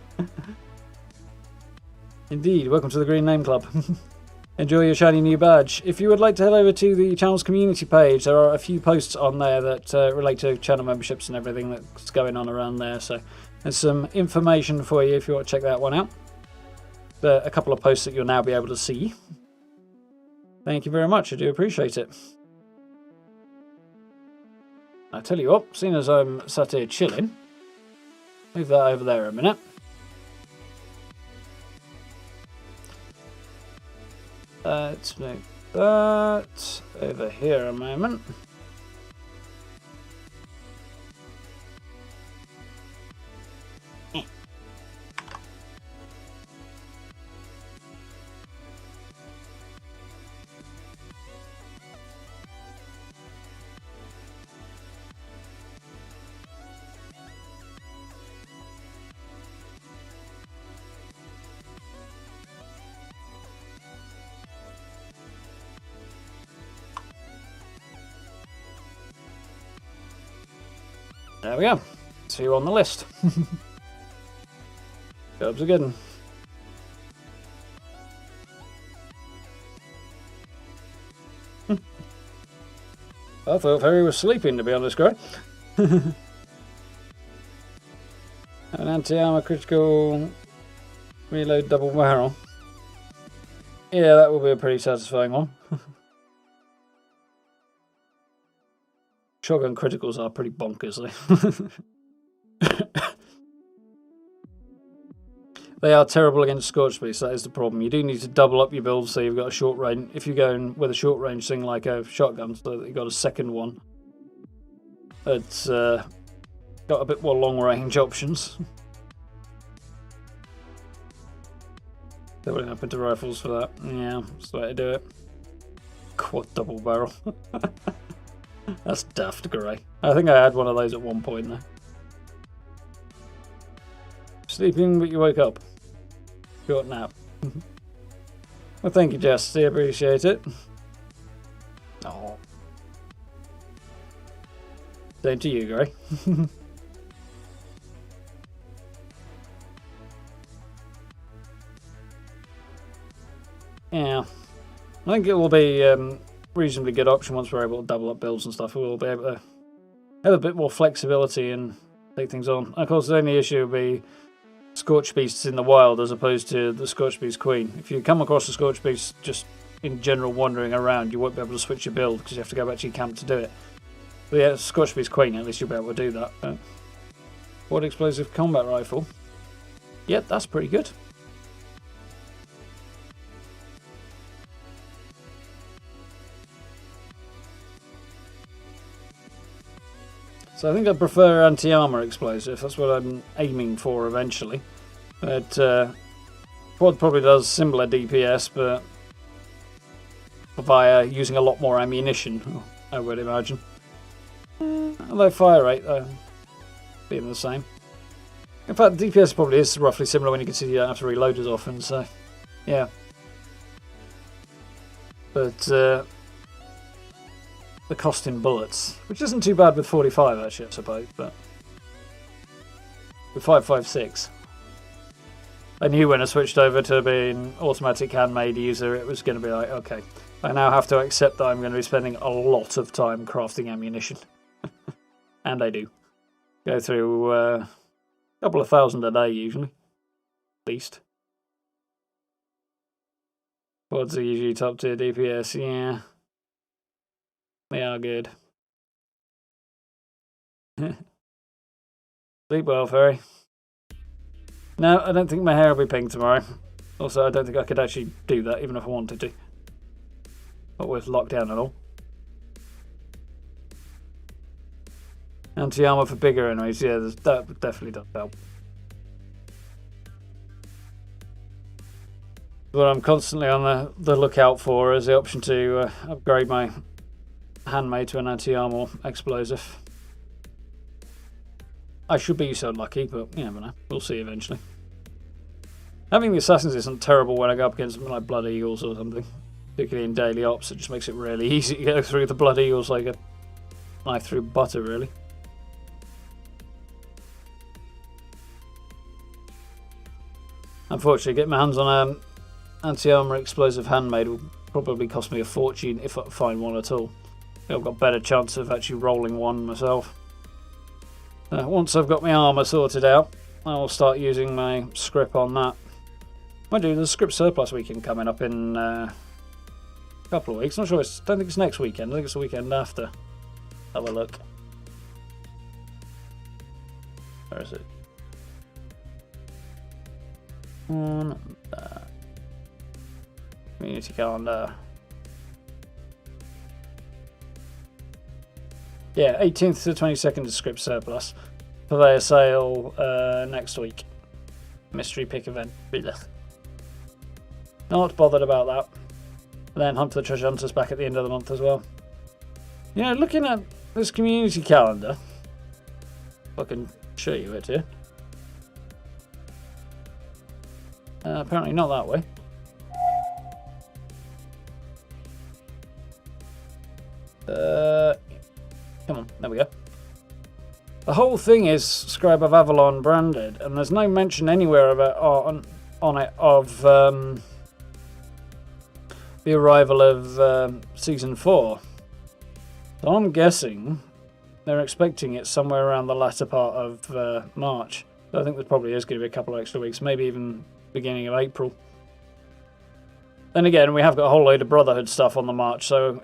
Indeed, welcome to the Green Name Club. Enjoy your shiny new badge. If you would like to head over to the channel's community page, there are a few posts on there that relate to channel memberships and everything that's going on around there, so there's some information for you if you want to check that one out. There are a couple of posts that you'll now be able to see. Thank you very much, I do appreciate it. I tell you what, seeing as I'm sat here chilling, move that over there a minute. Let's move that over here a moment. There we go. See you on the list. Jobs are good. I thought Harry was sleeping, to be honest, Gray. anti-armor critical reload double barrel. Yeah, that will be a pretty satisfying one. Shotgun criticals are pretty bonkers, though. They are terrible against Scorched Beast, that is the problem. You do need to double up your build so you've got a short range. If you're going with a short range thing like a shotgun, so that you've got a second one, it's got a bit more long range options. Doubling up into rifles for that. Yeah, that's the way to do it. Quad double barrel. That's daft grey. I think I had one of those at one point though. Sleeping, but you woke up. Short nap. Well, thank you, Jess. I appreciate it. Oh. Same to you, Gray. Yeah. I think it will be reasonably good option once we're able to double up builds and stuff. We'll be able to have a bit more flexibility and take things on. Of course, the only issue will be Scorched Beasts in the wild as opposed to the Scorched Beast Queen. If you come across a Scorched Beast just in general wandering around, you won't be able to switch your build because you have to go back to your camp to do it. But yeah, Scorched Beast Queen, at least you'll be able to do that. Quad explosive combat rifle. Yep, that's pretty good. So I think I prefer anti-armor explosive. That's what I'm aiming for eventually. But Quad probably does similar DPS, but via using a lot more ammunition, I would imagine. Although fire rate, being the same. In fact, DPS probably is roughly similar when you consider you don't have to reload as often. So, yeah. But the cost in bullets, which isn't too bad with 45 actually, I suppose, but with 5.56, I knew when I switched over to being automatic handmade user, it was going to be like, okay, I now have to accept that I'm going to be spending a lot of time crafting ammunition. And I do. Go through a couple of thousand a day usually, at least. Quads are usually top tier DPS, yeah. They are good. Sleep well, Ferry. No, I don't think my hair will be pink tomorrow. Also, I don't think I could actually do that, even if I wanted to. Not with lockdown and all. Anti-armor for bigger enemies, yeah, that definitely does help. What I'm constantly on the lookout for is the option to upgrade my handmade to an anti-armor explosive. I should be so lucky, but you never know. We'll see eventually. Having the assassins isn't terrible when I go up against something like Blood Eagles or something. Particularly in daily ops, it just makes it really easy to go through the Blood Eagles like a knife through butter, really. Unfortunately, getting my hands on an anti-armor explosive handmade will probably cost me a fortune if I find one at all. I've got a better chance of actually rolling one myself. Once I've got my armour sorted out, I'll start using my script on that. Might do the script surplus weekend coming up in a couple of weeks. Not sure. Don't think it's next weekend. I think it's the weekend after. Have a look. Where is it? On the community calendar. Yeah, 18th to 22nd is script surplus. Purveyor sale next week. Mystery pick event. Blech. Not bothered about that. And then Hunt for the Treasure Hunters back at the end of the month as well. Yeah, looking at this community calendar, if I can show you it here. Apparently not that way. Come on, there we go. The whole thing is Scribe of Avalon branded, and there's no mention anywhere of it on it of the arrival of Season 4. So I'm guessing they're expecting it somewhere around the latter part of March. So I think there probably is going to be a couple of extra weeks, maybe even beginning of April. Then again, we have got a whole load of Brotherhood stuff on the march, so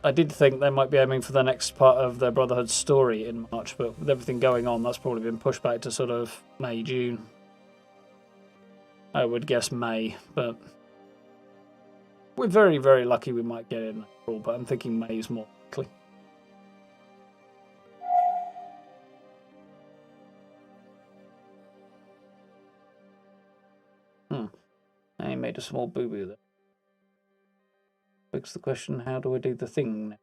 I did think they might be aiming for the next part of their Brotherhood story in March, but with everything going on, that's probably been pushed back to sort of May, June. I would guess May, but we're very, very lucky we might get it in April, but I'm thinking May is more likely. I made a small boo-boo there. Begs the question, how do I do the thing now?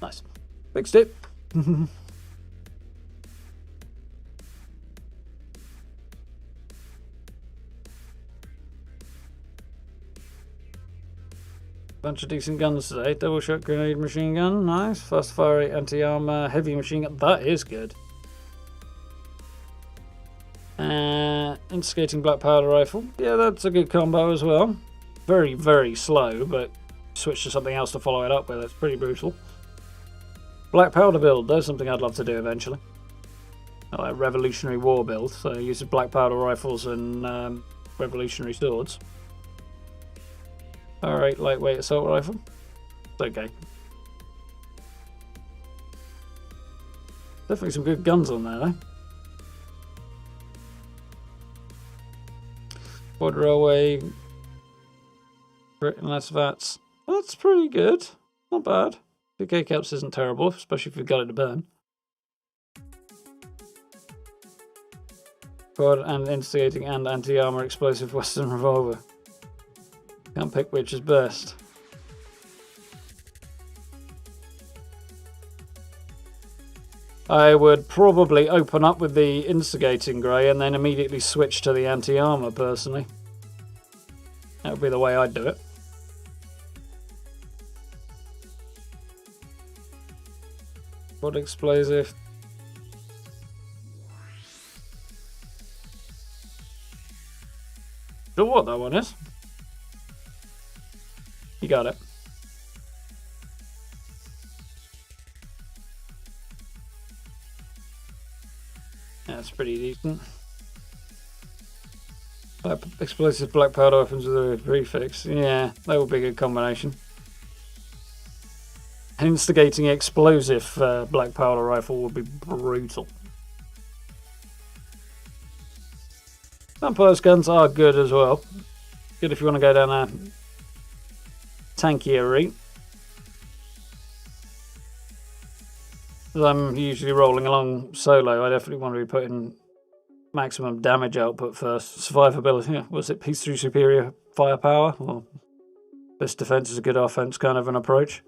Nice. Fixed it. Bunch of decent guns today. Double shot grenade machine gun, nice. Fast fire anti-armor heavy machine gun, that is good. Instigating black powder rifle, yeah, that's a good combo as well. Very, very slow, but switch to something else to follow it up with. It's pretty brutal. Black powder build, there's something I'd love to do eventually. Like a Revolutionary War build, so it uses black powder rifles and revolutionary swords. Alright, lightweight assault rifle. It's okay. Definitely some good guns on there, though. Quad railway. Britain less VATs. That's pretty good. Not bad. 2k caps isn't terrible, especially if you've got it to burn. Quad and instigating and anti-armor explosive Western revolver. Can't pick which is best. I would probably open up with the instigating grey and then immediately switch to the anti-armor personally. That would be the way I'd do it. Quad explosive. Sure what that one is. You got it. That's pretty decent. Explosive black powder weapons with a prefix. Yeah, that would be a good combination. Instigating explosive black powder rifle would be brutal. Vampire's guns are good as well. Good if you want to go down a tankier route. As I'm usually rolling along solo, I definitely want to be putting maximum damage output first. Survivability, was it peace through superior firepower? Or best defense is a good offense kind of an approach.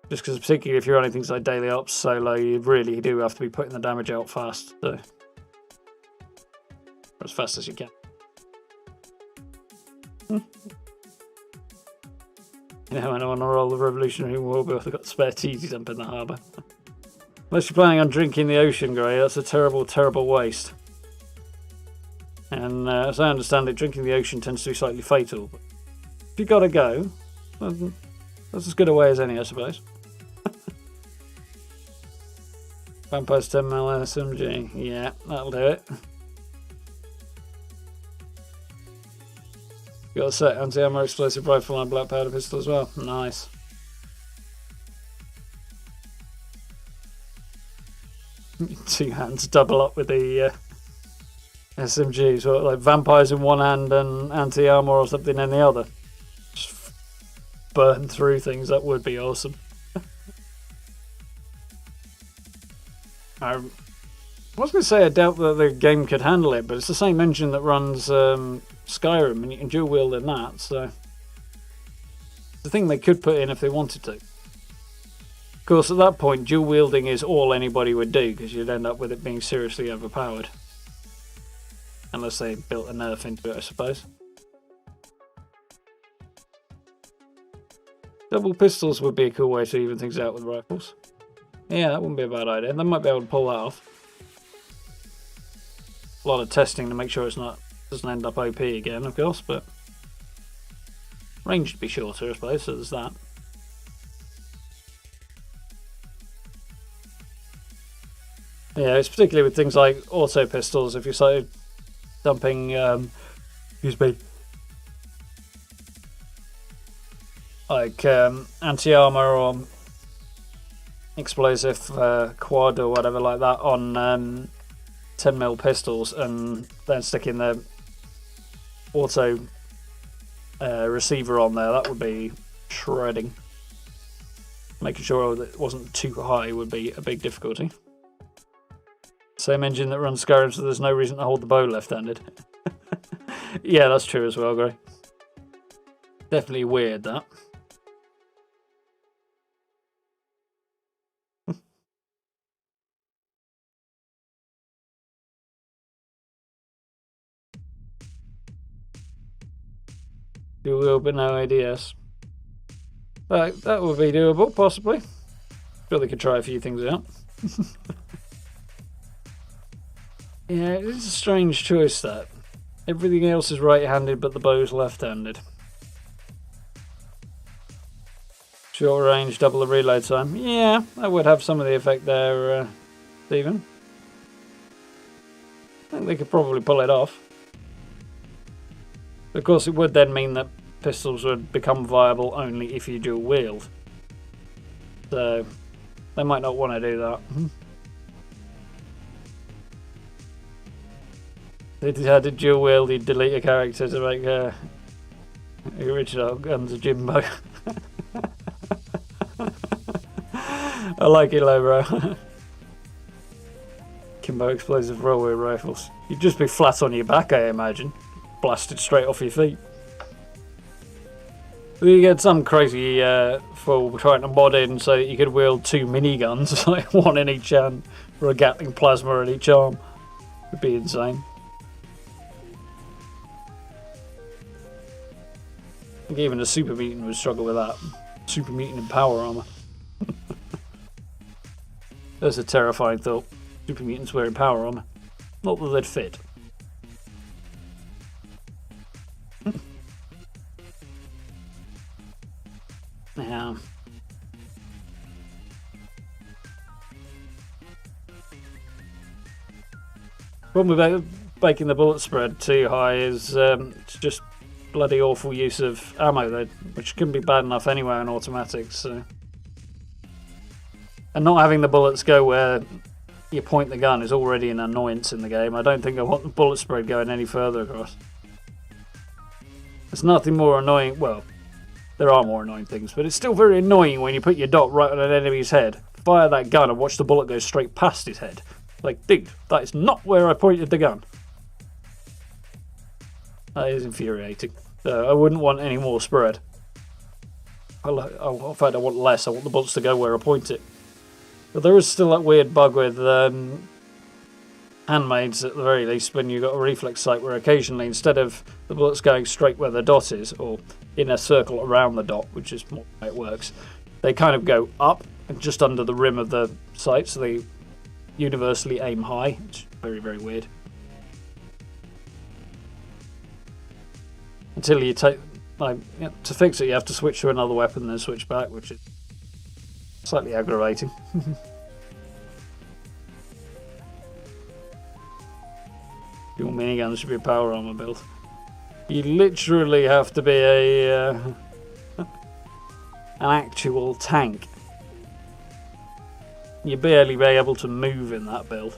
Just because particularly if you're running things like daily ops solo, you really do have to be putting the damage out fast. So, as fast as you can. You know, when I want to roll the Revolutionary War build, I've got spare tea to dump in the harbour. Unless you're planning on drinking the ocean, Grey, that's a terrible, terrible waste. And as I understand it, drinking the ocean tends to be slightly fatal. But if you got to go, well, that's as good a way as any, I suppose. Vampire's 10mm SMG. Yeah, that'll do it. Got a set anti-armor explosive rifle and black powder pistol as well. Nice. Two hands double up with the SMGs. What, like vampires in one hand and anti-armor or something in the other. Just burn through things. That would be awesome. I was going to say I doubt that the game could handle it, but it's the same engine that runs Skyrim, and you can dual wield in that, so the thing they could put in if they wanted to. Of course, at that point, dual wielding is all anybody would do, because you'd end up with it being seriously overpowered. Unless they built a nerf into it, I suppose. Double pistols would be a cool way to even things out with rifles. Yeah, that wouldn't be a bad idea. They might be able to pull that off. A lot of testing to make sure it's not Doesn't end up OP again, of course, but range would be shorter, I suppose, so there's that. Yeah, it's particularly with things like auto pistols. If you started dumping, excuse me, like anti-armor or explosive quad or whatever like that on 10mm pistols, and then sticking the auto receiver on there, that would be shredding. Making sure that it wasn't too high would be a big difficulty. Same engine that runs Skyrim, so there's no reason to hold the bow left-handed. Yeah, that's true as well, Gray. Definitely weird, that. Dual wheel, but no ADS. That would be doable, possibly. Sure, they could try a few things out. Yeah, it's a strange choice, that. Everything else is right-handed, but the bow's left-handed. Short range, double the reload time. Yeah, that would have some of the effect there, Stephen. I think they could probably pull it off. Of course, it would then mean that pistols would become viable only if you dual wield. So, they might not want to do that. If you had a dual wield, you'd delete a character to make the original guns a Jimbo. I like it, low, bro. Kimbo explosive railway rifles. You'd just be flat on your back, I imagine. Blasted straight off your feet. You get some crazy fool trying to mod in so that you could wield 2 miniguns, like one in each hand, or a Gatling plasma in each arm. It'd be insane. I think even a super mutant would struggle with that. Super mutant in power armor. That's a terrifying thought. Super mutants wearing power armor. Not that they'd fit. Yeah. Problem with making the bullet spread too high is it's just bloody awful use of ammo, though, which can be bad enough anyway in automatics. So. And not having the bullets go where you point the gun is already an annoyance in the game. I don't think I want the bullet spread going any further across. There's nothing more annoying. Well, there are more annoying things, but it's still very annoying when you put your dot right on an enemy's head, fire that gun, and watch the bullet go straight past his head. Like, dude, that is not where I pointed the gun. That is infuriating. I wouldn't want any more spread. In fact, I want less. I want the bullets to go where I point it. But there is still that weird bug with handmaids, at the very least, when you've got a reflex sight where occasionally, instead of the bullets going straight where the dot is, or in a circle around the dot, which is more how it works, they kind of go up and just under the rim of the sight, so they universally aim high, which is very, very weird. Until you take, to fix it, you have to switch to another weapon and then switch back, which is slightly aggravating. Your minigun should be a power armor build. You literally have to be an actual tank. You'd barely be able to move in that build.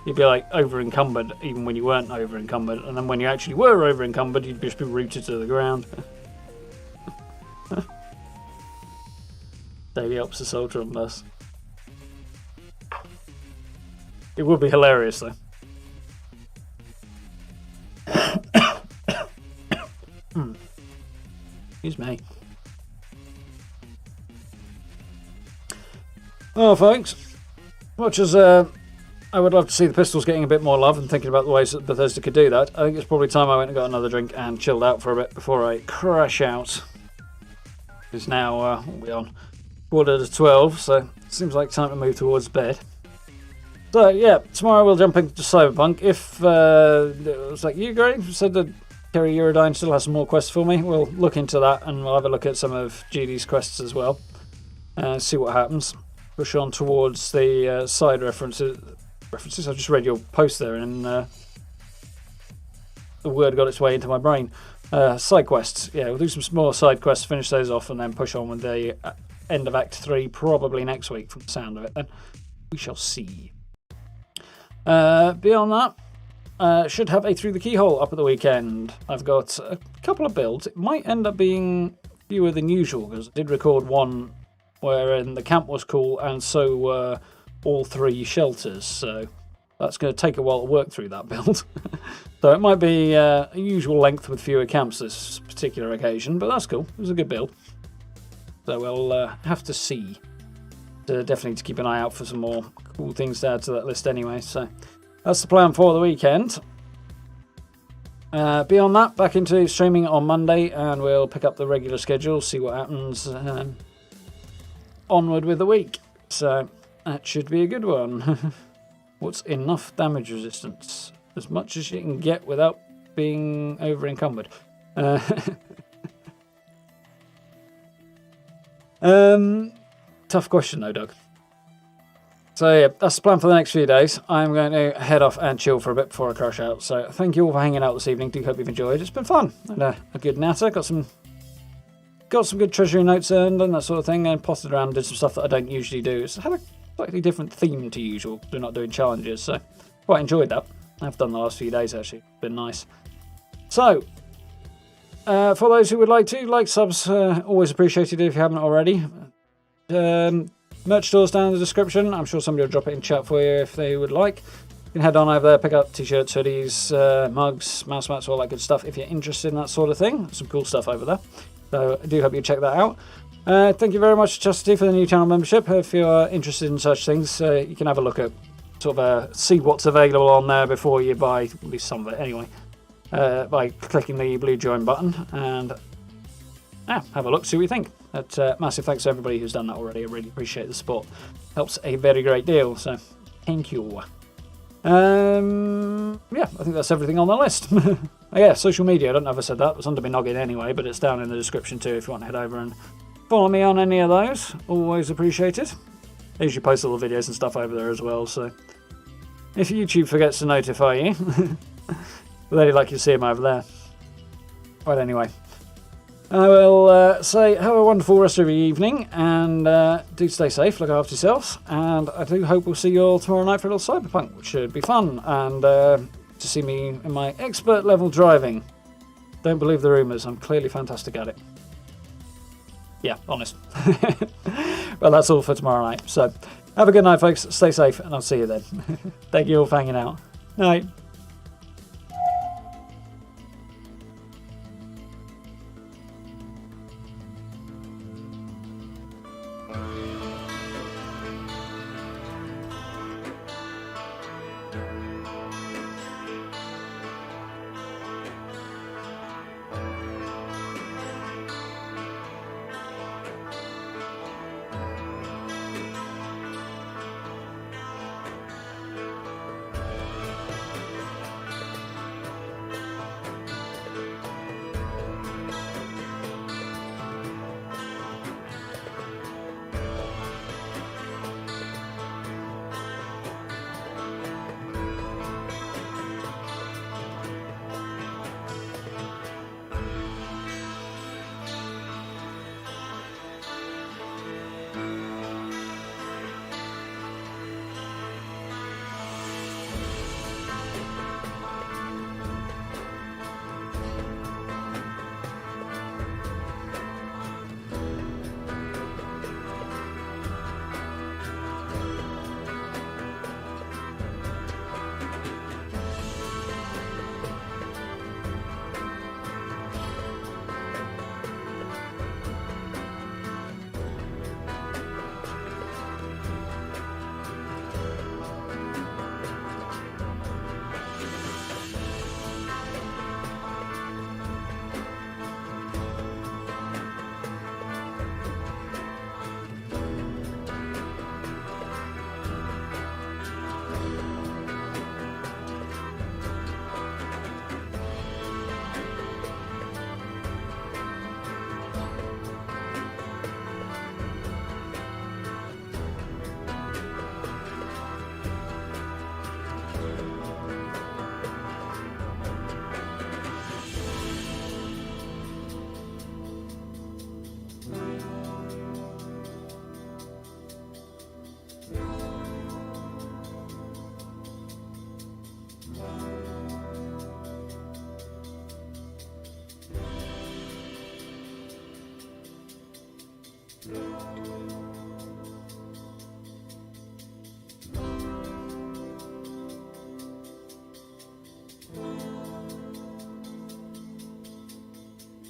You'd be like over encumbered even when you weren't over encumbered, and then when you actually were over encumbered, you'd just be rooted to the ground. Daily Ops Assault on bus. It would be hilarious though. Excuse me. Well, folks, much as I would love to see the pistols getting a bit more love and thinking about the ways that Bethesda could do that, I think it's probably time I went and got another drink and chilled out for a bit before I crash out. It's now, what are we on? 11:45, so it seems like time to move towards bed. So yeah, tomorrow we'll jump into Cyberpunk. If it was like you, Gray, said that Kerry Eurodyne still has some more quests for me, we'll look into that and we'll have a look at some of GD's quests as well. See what happens. Push on towards the side references. I just read your post there and the word got its way into my brain. Side quests. Yeah, we'll do some more side quests, finish those off, and then push on with the end of Act 3 probably next week from the sound of it then. We shall see. Beyond that, should have a Through the Keyhole up at the weekend. I've got a couple of builds. It might end up being fewer than usual because I did record one wherein the camp was cool and so were all 3 shelters. So that's going to take a while to work through that build. So it might be a usual length with fewer camps this particular occasion, but that's cool. It was a good build. So we'll have to see. Definitely to keep an eye out for some more cool things to add to that list anyway. So that's the plan for the weekend. Beyond that, back into streaming on Monday, and we'll pick up the regular schedule, see what happens onward with the week. So that should be a good one. What's enough damage resistance? As much as you can get without being over encumbered. Tough question though, Doug. So yeah, that's the plan for the next few days. I'm going to head off and chill for a bit before I crash out. So thank you all for hanging out this evening. Do hope you've enjoyed. It's been fun. And a good natter. Got some good treasury notes earned and that sort of thing, and potted around and did some stuff that I don't usually do. It's had a slightly different theme to usual. We're not doing challenges, so quite enjoyed that. I've done the last few days actually. It's been nice. So for those who would like to, like, subs, always appreciated if you haven't already. Merch stores down in the description. I'm sure somebody will drop it in chat for you if they would like. You can head on over there, pick up t-shirts, hoodies, mugs, mouse mats, all that good stuff if you're interested in that sort of thing. Some cool stuff over there. So I do hope you check that out. Thank you very much, Chastity, for the new channel membership. If you're interested in such things, you can have a look at sort of see what's available on there before you buy, at least some of it anyway, by clicking the blue join button and have a look, see what you think. But, massive thanks to everybody who's done that already. I really appreciate the support. Helps a very great deal, so thank you. Yeah, I think that's everything on the list. Yeah, social media, I don't know if I said that. It was under my noggin anyway, but it's down in the description too if you want to head over and follow me on any of those. Always appreciated. I usually post all the videos and stuff over there as well, so if YouTube forgets to notify you, they'd like you to see them over there. Right, anyway. I will say have a wonderful rest of your evening, and do stay safe, look after yourselves, and I do hope we'll see you all tomorrow night for a little Cyberpunk, which should be fun, and to see me in my expert level driving. Don't believe the rumours, I'm clearly fantastic at it. Yeah, honest. Well, that's all for tomorrow night, so have a good night, folks, stay safe, and I'll see you then. Thank you all for hanging out. Night.